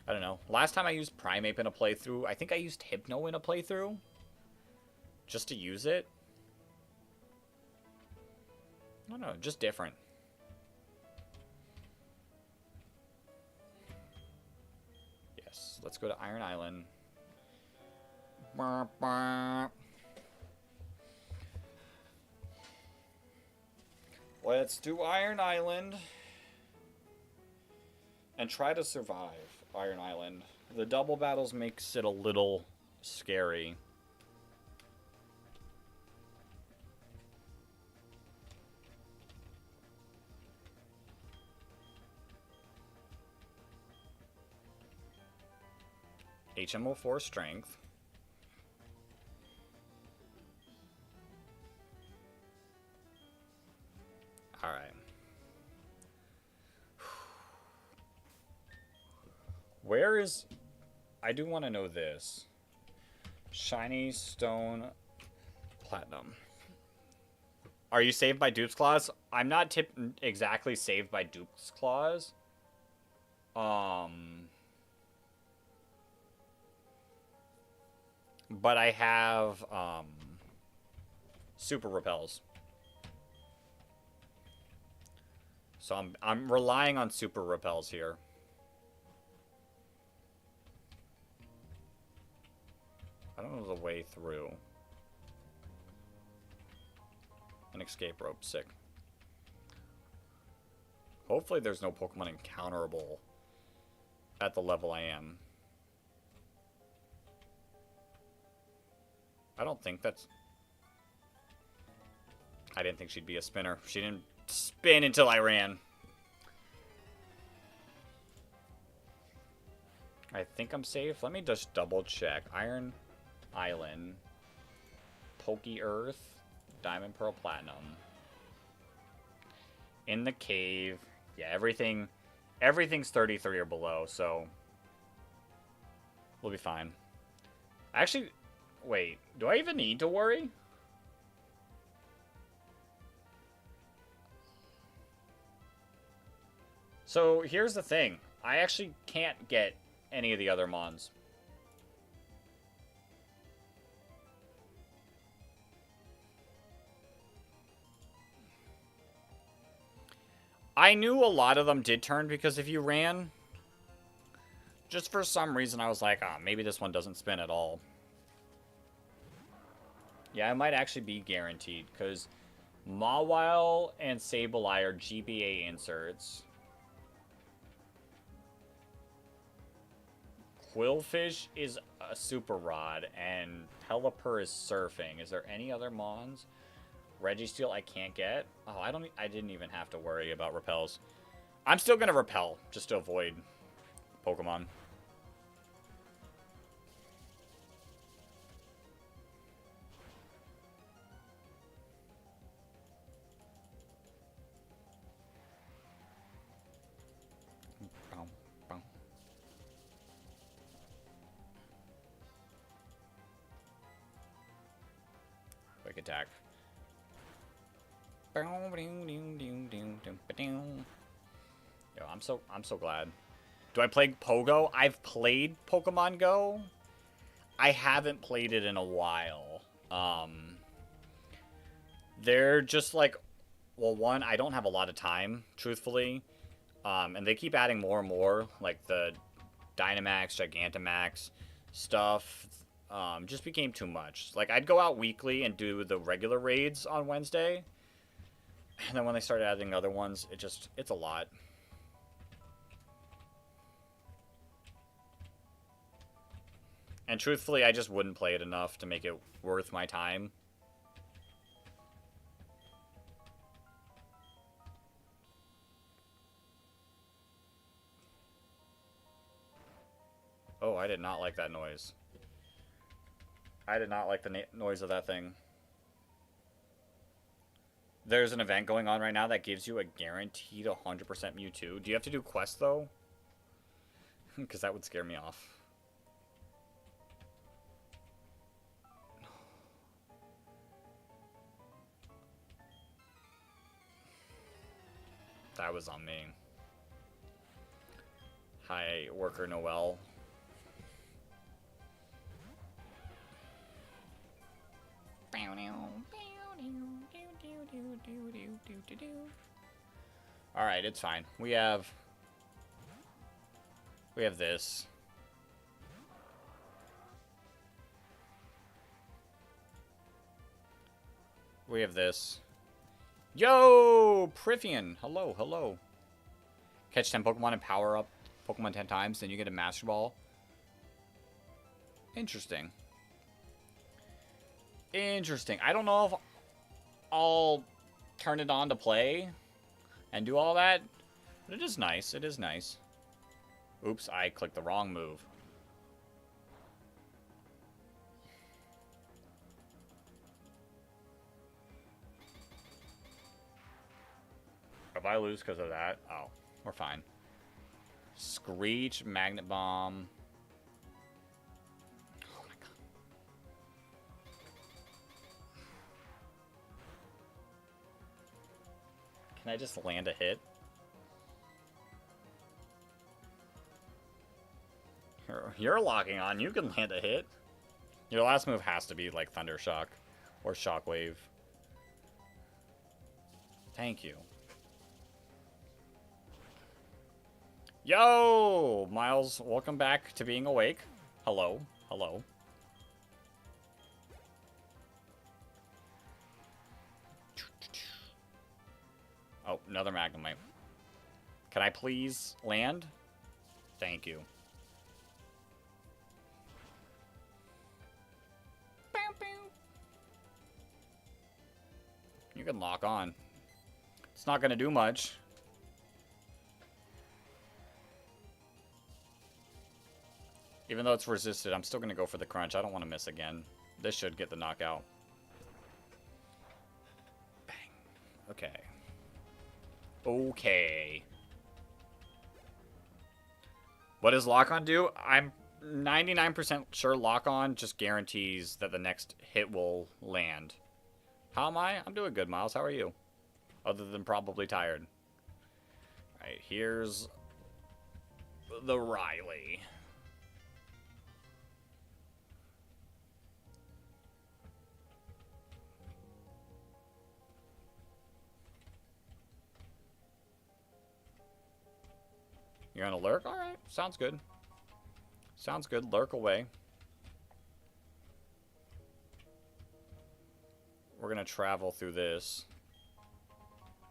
I don't know. Last time I used Primeape in a playthrough, I think I used Hypno in a playthrough. Just to use it. I don't know, just different. Yes, let's go to Iron Island. Let's do Iron Island. And try to survive Iron Island. The double battles makes it a little scary. HMO4 strength. Alright. Where is... I do want to know this. Shiny Stone Platinum. Are you saved by Dupe's Claws? I'm not exactly saved by Dupe's Claws. But I have, Super Repels. So I'm relying on Super Repels here. I don't know the way through. An escape rope. Sick. Hopefully there's no Pokemon encounterable at the level I am. I don't think that's... I didn't think she'd be a spinner. She didn't spin until I ran. I think I'm safe. Let me just double check. Iron Island. Pokey Earth. Diamond Pearl Platinum. In the cave. Yeah, everything's 33 or below, so we'll be fine. Actually, wait, do I even need to worry? So here's the thing. I actually can't get any of the other Mons. I knew a lot of them did turn because if you ran, just for some reason I was like, ah, maybe this one doesn't spin at all. Yeah, it might actually be guaranteed because Mawile and Sableye are GBA inserts. Quillfish is a Super Rod, and Pelipper is surfing. Is there any other Mons? Registeel I can't get. Oh, I didn't even have to worry about repels. I'm still gonna repel just to avoid Pokemon. Quick attack. Yo, I'm so glad. Do I play Pogo? I've played Pokemon Go. I haven't played it in a while. They're just like, well, one, I don't have a lot of time, truthfully. And they keep adding more and more, like the Dynamax, Gigantamax stuff. Just became too much. Like, I'd go out weekly and do the regular raids on Wednesday. And then when they started adding other ones, it's a lot. And truthfully, I just wouldn't play it enough to make it worth my time. Oh, I did not like that noise. I did not like the noise of that thing. There's an event going on right now that gives you a guaranteed 100% Mewtwo. Do you have to do quests, though? Because that would scare me off. That was on me. Hi, Worker Noel. Alright, it's fine. We have this. We have this. Yo, Prithian. Hello, hello. Catch 10 Pokemon and power up Pokemon 10 times, then you get a Master Ball. Interesting. Interesting. I don't know if I'll turn it on to play and do all that, but it is nice. It is nice. Oops, I clicked the wrong move. If I lose because of that, oh, we're fine. Screech, Magnet Bomb. Oh my god. Can I just land a hit? You're locking on. You can land a hit. Your last move has to be like Thunder Shock or Shockwave. Thank you. Yo, Miles, welcome back to being awake. Hello, hello. Oh, another Magnemite. Can I please land? Thank you. You can lock on. It's not going to do much. Even though it's resisted, I'm still going to go for the crunch. I don't want to miss again. This should get the knockout. Bang. Okay. Okay. What does lock-on do? I'm 99% sure lock-on just guarantees that the next hit will land. How am I? I'm doing good, Miles. How are you? Other than probably tired. Alright, here's the Riley. You're gonna lurk? Alright, sounds good. Sounds good. Lurk away. We're gonna travel through this.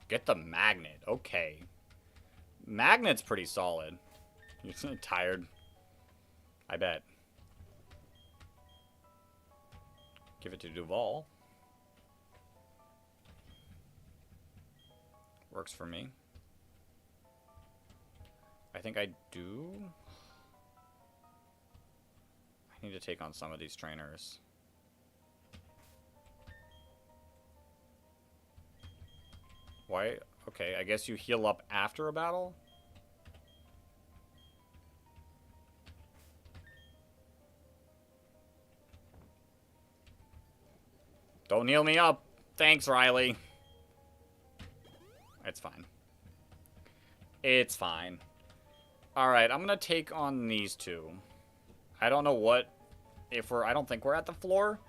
Get the magnet. Okay. Magnet's pretty solid. You're tired. I bet. Give it to Duval. Works for me. I think I do. I need to take on some of these trainers. Why? Okay, I guess you heal up after a battle? Don't heal me up. Thanks, Riley. It's fine. It's fine. Alright, I'm gonna take on these two. I don't know what... If we're... I don't think we're at the floor.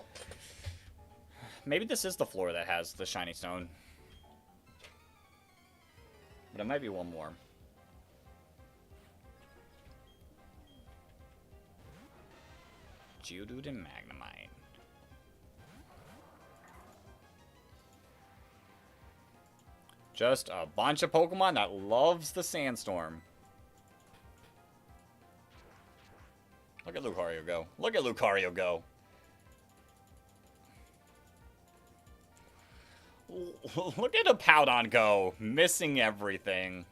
Maybe this is the floor that has the shiny stone. But it might be one more. Geodude and Magnemite. Just a bunch of Pokemon that loves the sandstorm. Look at Lucario go. Look at Lucario go. Look at a Powdon go. Missing everything.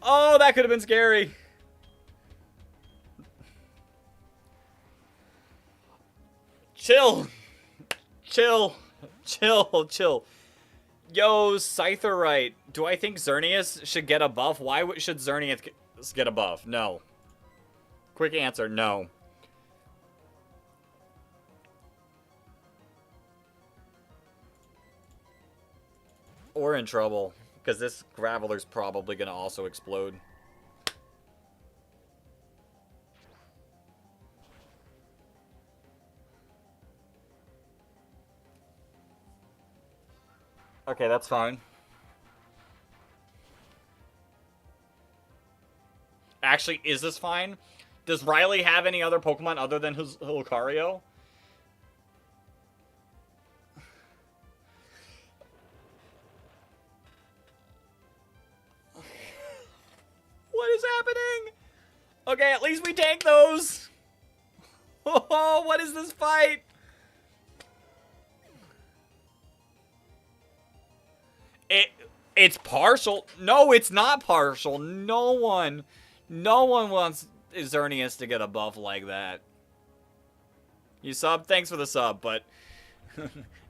Oh, that could have been scary. Chill. Chill. Chill. Chill. Yo, Scytherite. Do I think Xerneas should get a buff? Why should Xerneas get a buff? No. Quick answer, no. We're in trouble. Because this Graveler's probably going to also explode. Okay, that's fine. Actually, is this fine? Does Riley have any other Pokemon other than his Lucario? What is happening? Okay, at least we tank those. Oh, what is this fight? It's partial. No, it's not partial. No one wants Xerneas to get a buff like that. You sub? Thanks for the sub, but...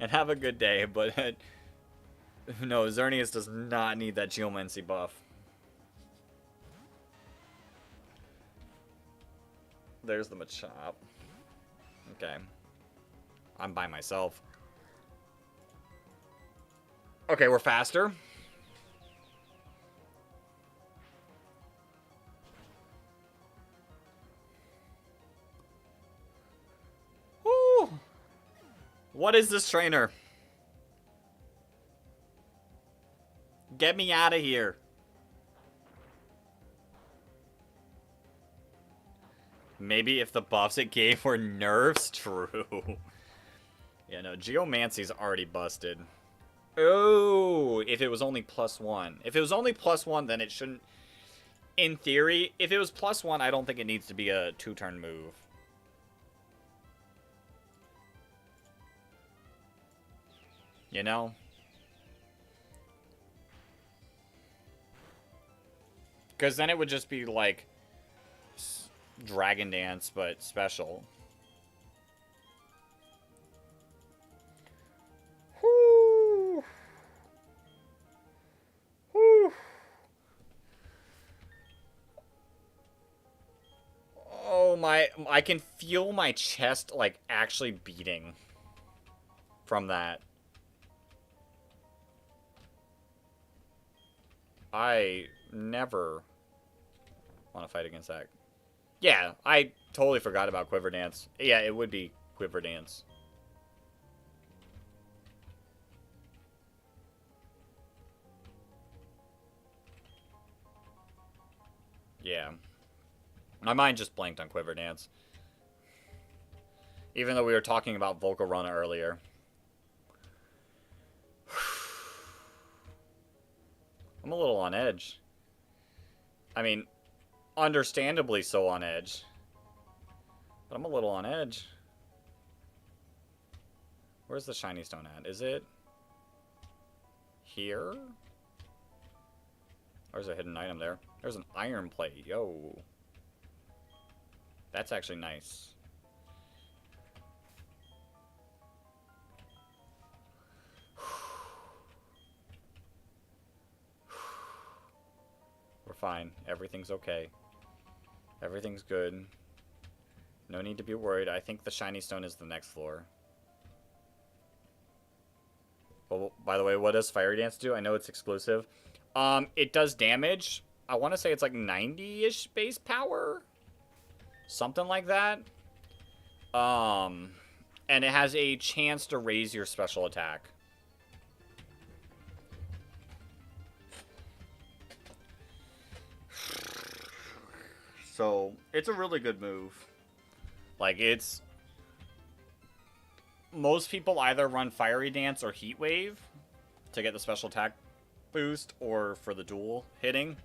and have a good day, but... no, Xerneas does not need that Geomancy buff. There's the Machop. Okay. I'm by myself. Okay, we're faster. Woo! What is this trainer? Get me out of here. Maybe if the buffs it gave were nerfs? True. Yeah, no, Geomancy's already busted. Oh, if it was only +1. If it was only +1, then it shouldn't... In theory, if it was +1, I don't think it needs to be a 2-turn move. You know? Because then it would just be like... Dragon Dance, but special. Whew. Whew. Oh my, I can feel my chest like actually beating from that. I never want to fight against that. Yeah, I totally forgot about Quiver Dance. Yeah, it would be Quiver Dance. Yeah. My mind just blanked on Quiver Dance. Even though we were talking about Volcarona earlier. I'm a little on edge. I mean, understandably so on edge. But I'm a little on edge. Where's the shiny stone at? Is it here? Or is a hidden item there? There's an iron plate. Yo. That's actually nice. We're fine. Everything's okay. Everything's good. No need to be worried. I think the shiny stone is the next floor. Oh, by the way, what does Fire Dance do? I know it's exclusive. It does damage. I want to say it's like 90-ish base power. Something like that. And it has a chance to raise your special attack. So, it's a really good move. Like, it's... Most people either run Fiery Dance or Heat Wave to get the special attack boost or for the dual hitting.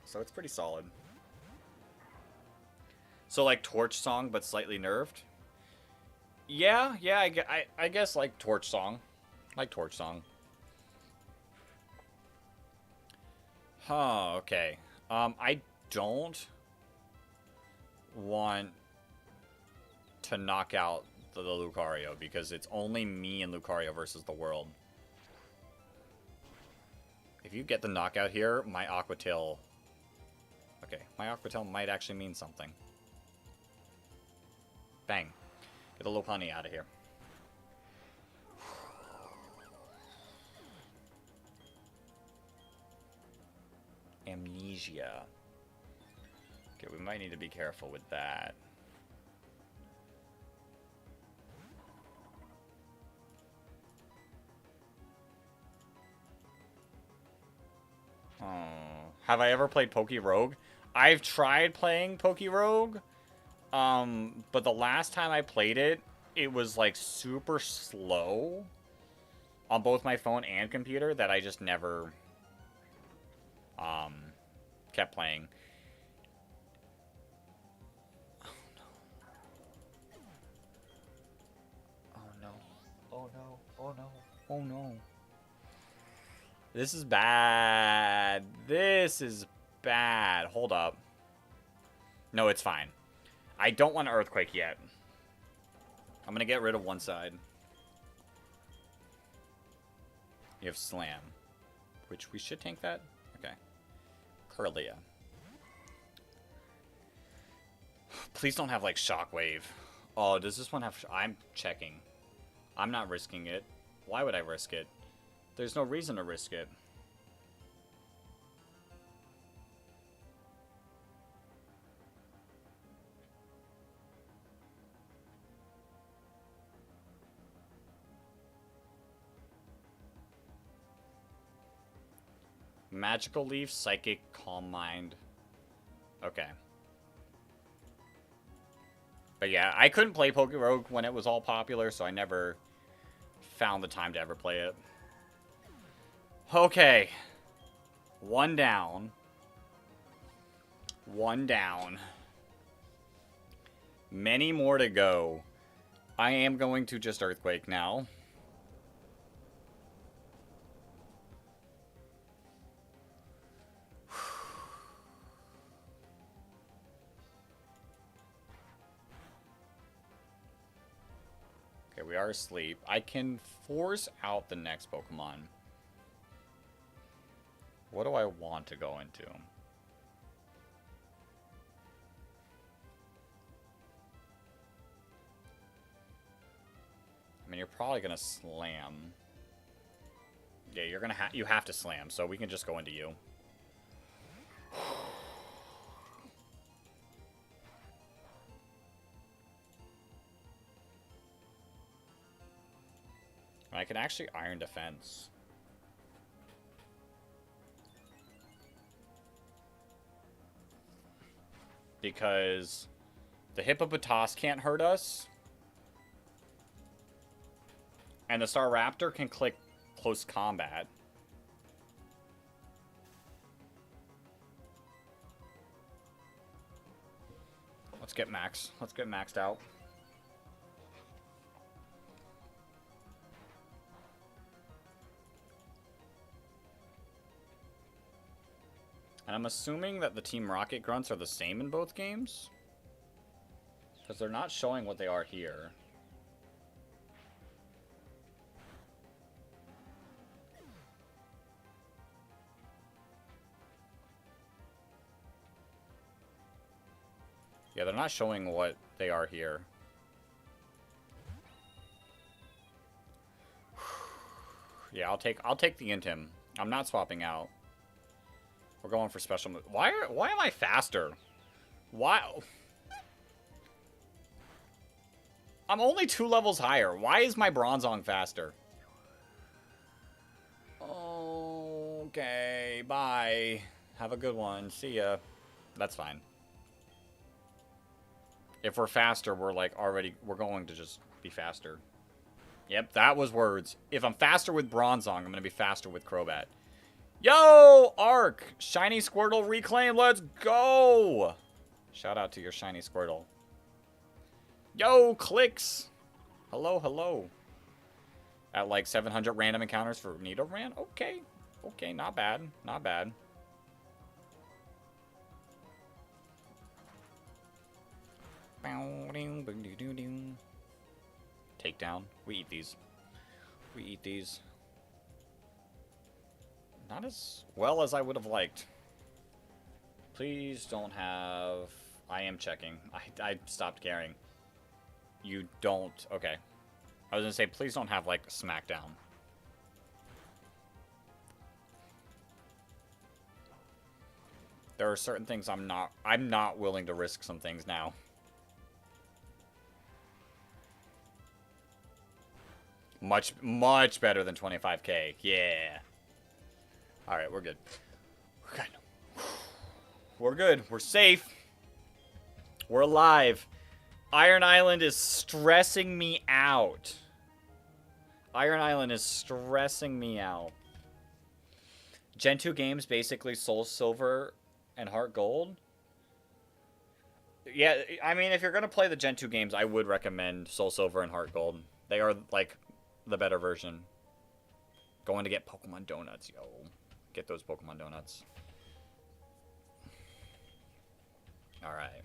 So it's pretty solid. So like Torch Song, but slightly nerfed. Yeah, I guess like Torch Song. Like Torch Song. Huh, okay. I don't want to knock out the Lucario because it's only me and Lucario versus the world. If you get the knockout here, my Aqua Tail... Okay, my Aqua Tail might actually mean something. Bang. Get the Lopunny out of here. Amnesia. Okay, we might need to be careful with that. Oh. Have I ever played Poke Rogue? I've tried playing Poke Rogue. But the last time I played it, it was like super slow on both my phone and computer that I just never kept playing. Oh no. Oh no. Oh no. Oh no. This is bad. This is bad. Hold up. No, it's fine. I don't want an Earthquake yet. I'm going to get rid of one side. You have Slam. Which we should tank that? Okay. Curlia. Please don't have, like, Shockwave. Oh, does this one have... I'm checking. I'm not risking it. Why would I risk it? There's no reason to risk it. Magical Leaf, Psychic, Calm Mind. Okay. But yeah, I couldn't play Poke Rogue when it was all popular, so I never found the time to ever play it. Okay. One down. One down. Many more to go. I am going to just Earthquake now. Okay, we are asleep. I can force out the next Pokemon. What do I want to go into? I mean, you're probably going to Slam. Yeah, you have to slam, so we can just go into you. I can actually Iron Defense. Because the Hippopotas can't hurt us. And the Staraptor can click close combat. Let's get max. Let's get maxed out. And I'm assuming that the Team Rocket grunts are the same in both games. Because they're not showing what they are here. Yeah, they're not showing what they are here. Yeah, I'll take the Intim. I'm not swapping out. We're going for special move. Why am I faster? Why? I'm only 2 levels higher. Why is my Bronzong faster? Okay, bye. Have a good one. See ya. That's fine. If we're faster, we're like we're going to just be faster. Yep, that was words. If I'm faster with Bronzong, I'm going to be faster with Crobat. Yo, Arc! Shiny Squirtle reclaim, let's go! Shout out to your Shiny Squirtle. Yo, Clicks! Hello, hello. At like 700 random encounters for Nidoran? Okay. Okay, not bad. Not bad. Takedown. We eat these. We eat these. Not as well as I would have liked. Please don't have... I am checking. I stopped caring. You don't... Okay. I was going to say, please don't have, like, Smackdown. There are certain things I'm not willing to risk some things now. Much better than 25k. Yeah. Alright, we're good. We're good. We're good. We're safe. We're alive. Iron Island is stressing me out. Iron Island is stressing me out. Gen 2 games basically Soul Silver and Heart Gold. Yeah, I mean, if you're going to play the Gen 2 games, I would recommend Soul Silver and Heart Gold. They are, like, the better version. Going to get Pokemon Donuts, yo. Get those Pokemon Donuts. Alright.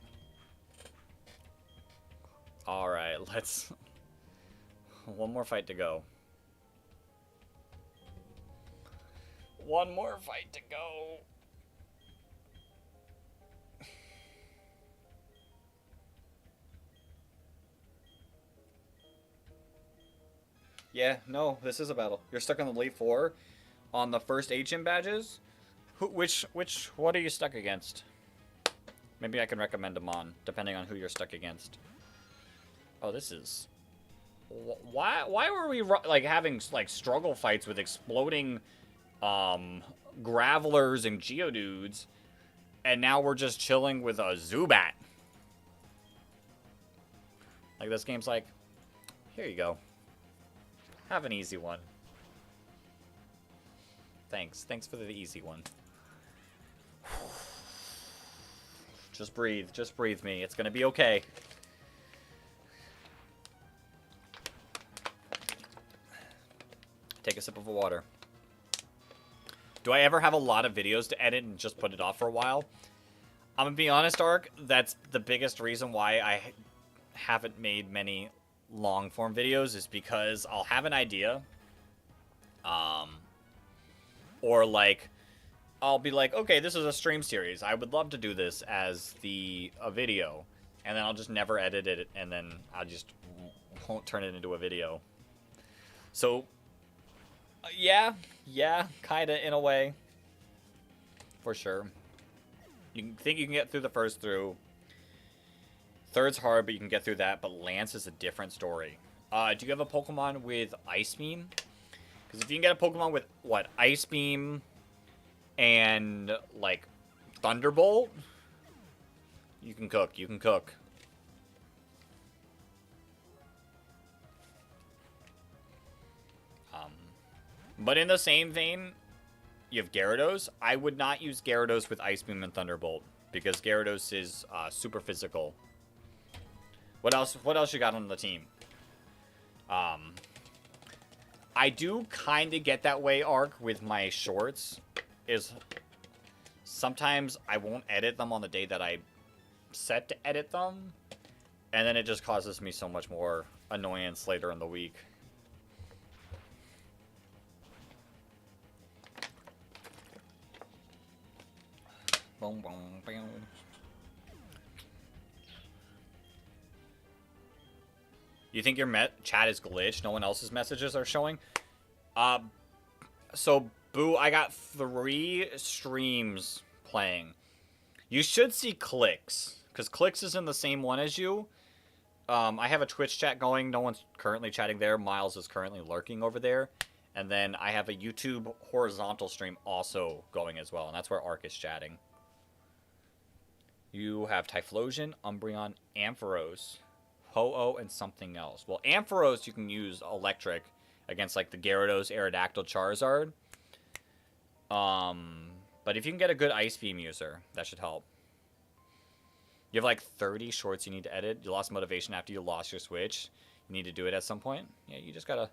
Alright, let's... One more fight to go. One more fight to go. Yeah, no, this is a battle. You're stuck on the Elite Four on the first HM badges. What are you stuck against? Maybe I can recommend them on, depending on who you're stuck against. Oh, this is... Why were we, like, having, like, struggle fights with exploding, Gravelers and Geodudes, and now we're just chilling with a Zubat? Like, this game's like, here you go. Have an easy one. Thanks. Thanks for the easy one. Just breathe. Just breathe me. It's gonna be okay. Take a sip of water. Do I ever have a lot of videos to edit and just put it off for a while? I'm gonna be honest, Ark. That's the biggest reason why I haven't made many long-form videos, is because I'll have an idea. Or, like, I'll be like, okay, this is a stream series. I would love to do this as a video. And then I'll just never edit it, and then I just won't turn it into a video. So, Yeah, yeah, kinda in a way, for sure. You can think you can get through the first through. Third's hard, but you can get through that. But Lance is a different story. Do you have a Pokemon with Ice Beam? Because if you can get a Pokemon with what Ice Beam and like Thunderbolt, you can cook. You can cook. But in the same vein, you have Gyarados. I would not use Gyarados with Ice Beam and Thunderbolt because Gyarados is super physical. What else? What else you got on the team? I do kind of get that way, Arc, with my shorts. Is sometimes I won't edit them on the day that I set to edit them, and then it just causes me so much more annoyance later in the week. Boom, boom, boom. You think your chat is glitched? No one else's messages are showing? So, Boo, I got 3 streams playing. You should see Clicks, because Clicks is in the same one as you. I have a Twitch chat going. No one's currently chatting there. Miles is currently lurking over there. And then I have a YouTube horizontal stream also going as well, and that's where Arc is chatting. You have Typhlosion, Umbreon, Ampharos, Ho-Oh, and something else. Well, Ampharos you can use electric against like the Gyarados, Aerodactyl, Charizard. But if you can get a good Ice Beam user, that should help. You have like 30 shorts you need to edit. You lost motivation after you lost your Switch. You need to do it at some point. Yeah, you just gotta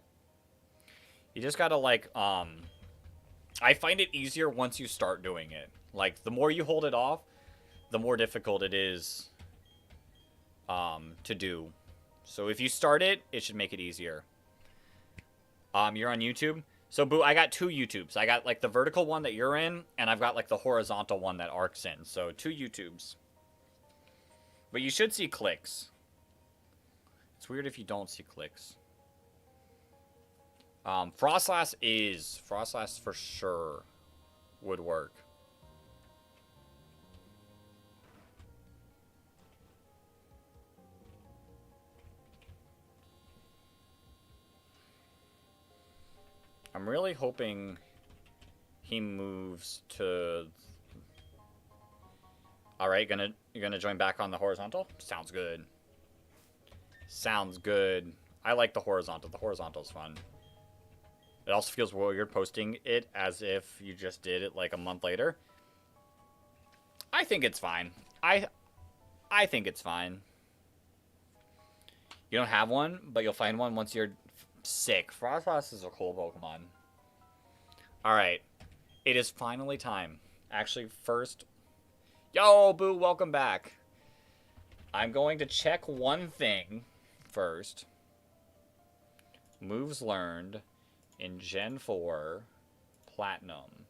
like, I find it easier once you start doing it. Like, the more you hold it off, the more difficult it is to do. So if you start it, it should make it easier. You're on YouTube. So, Boo, I got 2 YouTubes. I got, like, the vertical one that you're in, and I've got, like, the horizontal one that Arc's in. So, 2 YouTubes. But you should see Clicks. It's weird if you don't see Clicks. Frostlass for sure would work. I'm really hoping he moves to... Alright, you're gonna join back on the horizontal? Sounds good. Sounds good. I like the horizontal. The horizontal's fun. It also feels weird posting it as if you just did it like a month later. I think it's fine. I think it's fine. You don't have one, but you'll find one once you're sick. Frostlass is a cool Pokemon. Alright. It is finally time. Actually, first... Yo, Boo, welcome back. I'm going to check one thing first. Moves learned in Gen 4 Platinum.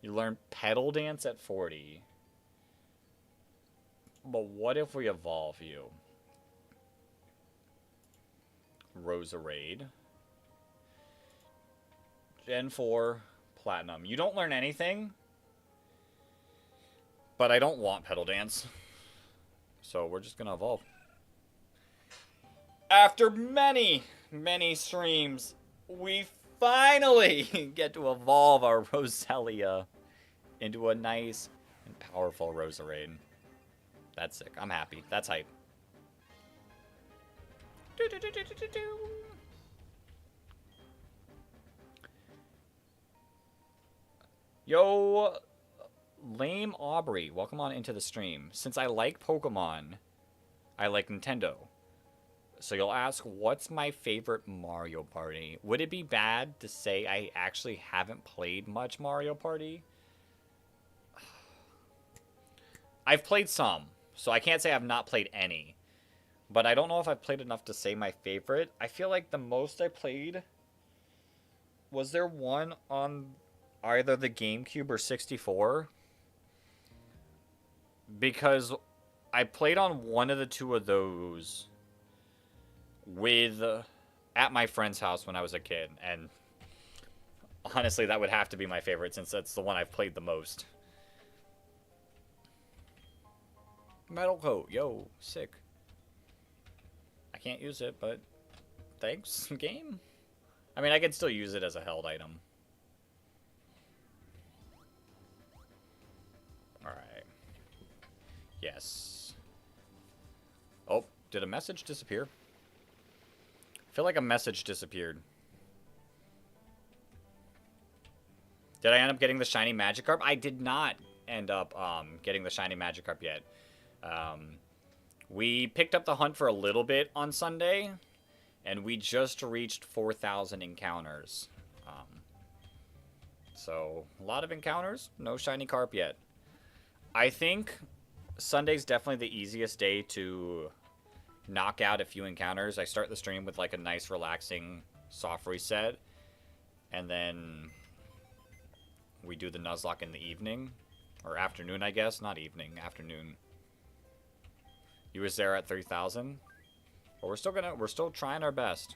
You learn Petal Dance at 40. But what if we evolve you? Roserade. Gen 4 Platinum. You don't learn anything. But I don't want Petal Dance. So we're just going to evolve. After many, many streams, we finally get to evolve our Roselia into a nice and powerful Roserade. That's sick. I'm happy. That's hype. Yo, Lame Aubrey, welcome on into the stream. Since I like Pokemon, I like Nintendo. So you'll ask, what's my favorite Mario Party? Would it be bad to say I actually haven't played much Mario Party? I've played some, so I can't say I've not played any. But I don't know if I've played enough to say my favorite. I feel like the most I played... Was there one on either the GameCube or 64? Because I played on one of the 2 of those with at my friend's house when I was a kid, and Honestly, that would have to be my favorite since that's the one I've played the most. Metal coat, yo, sick. I can't use it, but thanks, game. I mean, I can still use it as a held item. Alright. Yes. Oh, did a message disappear? I feel like a message disappeared. Did I end up getting the shiny Magikarp? I did not end up getting the shiny Magikarp yet. We picked up the hunt for a little bit on Sunday, and we just reached 4,000 encounters. So, a lot of encounters, no shiny carp yet. I think Sunday's definitely the easiest day to knock out a few encounters. I start the stream with like a nice relaxing soft reset, and then we do the Nuzlocke in the evening. Or afternoon, I guess. Not evening, afternoon. You was there at 3,000. But we're still trying our best.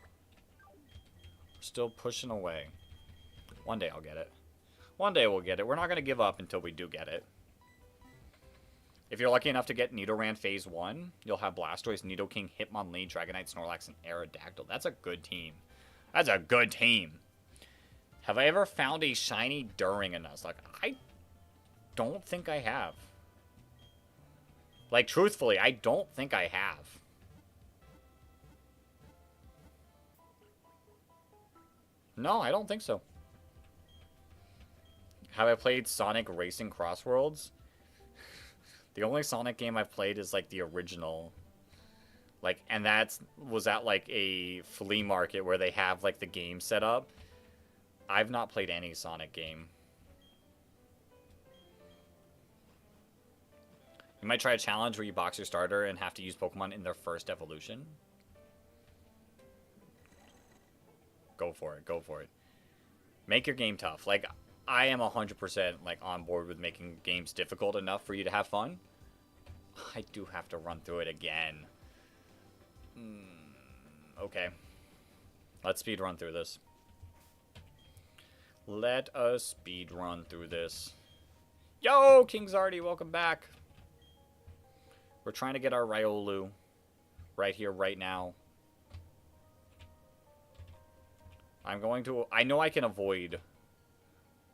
We're still pushing away. One day I'll get it. One day we'll get it. We're not gonna give up until we do get it. If you're lucky enough to get Nidoran Phase 1, you'll have Blastoise, Nidoking, Hitmonlee, Dragonite, Snorlax, and Aerodactyl. That's a good team. That's a good team. Have I ever found a shiny during a Nuzlocke? I don't think I have. Like, truthfully, I don't think I have. No, I don't think so. Have I played Sonic Racing Crossworlds? The only Sonic game I've played is, like, the original. Like, and was at, like, a flea market where they have, like, the game set up. I've not played any Sonic game. You might try a challenge where you box your starter and have to use Pokemon in their first evolution. Go for it. Go for it. Make your game tough. Like, I am 100% like on board with making games difficult enough for you to have fun. I do have to run through it again. Okay. Let's speed run through this. Let us speed run through this. Yo, King Zardy, welcome back. We're trying to get our Riolu right here, right now. I know I can avoid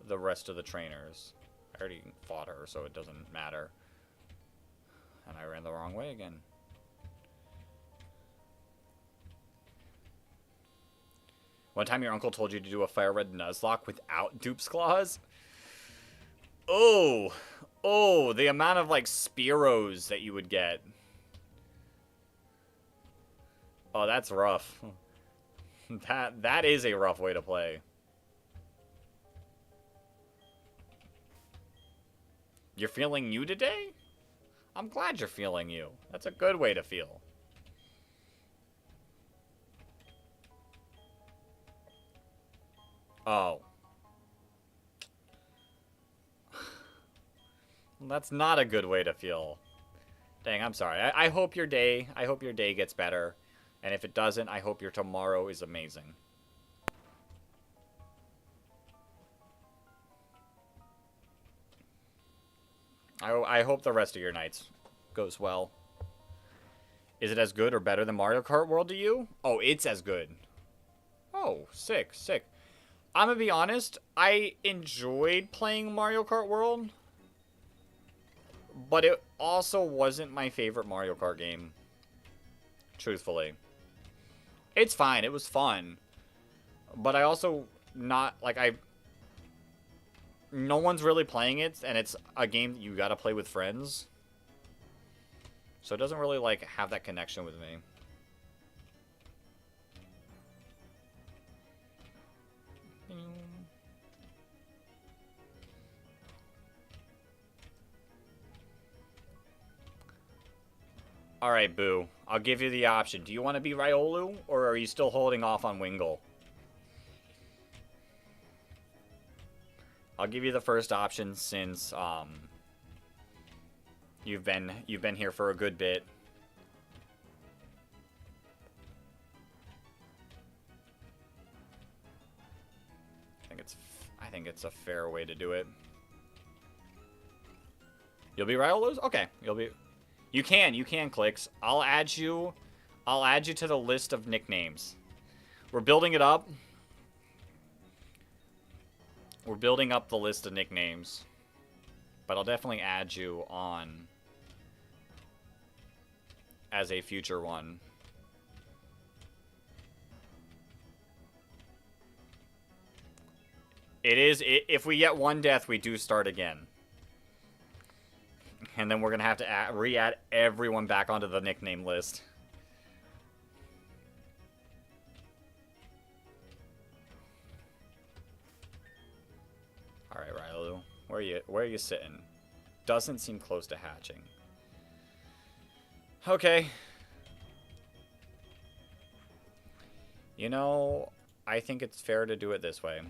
the rest of the trainers. I already fought her, so it doesn't matter. And I ran the wrong way again. One time your uncle told you to do a Fire Red Nuzlocke without Dupe's Claws? Oh! Oh, the amount of, like, Spearows that you would get. Oh, that's rough. That is a rough way to play. You're feeling you today? I'm glad you're feeling you. That's a good way to feel. Oh. That's not a good way to feel. Dang, I'm sorry. I hope your day gets better. And if it doesn't, I hope your tomorrow is amazing. I hope the rest of your nights goes well. Is it as good or better than Mario Kart World to you? Oh, it's as good. Oh, sick, sick. I'm gonna be honest, I enjoyed playing Mario Kart World, but it also wasn't my favorite Mario Kart game. Truthfully. It's fine, it was fun. But I also no one's really playing it, and it's a game that you gotta play with friends. So it doesn't really, like, have that connection with me. Alright, Boo. I'll give you the option. Do you want to be Riolu, or are you still holding off on Wingull? I'll give you the first option since, you've been here for a good bit. I think it's think it's a fair way to do it. You'll be Riolus? Okay, you'll be... You can, Clicks. I'll add you to the list of nicknames. We're building it up. We're building up the list of nicknames. But I'll definitely add you on as a future one. It is, if we get one death, we do start again. And then we're going to have to re-add everyone back onto the nickname list. Alright, Ryolu. Where are you sitting? Doesn't seem close to hatching. Okay. You know, I think it's fair to do it this way.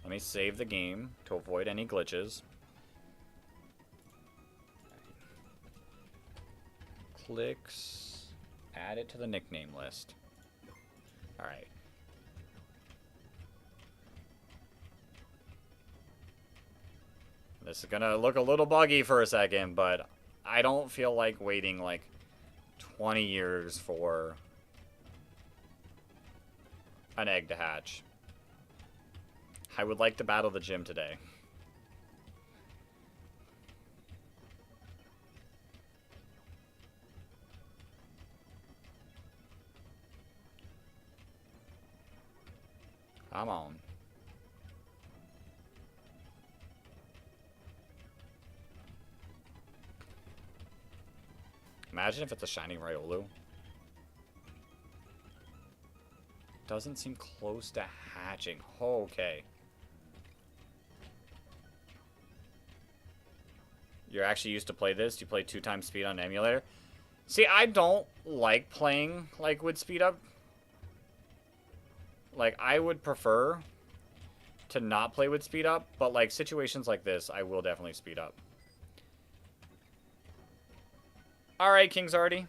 Let me save the game to avoid any glitches. Clicks. Add it to the nickname list. Alright. This is gonna look a little buggy for a second, but I don't feel like waiting like 20 years for an egg to hatch. I would like to battle the gym today. Come on. Imagine if it's a shiny Riolu. Doesn't seem close to hatching. Okay. You're actually used to play this? You play 2 times speed on emulator? See, I don't like playing, like, with speed up. Like, I would prefer to not play with speed up, but, like, situations like this, I will definitely speed up. Alright, Kingsarty.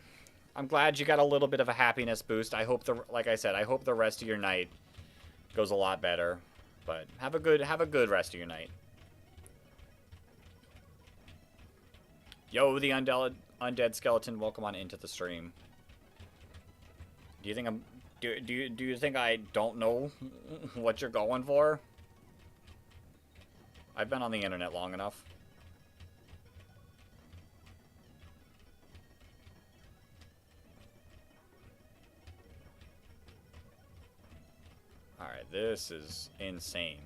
I'm glad you got a little bit of a happiness boost. I hope like I said, I hope the rest of your night goes a lot better. But have a good rest of your night. Yo, the undead skeleton, welcome on into the stream. Do you think do you think I don't know what you're going for? I've been on the internet long enough. Alright, this is insane.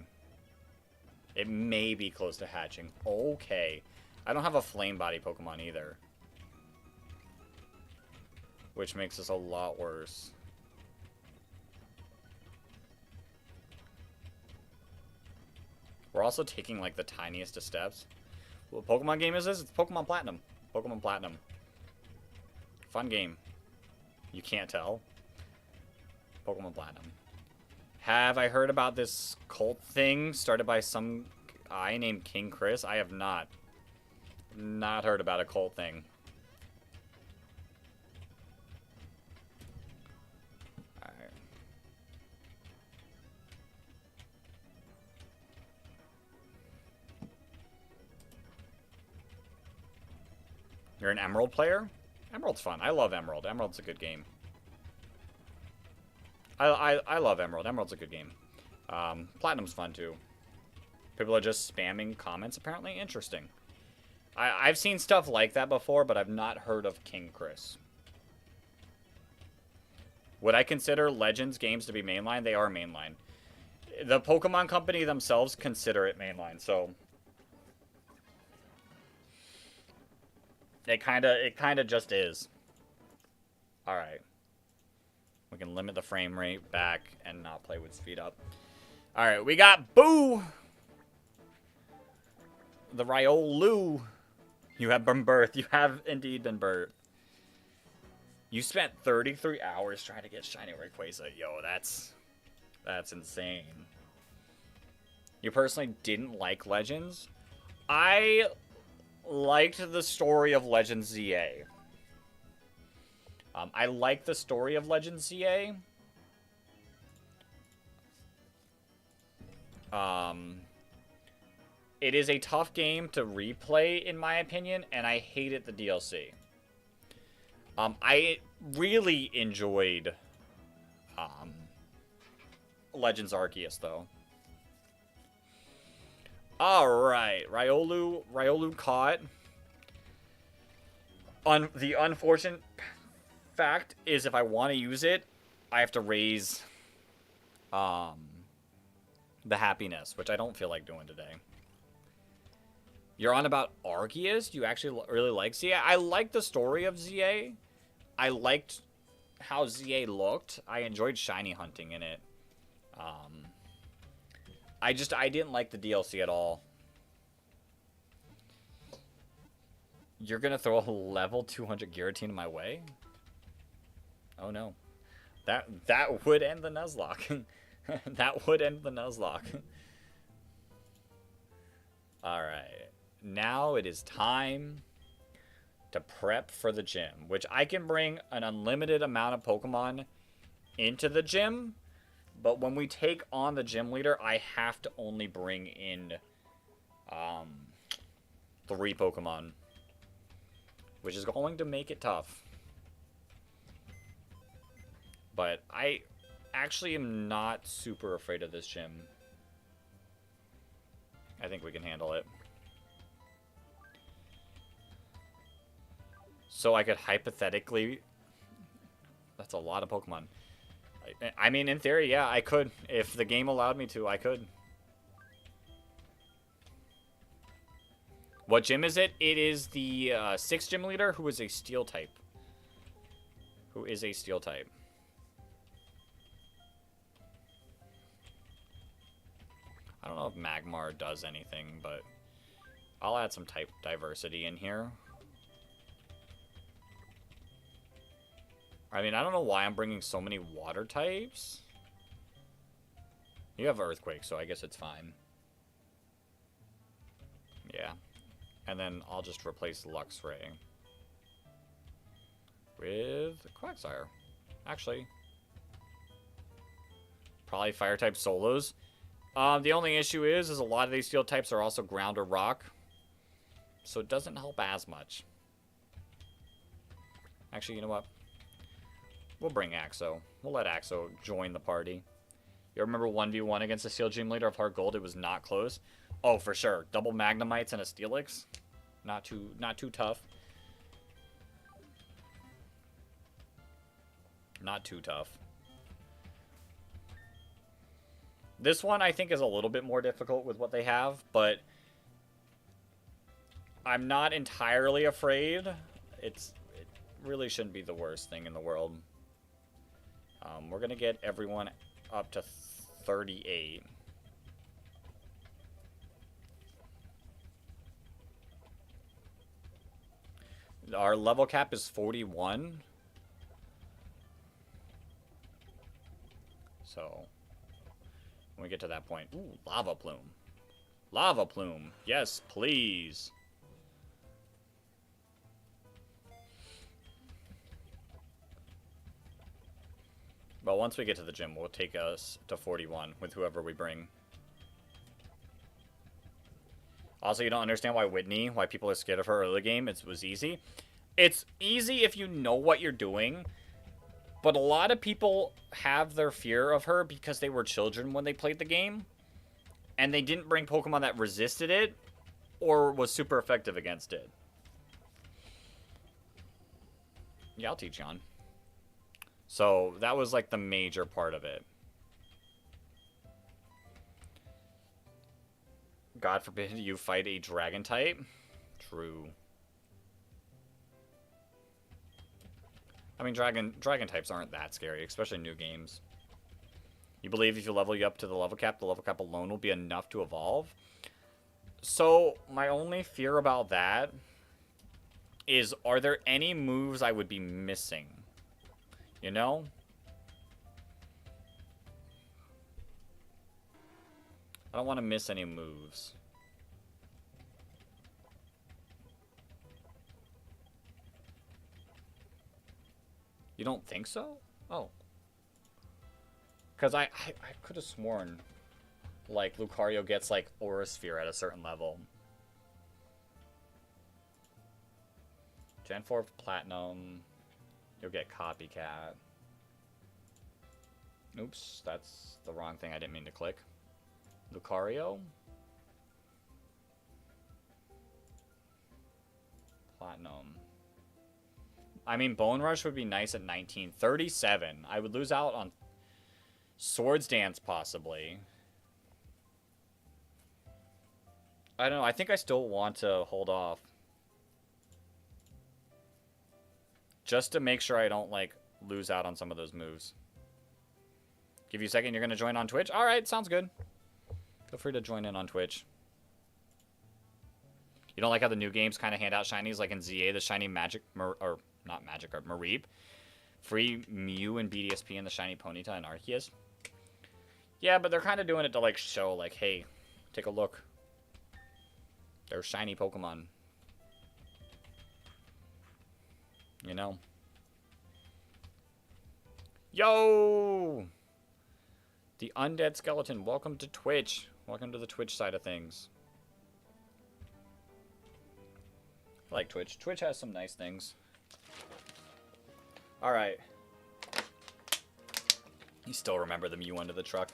It may be close to hatching. Okay. I don't have a flame body Pokemon either. Which makes this a lot worse. We're also taking, like, the tiniest of steps. What Pokemon game is this? It's Pokemon Platinum. Pokemon Platinum. Fun game. You can't tell. Pokemon Platinum. Have I heard about this cult thing started by some guy named King Chris? I have not. Not heard about a cult thing. Alright. You're an Emerald player? Emerald's fun. I love Emerald. Emerald's a good game. I love Emerald. Emerald's a good game. Platinum's fun too. People are just spamming comments apparently. Interesting. I've seen stuff like that before, but I've not heard of King Chris. Would I consider Legends games to be mainline? They are mainline. The Pokemon Company themselves consider it mainline, so it kinda just is. Alright. We can limit the frame rate back and not play with speed up. Alright, we got Boo! The Riolu. You have been birthed. You have indeed been birthed. You spent 33 hours trying to get Shiny Rayquaza. Yo, that's insane. You personally didn't like Legends? I liked the story of Legends ZA. I like the story of Legends ZA. It is a tough game to replay, in my opinion, and I hated the DLC. I really enjoyed Legends Arceus, though. Alright, Riolu caught. The unfortunate fact is if I want to use it, I have to raise the happiness, which I don't feel like doing today. You're on about Arceus? You actually really like ZA? I liked the story of ZA. I liked how ZA looked. I enjoyed shiny hunting in it. I didn't like the DLC at all. You're gonna throw a level 200 Giratina my way? Oh no. That would end the Nuzlocke. That would end the Nuzlocke. Alright. Now it is time to prep for the gym, which I can bring an unlimited amount of Pokemon into the gym, but when we take on the gym leader, I have to only bring in 3 Pokemon, which is going to make it tough. But I actually am not super afraid of this gym. I think we can handle it. So I could hypothetically... That's a lot of Pokemon. I mean, in theory, yeah, I could. If the game allowed me to, I could. What gym is it? It is the 6th gym leader who is a steel type. I don't know if Magmar does anything, but I'll add some type diversity in here. I mean, I don't know why I'm bringing so many water types. You have Earthquake, so I guess it's fine. Yeah. And then I'll just replace Luxray with Quagsire. Actually, probably Fire-type solos. The only issue is a lot of these steel types are also ground or rock, so it doesn't help as much. Actually, you know what? We'll bring Axo. We'll let Axo join the party. You remember 1v1 against the Steel Gym Leader of Heart Gold? It was not close. Oh, for sure. Double Magnemites and a Steelix. Not too tough. Not too tough. This one, I think, is a little bit more difficult with what they have, but I'm not entirely afraid. It really shouldn't be the worst thing in the world. We're going to get everyone up to 38. Our level cap is 41. So, when we get to that point... Ooh, Lava Plume. Lava Plume. Yes, please. But once we get to the gym, we'll take us to 41 with whoever we bring. Also, you don't understand why why people are scared of her early game. It was easy. It's easy if you know what you're doing. But a lot of people have their fear of her because they were children when they played the game. And they didn't bring Pokemon that resisted it or was super effective against it. Yeah, I'll teach you on. So, that was like the major part of it. God forbid you fight a dragon type. True. I mean, dragon types aren't that scary, especially in new games. You believe if you level you up to the level cap alone will be enough to evolve? So, my only fear about that is, are there any moves I would be missing? You know? I don't want to miss any moves. You don't think so? Oh. Because I could have sworn like Lucario gets like Aura Sphere at a certain level. Gen 4 Platinum, you'll get Copycat. Oops, that's the wrong thing. I didn't mean to click. Lucario. Platinum. I mean, Bone Rush would be nice at 19. 37. I would lose out on Swords Dance, possibly. I don't know. I think I still want to hold off. Just to make sure I don't, like, lose out on some of those moves. Give you a second. You're going to join on Twitch? Alright, sounds good. Feel free to join in on Twitch. You don't like how the new games kind of hand out shinies, like in ZA, the shiny Magic, or not Magic, or Mareep. Free Mew and BDSP and the shiny Ponyta and Arceus. Yeah, but they're kind of doing it to, like, show, like, hey, take a look. They're shiny Pokemon. You know? Yo! The Undead Skeleton, welcome to Twitch. Welcome to the Twitch side of things. I like Twitch. Twitch has some nice things. Alright. You still remember the Mew under the truck.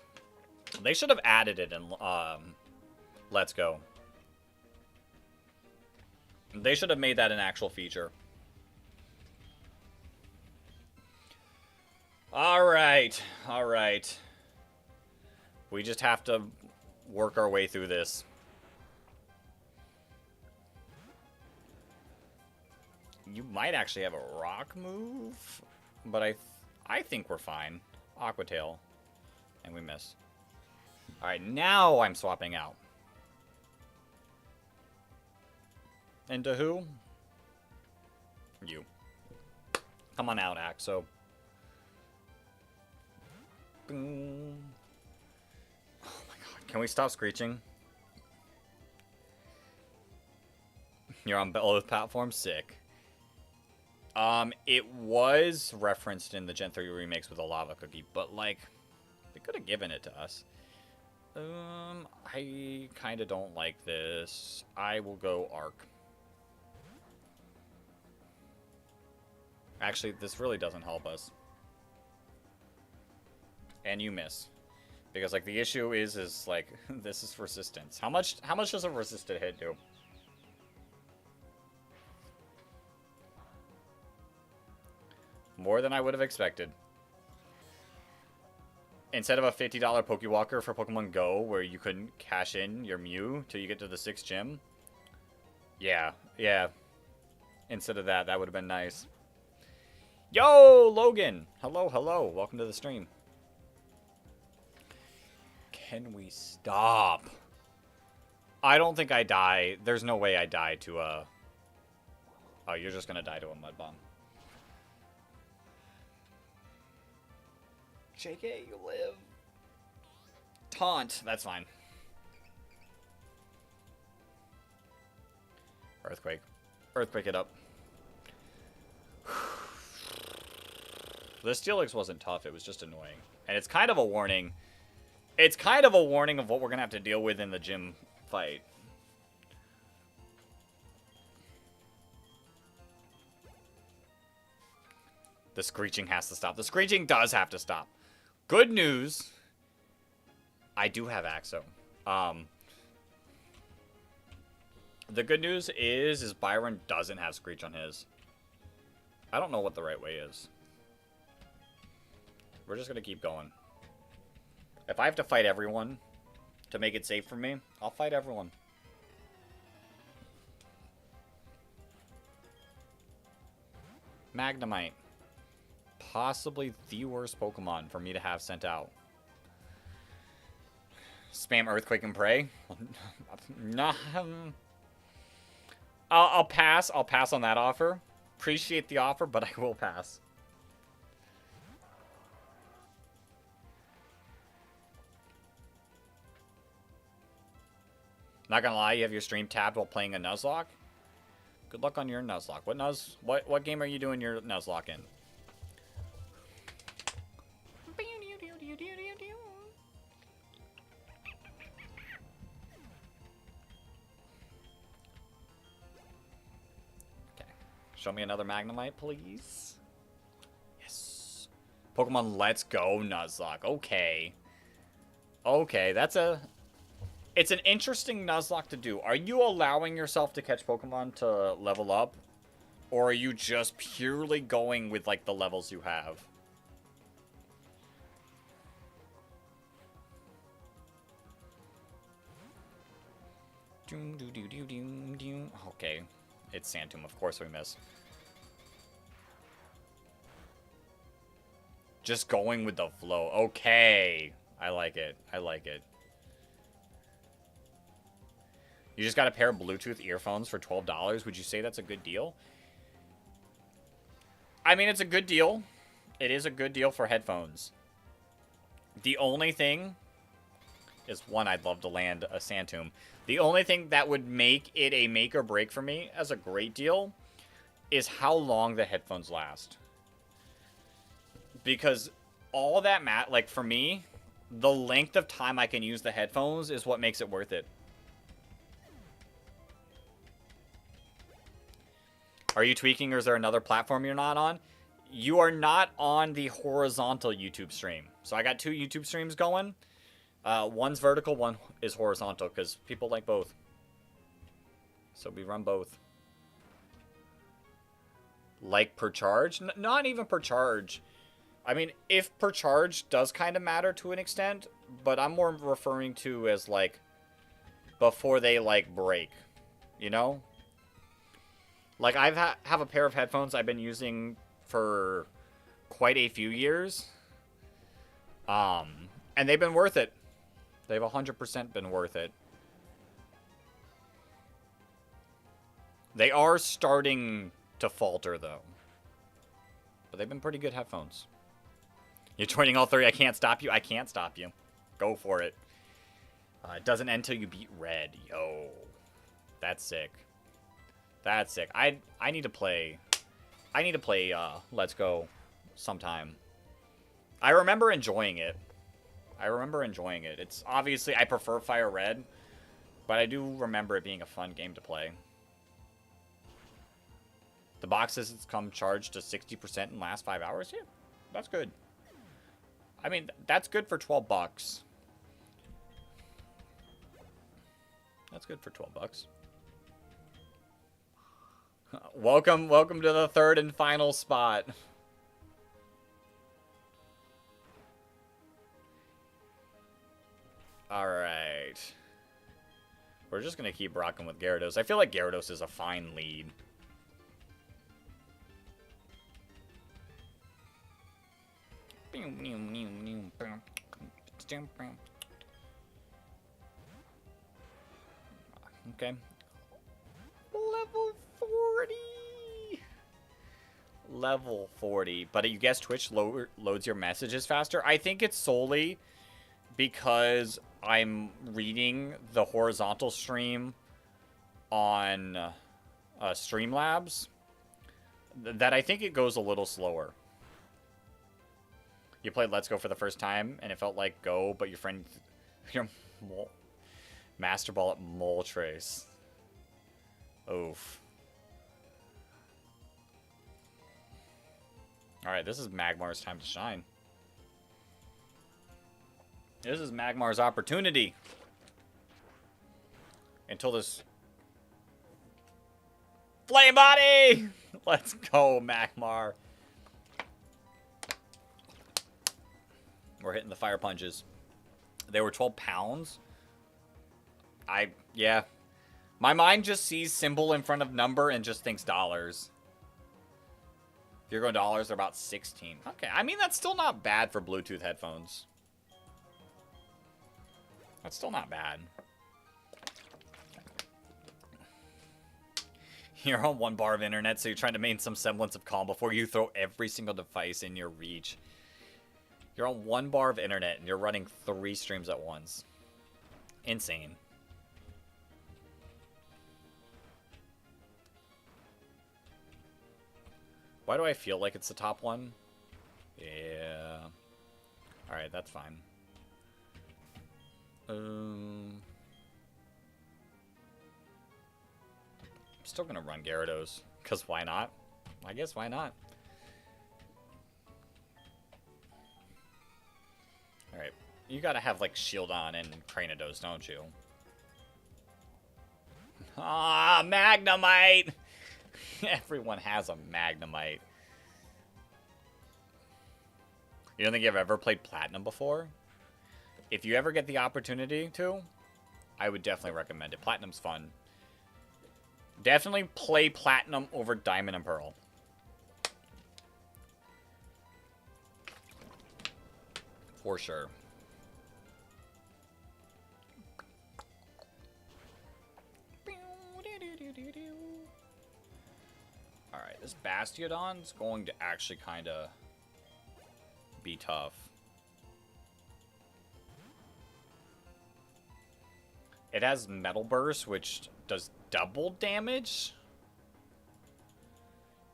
They should have added it in Let's Go. They should have made that an actual feature. Alright. Alright. We just have to work our way through this. You might actually have a rock move, but I think we're fine. Aqua Tail. And we miss. Alright, now I'm swapping out. Into who? You. Come on out, Axo. Boom. Oh my god. Can we stop screeching? You're on both platforms? Sick. It was referenced in the Gen 3 remakes with a lava cookie, but, like, they could have given it to us. I kind of don't like this. I will go Arc. Actually, this really doesn't help us. And you miss. Because, like, the issue is like, this is resistance. How much does a resisted hit do? More than I would have expected. Instead of a $50 Pokewalker for Pokemon Go, where you couldn't cash in your Mew till you get to the 6th gym. Yeah. Instead of that, that would have been nice. Yo, Logan! Hello, hello. Welcome to the stream. Can we stop? I don't think I die. There's no way I die to a... Oh, you're just gonna die to a Mud Bomb. JK, you live. Taunt. That's fine. Earthquake. Earthquake it up. The Steelix wasn't tough. It was just annoying. And it's kind of a warning. It's kind of a warning of what we're going to have to deal with in the gym fight. The screeching has to stop. The screeching does have to stop. Good news. I do have Axo. The good news is Byron doesn't have Screech on his. I don't know what the right way is. We're just going to keep going. If I have to fight everyone to make it safe for me, I'll fight everyone. Magnemite. Possibly the worst Pokemon for me to have sent out. Spam Earthquake and Pray? Nah. I'll pass. I'll pass on that offer. Appreciate the offer, but I will pass. Not gonna lie, you have your stream tabbed while playing a Nuzlocke? Good luck on your Nuzlocke. What game are you doing your Nuzlocke in? Show me another Magnemite, please. Yes. Pokemon Let's Go Nuzlocke. Okay. Okay, that's a... It's an interesting Nuzlocke to do. Are you allowing yourself to catch Pokemon to level up? Or are you just purely going with, like, the levels you have? Okay. It's Santum. Of course we miss. Just going with the flow. Okay. I like it. I like it. You just got a pair of Bluetooth earphones for $12. Would you say that's a good deal? I mean, it's a good deal. It is a good deal for headphones. The only thing is, one, I'd love to land a Santum. The only thing that would make it a make or break for me as a great deal is how long the headphones last. Because all that like, for me, the length of time I can use the headphones is what makes it worth it. Are you tweaking, or is there another platform you're not on? You are not on the horizontal YouTube stream. So I got 2 YouTube streams going. One's vertical, one is horizontal, because people like both. So we run both. Like per charge? Not even per charge. I mean, if per charge does kind of matter to an extent, but I'm more referring to as, like, before they, like, break. You know? Like, I have a pair of headphones I've been using for quite a few years. And they've been worth it. They've 100% been worth it. They are starting to falter, though. But they've been pretty good headphones. You're joining all 3. I can't stop you. I can't stop you. Go for it. It doesn't end till you beat red. Yo. That's sick. That's sick. I need to play... Let's Go sometime. I remember enjoying it. It's obviously... I prefer Fire Red. But I do remember it being a fun game to play. The boxes come charged to 60% in the last 5 hours? Yeah, that's good. I mean, that's good for $12. That's good for $12. Welcome to the 3rd and final spot. Alright. We're just going to keep rocking with Gyarados. I feel like Gyarados is a fine lead. Okay. Level 40. Level 40. But you guess Twitch loads your messages faster? I think it's solely because I'm reading the horizontal stream on Streamlabs. That I think it goes a little slower. You played Let's Go for the first time, and it felt like Go, but your friend... Your Master Ball at Moltres. Oof. Alright, this is Magmar's time to shine. This is Magmar's opportunity. Until this... Flame Body! Let's go, Magmar. We're hitting the fire punches. They were 12 pounds. Yeah. My mind just sees symbol in front of number and just thinks dollars. If you're going dollars, they're about 16. Okay, I mean, that's still not bad for Bluetooth headphones. That's still not bad. You're on 1 bar of internet, so you're trying to maintain some semblance of calm before you throw every single device in your reach. You're on 1 bar of internet, and you're running 3 streams at once. Insane. Why do I feel like it's the top one? Yeah. Alright, that's fine. I'm still gonna run Gyarados, because why not? I guess why not? Alright. You gotta have, like, shield on and Cranidos, don't you? Ah, Magnemite! Everyone has a Magnemite. You don't think you've ever played Platinum before? If you ever get the opportunity to, I would definitely recommend it. Platinum's fun. Definitely play Platinum over Diamond and Pearl. For sure. Alright, this Bastiodon's going to actually kind of be tough. It has Metal Burst, which does double damage.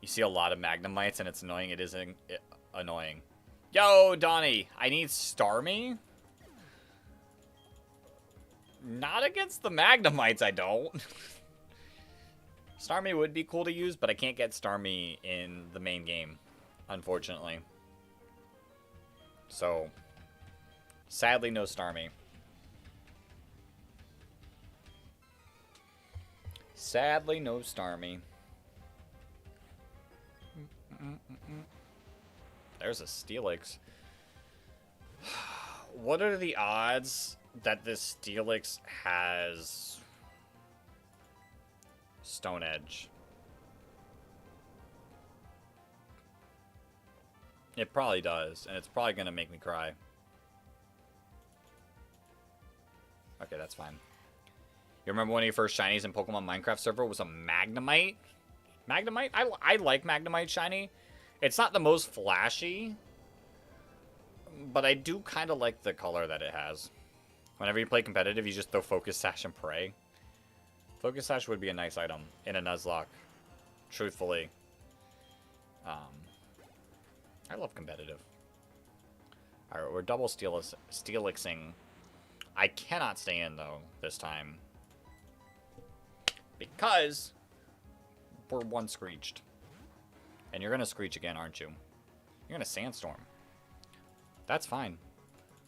You see a lot of Magnemites, and it's annoying. It is annoying. Yo, Donnie, I need Starmie? Not against the Magnemites, I don't. Starmie would be cool to use, but I can't get Starmie in the main game, unfortunately. So, sadly, no Starmie. Sadly, no Starmie. There's a Steelix. What are the odds that this Steelix has Stone Edge? It probably does, and it's probably going to make me cry. Okay, that's fine. You remember one of your first shinies in Pokemon Minecraft server was a Magnemite? Magnemite? I like Magnemite shiny. It's not the most flashy, but I do kind of like the color that it has. Whenever you play competitive, you just throw Focus Sash and pray. Focus Sash would be a nice item in a Nuzlocke, truthfully. I love competitive. Alright, we're double Steelixing. I cannot stay in, though, this time. Because we're one Screeched. And you're going to Screech again, aren't you? You're going to Sandstorm. That's fine.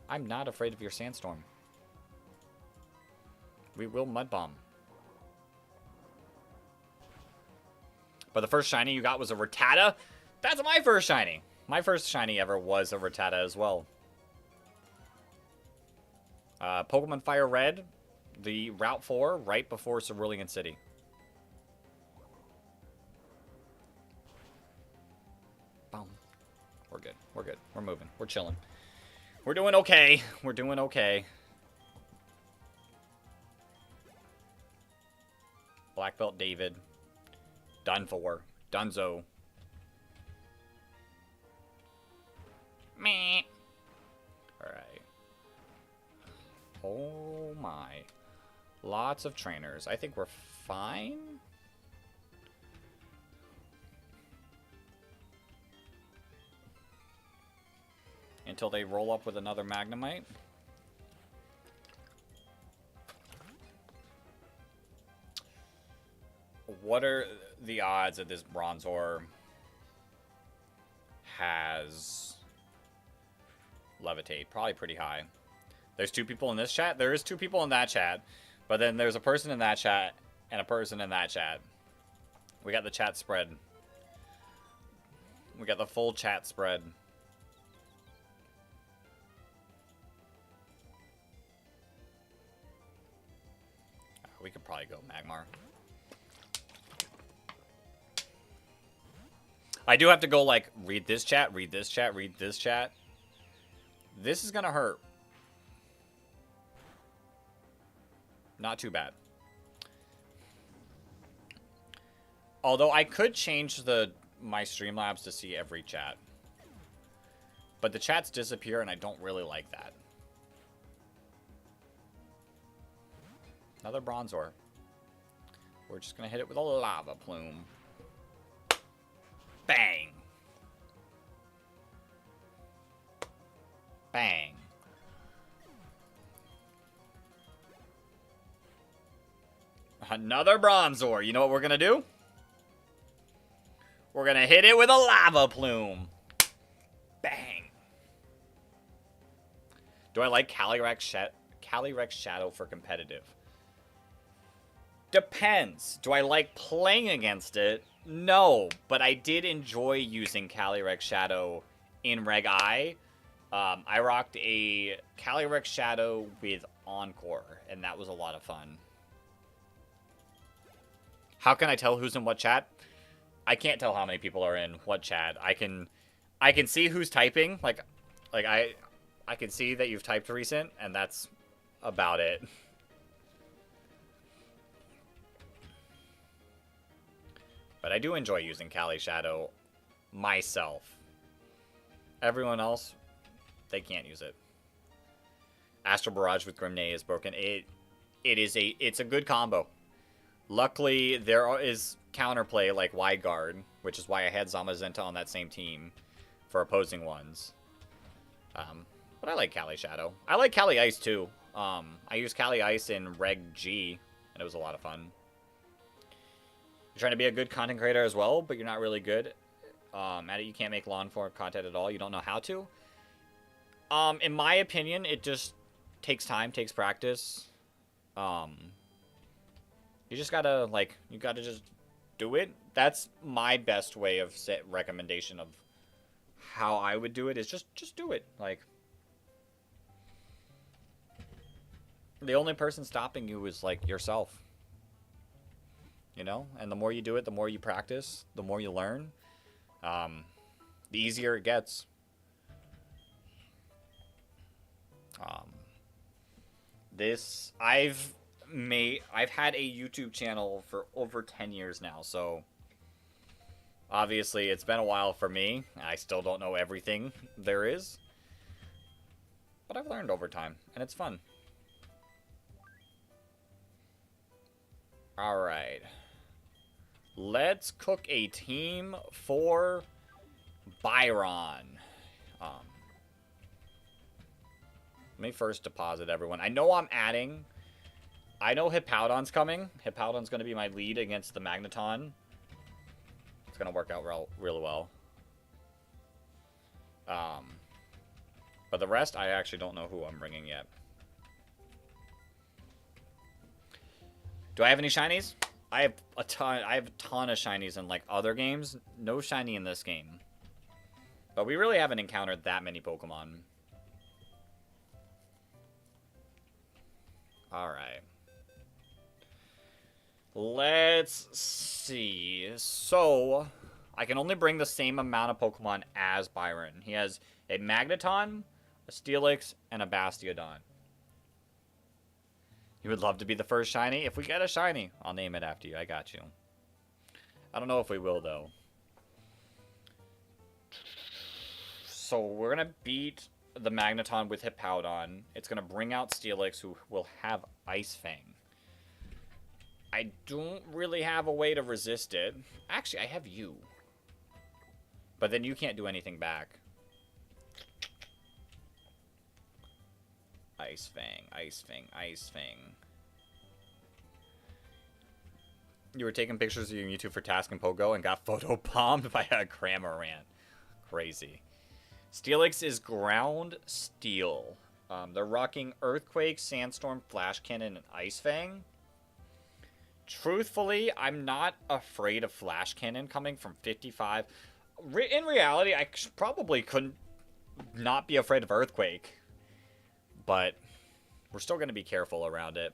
I'm not afraid of your Sandstorm. We will Mud Bomb. But the first shiny you got was a Rattata? That's my first shiny. My first shiny ever was a Rattata as well. Pokemon Fire Red, the Route 4, right before Cerulean City. Boom. We're good. We're good. We're moving. We're chilling. We're doing okay. We're doing okay. Black Belt David. Done for. Dunzo. Meh. Alright. Oh my. Lots of trainers. I think we're fine. Until they roll up with another Magnemite. What are the odds that this Bronzor has Levitate? Probably pretty high. There's two people in this chat. There is two people in that chat. But then there's a person in that chat and a person in that chat. We got the chat spread. We got the full chat spread. We could probably go Magmar. I do have to go, like, read this chat, read this chat, read this chat. This is gonna hurt. Not too bad. Although I could change my Streamlabs to see every chat. But the chats disappear and I don't really like that. Another Bronzor. We're just gonna hit it with a Lava Plume. Bang. Bang. Another Bronzor. You know what we're going to do? We're gonna hit it with a lava plume. Bang. Do I like Calyrex Shadow for competitive? Depends. Do I like playing against it? No, but I did enjoy using Calyrex Shadow in Reg I. I rocked a Calyrex Shadow with Encore, and that was a lot of fun. How can I tell who's in what chat? I can't tell how many people are in what chat. I can see who's typing. Like I can see that you've typed recent, and that's about it. But I do enjoy using Cali Shadow myself. Everyone else, they can't use it. Astral Barrage with Grimnay is broken. It's a good combo. Luckily, there is counterplay like Wide Guard, which is why I had Zamazenta on that same team for opposing ones. But I like Cali Shadow. I like Cali Ice too. I used Cali Ice in Reg G, and it was a lot of fun. You're trying to be a good content creator as well, but you're not really good at it. You can't make lawn form content at all. You don't know how to. In my opinion, it just takes time, takes practice. You just gotta, like, you gotta just do it. That's my best way of recommendation of how I would do it, is just do it. Like, the only person stopping you is, like, yourself. You know? And the more you do it, the more you practice, the more you learn, the easier it gets. I've had a YouTube channel for over 10 years now, so obviously it's been a while for me. I still don't know everything there is, but I've learned over time, and it's fun. Alright. Let's cook a team for Byron. Let me first deposit everyone. I know I'm adding. I know Hippowdon's coming. Hippowdon's going to be my lead against the Magneton. It's going to work out really well. But the rest, I actually don't know who I'm bringing yet. Do I have any shinies? I have a ton. I have a ton of shinies in like other games. No shiny in this game. But we really haven't encountered that many Pokemon. Alright. Let's see. So, I can only bring the same amount of Pokemon as Byron. He has a Magneton, a Steelix, and a Bastiodon. You would love to be the first shiny? If we get a shiny, I'll name it after you. I got you. I don't know if we will, though. So, we're going to beat the Magneton with Hippowdon. It's going to bring out Steelix, who will have Ice Fang. I don't really have a way to resist it. Actually, I have you. But then you can't do anything back. Ice Fang, Ice Fang, Ice Fang. You were taking pictures of your YouTube for Task and Pogo and got photobombed by a Cramorant. Crazy. Steelix is Ground Steel. They're rocking Earthquake, Sandstorm, Flash Cannon, and Ice Fang. Truthfully, I'm not afraid of Flash Cannon coming from 55. In reality, I probably couldn't not be afraid of Earthquake. But we're still going to be careful around it.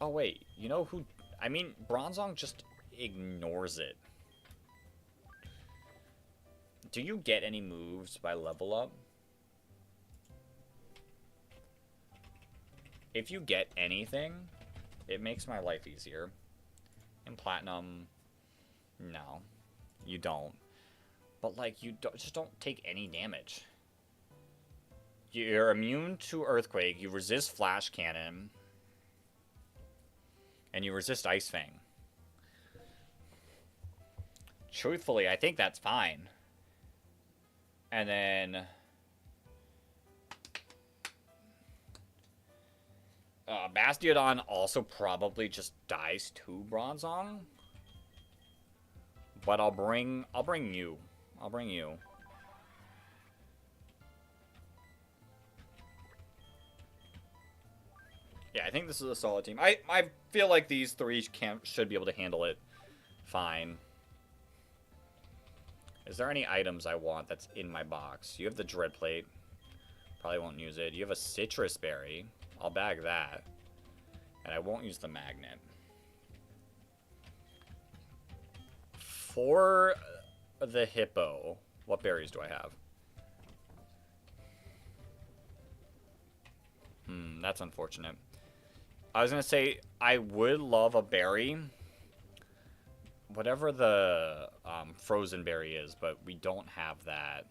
Oh, wait. You know who... I mean, Bronzong just ignores it. Do you get any moves by level up? If you get anything, it makes my life easier. In Platinum, no. You don't. But, like, you just don't take any damage. You're immune to Earthquake, you resist Flash Cannon, and you resist Ice Fang. Truthfully, I think that's fine. And then... Bastiodon also probably just dies to Bronzong. But I'll bring you. I'll bring you. Yeah, I think this is a solid team. I feel like these three should be able to handle it fine. Is there any items I want that's in my box? You have the dread plate. Probably won't use it. You have a citrus berry. I'll bag that. And I won't use the magnet. For the hippo, what berries do I have? That's unfortunate. I was going to say, I would love a berry. Whatever the frozen berry is, but we don't have that.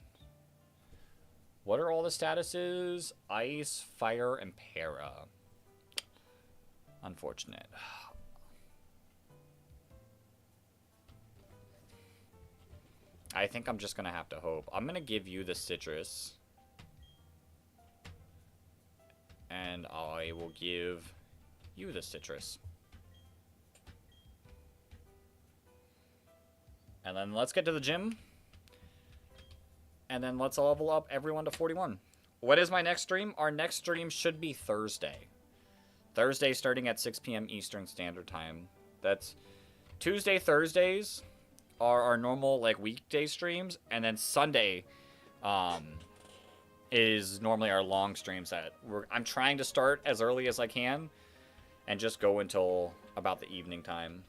What are all the statuses? Ice, fire, and para. Unfortunate. I think I'm just going to have to hope. I'm going to give you the citrus. And I will give you the citrus. And then let's get to the gym. And then let's level up everyone to 41. What is my next stream? Our next stream should be Thursday. Thursday starting at 6 p.m. Eastern Standard Time. That's Tuesday, Thursdays are our normal like weekday streams. And then Sunday is normally our long streams that I'm trying to start as early as I can. And just go until about the evening time.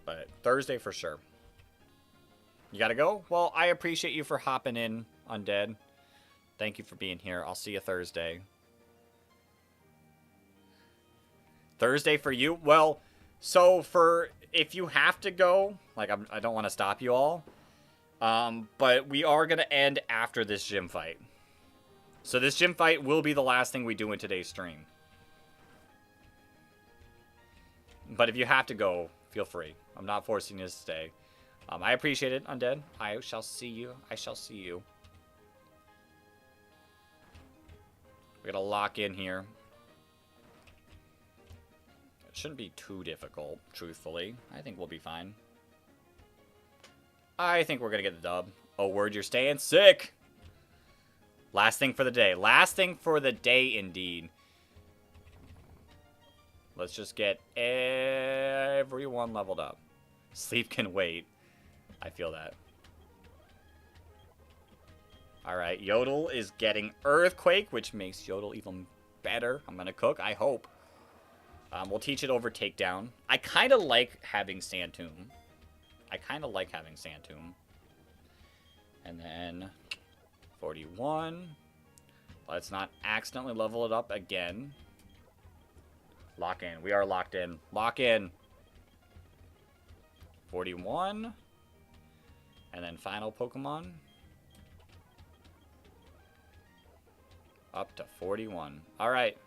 But Thursday for sure. You gotta go? Well, I appreciate you for hopping in, Undead. Thank you for being here. I'll see you Thursday. Thursday for you? Well, so for if you have to go, like I don't want to stop you all. But we are going to end after this gym fight. So this gym fight will be the last thing we do in today's stream. But if you have to go, feel free. I'm not forcing you to stay. I appreciate it, Undead. I shall see you. I shall see you. We're going to lock in here. It shouldn't be too difficult, truthfully. I think we'll be fine. I think we're going to get the dub. Oh, word, you're staying sick. Last thing for the day. Last thing for the day, indeed. Let's just get everyone leveled up. Sleep can wait. I feel that. Alright, Yodel is getting Earthquake, which makes Yodel even better. I'm going to cook, I hope. We'll teach it over Takedown. I kind of like having Sand Tomb. And then 41. Let's not accidentally level it up again. Lock in. We are locked in. Lock in. 41. And then final Pokemon. Up to 41. Alright.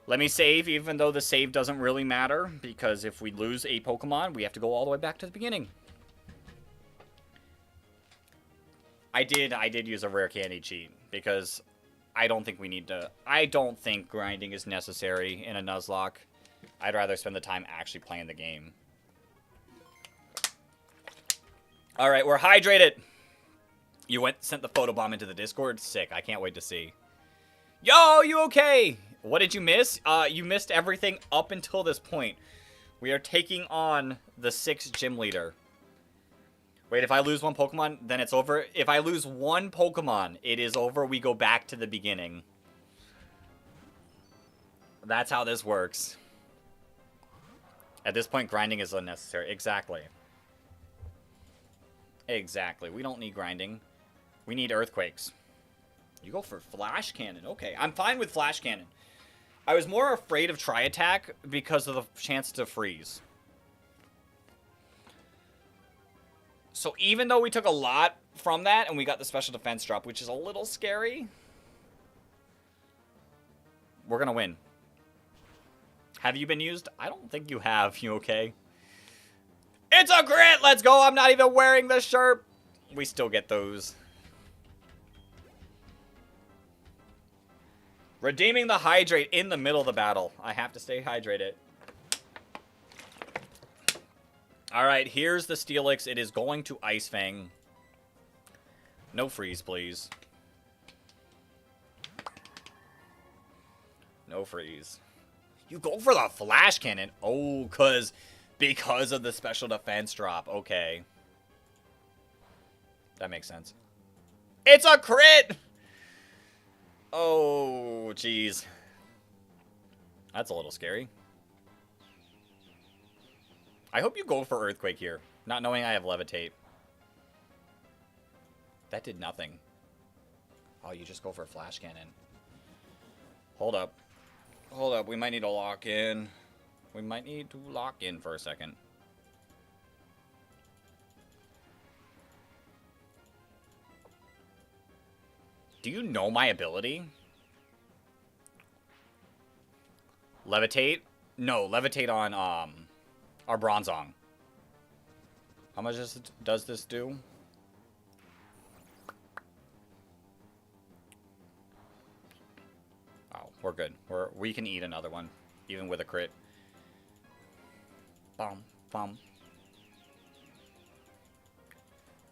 Let me save, even though the save doesn't really matter, because if we lose a Pokemon, we have to go all the way back to the beginning. I did use a rare candy cheat, because I don't think we need to... I don't think grinding is necessary in a Nuzlocke. I'd rather spend the time actually playing the game. Alright, we're hydrated! You sent the photobomb into the Discord? Sick, I can't wait to see. Yo, you okay? What did you miss? You missed everything up until this point. We are taking on the 6th gym leader. Wait, if I lose one Pokemon, then it's over. If I lose one Pokemon, it is over. We go back to the beginning. That's how this works. At this point, grinding is unnecessary. Exactly. Exactly. We don't need grinding. We need Earthquakes. You go for Flash Cannon. Okay, I'm fine with Flash Cannon. I was more afraid of Tri-Attack because of the chance to freeze. So even though we took a lot from that and we got the special defense drop, which is a little scary, we're going to win. Have you been used? I don't think you have. You okay? It's a crit! Let's go! I'm not even wearing the shirt! We still get those. Redeeming the hydrate in the middle of the battle. I have to stay hydrated. Alright, here's the Steelix. It is going to Ice Fang. No freeze, please. No freeze. You go for the flash cannon. Oh, because of the special defense drop. Okay. That makes sense. It's a crit! Oh, jeez. That's a little scary. I hope you go for Earthquake here, not knowing I have Levitate. That did nothing. Oh, you just go for Flash Cannon. Hold up. Hold up. We might need to lock in. We might need to lock in for a second. Do you know my ability? Levitate? No, Levitate on our Bronzong. How much does this do? Oh, we're good. We can eat another one, even with a crit. Bum bum.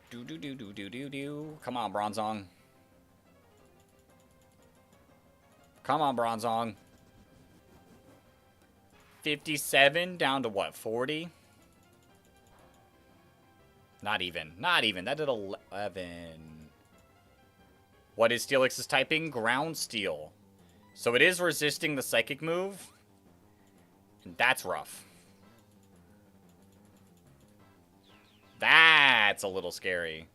Do do do do do do do. Come on, Bronzong. Come on, Bronzong. 57 down to what, 40? Not even. Not even. That did 11. What is Steelix's typing? Ground Steel. So it is resisting the Psychic move. And that's rough. That's a little scary.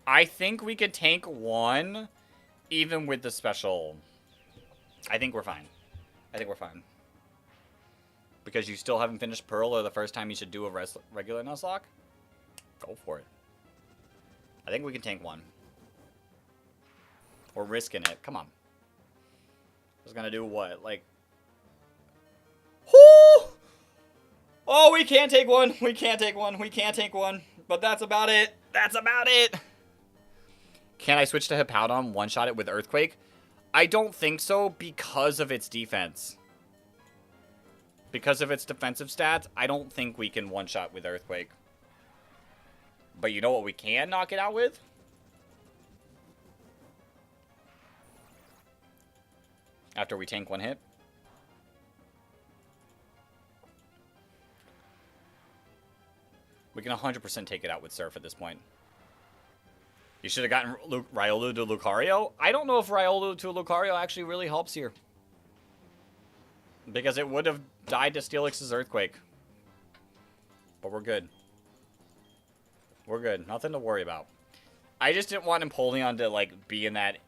I think we could tank one, even with the special. I think we're fine. I think we're fine. Because you still haven't finished Pearl, or the first time you should do a regular Nuzlocke? Go for it. I think we can tank one. We're risking it. Come on. I was gonna do what? Like... Whoo! Oh, we can't take one. We can't take one. We can't take one. But that's about it. That's about it. Can I switch to Hippowdon, one-shot it with Earthquake? I don't think so because of its defense. Because of its defensive stats, I don't think we can one-shot with Earthquake. But you know what we can knock it out with? After we tank one hit. We can 100% take it out with Surf at this point. You should have gotten Riolu to Lucario. I don't know if Riolu to Lucario actually really helps here. Because it would have died to Steelix's Earthquake. But we're good. We're good. Nothing to worry about. I just didn't want Empoleon to, like, be in that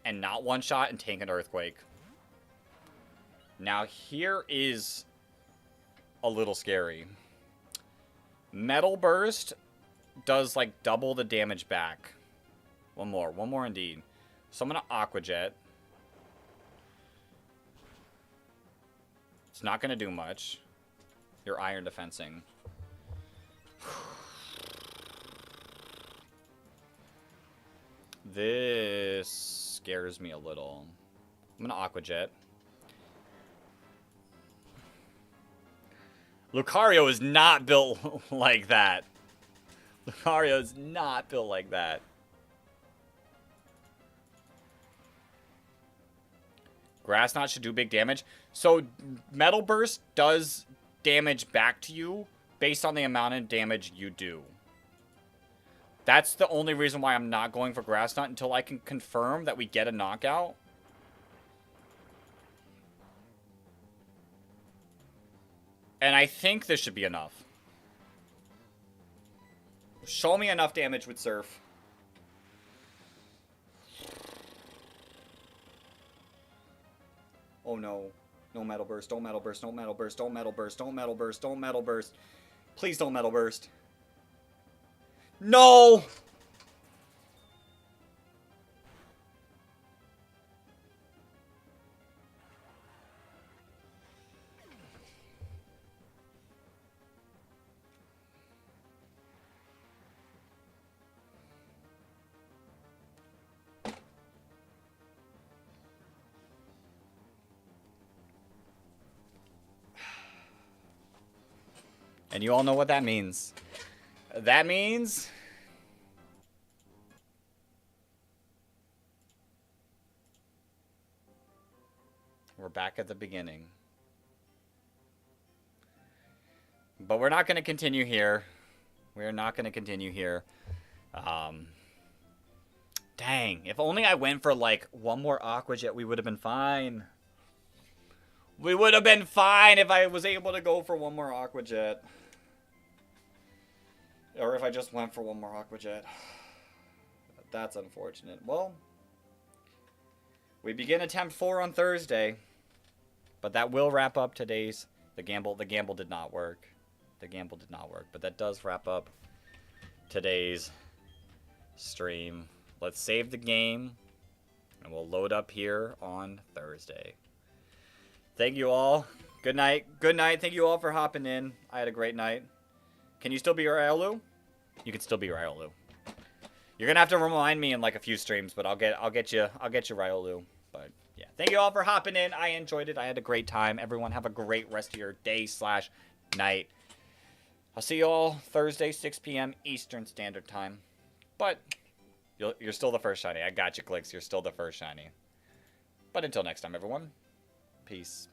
and not one-shot and tank an Earthquake. Now, here is a little scary. Metal Burst does, like, double the damage back. One more indeed. So I'm going to Aqua Jet. It's not going to do much. You're Iron Defensing. This scares me a little. I'm going to Aqua Jet. Lucario is not built like that. Lucario is not built like that. Grass Knot should do big damage. So, Metal Burst does damage back to you based on the amount of damage you do. That's the only reason why I'm not going for Grass Knot until I can confirm that we get a knockout. And I think this should be enough. Show me enough damage with Surf. Oh no. No Metal Burst. Don't Metal Burst. Don't Metal Burst. Don't Metal Burst. Don't Metal Burst. Don't Metal Burst. Please don't Metal Burst. No! And you all know what that means. That means... we're back at the beginning. But we're not going to continue here. We're not going to continue here. Dang. If only I went for, like, one more Aqua Jet, we would have been fine. We would have been fine if I was able to go for one more Aqua Jet. Or if I just went for one more Aqua Jet. That's unfortunate. Well, we begin attempt 4 on Thursday. But that will wrap up today's... The gamble did not work. The gamble did not work. But that does wrap up today's stream. Let's save the game. And we'll load up here on Thursday. Thank you all. Good night. Good night. Thank you all for hopping in. I had a great night. Can you still be Ryolu? You can still be Ryolu. You're gonna have to remind me in like a few streams, but I'll get you Ryolu. But yeah, thank you all for hopping in. I enjoyed it. I had a great time. Everyone have a great rest of your day/night. I'll see you all Thursday, 6 p.m. Eastern Standard Time. But you're still the first shiny. I got you, Clicks. You're still the first shiny. But until next time, everyone. Peace.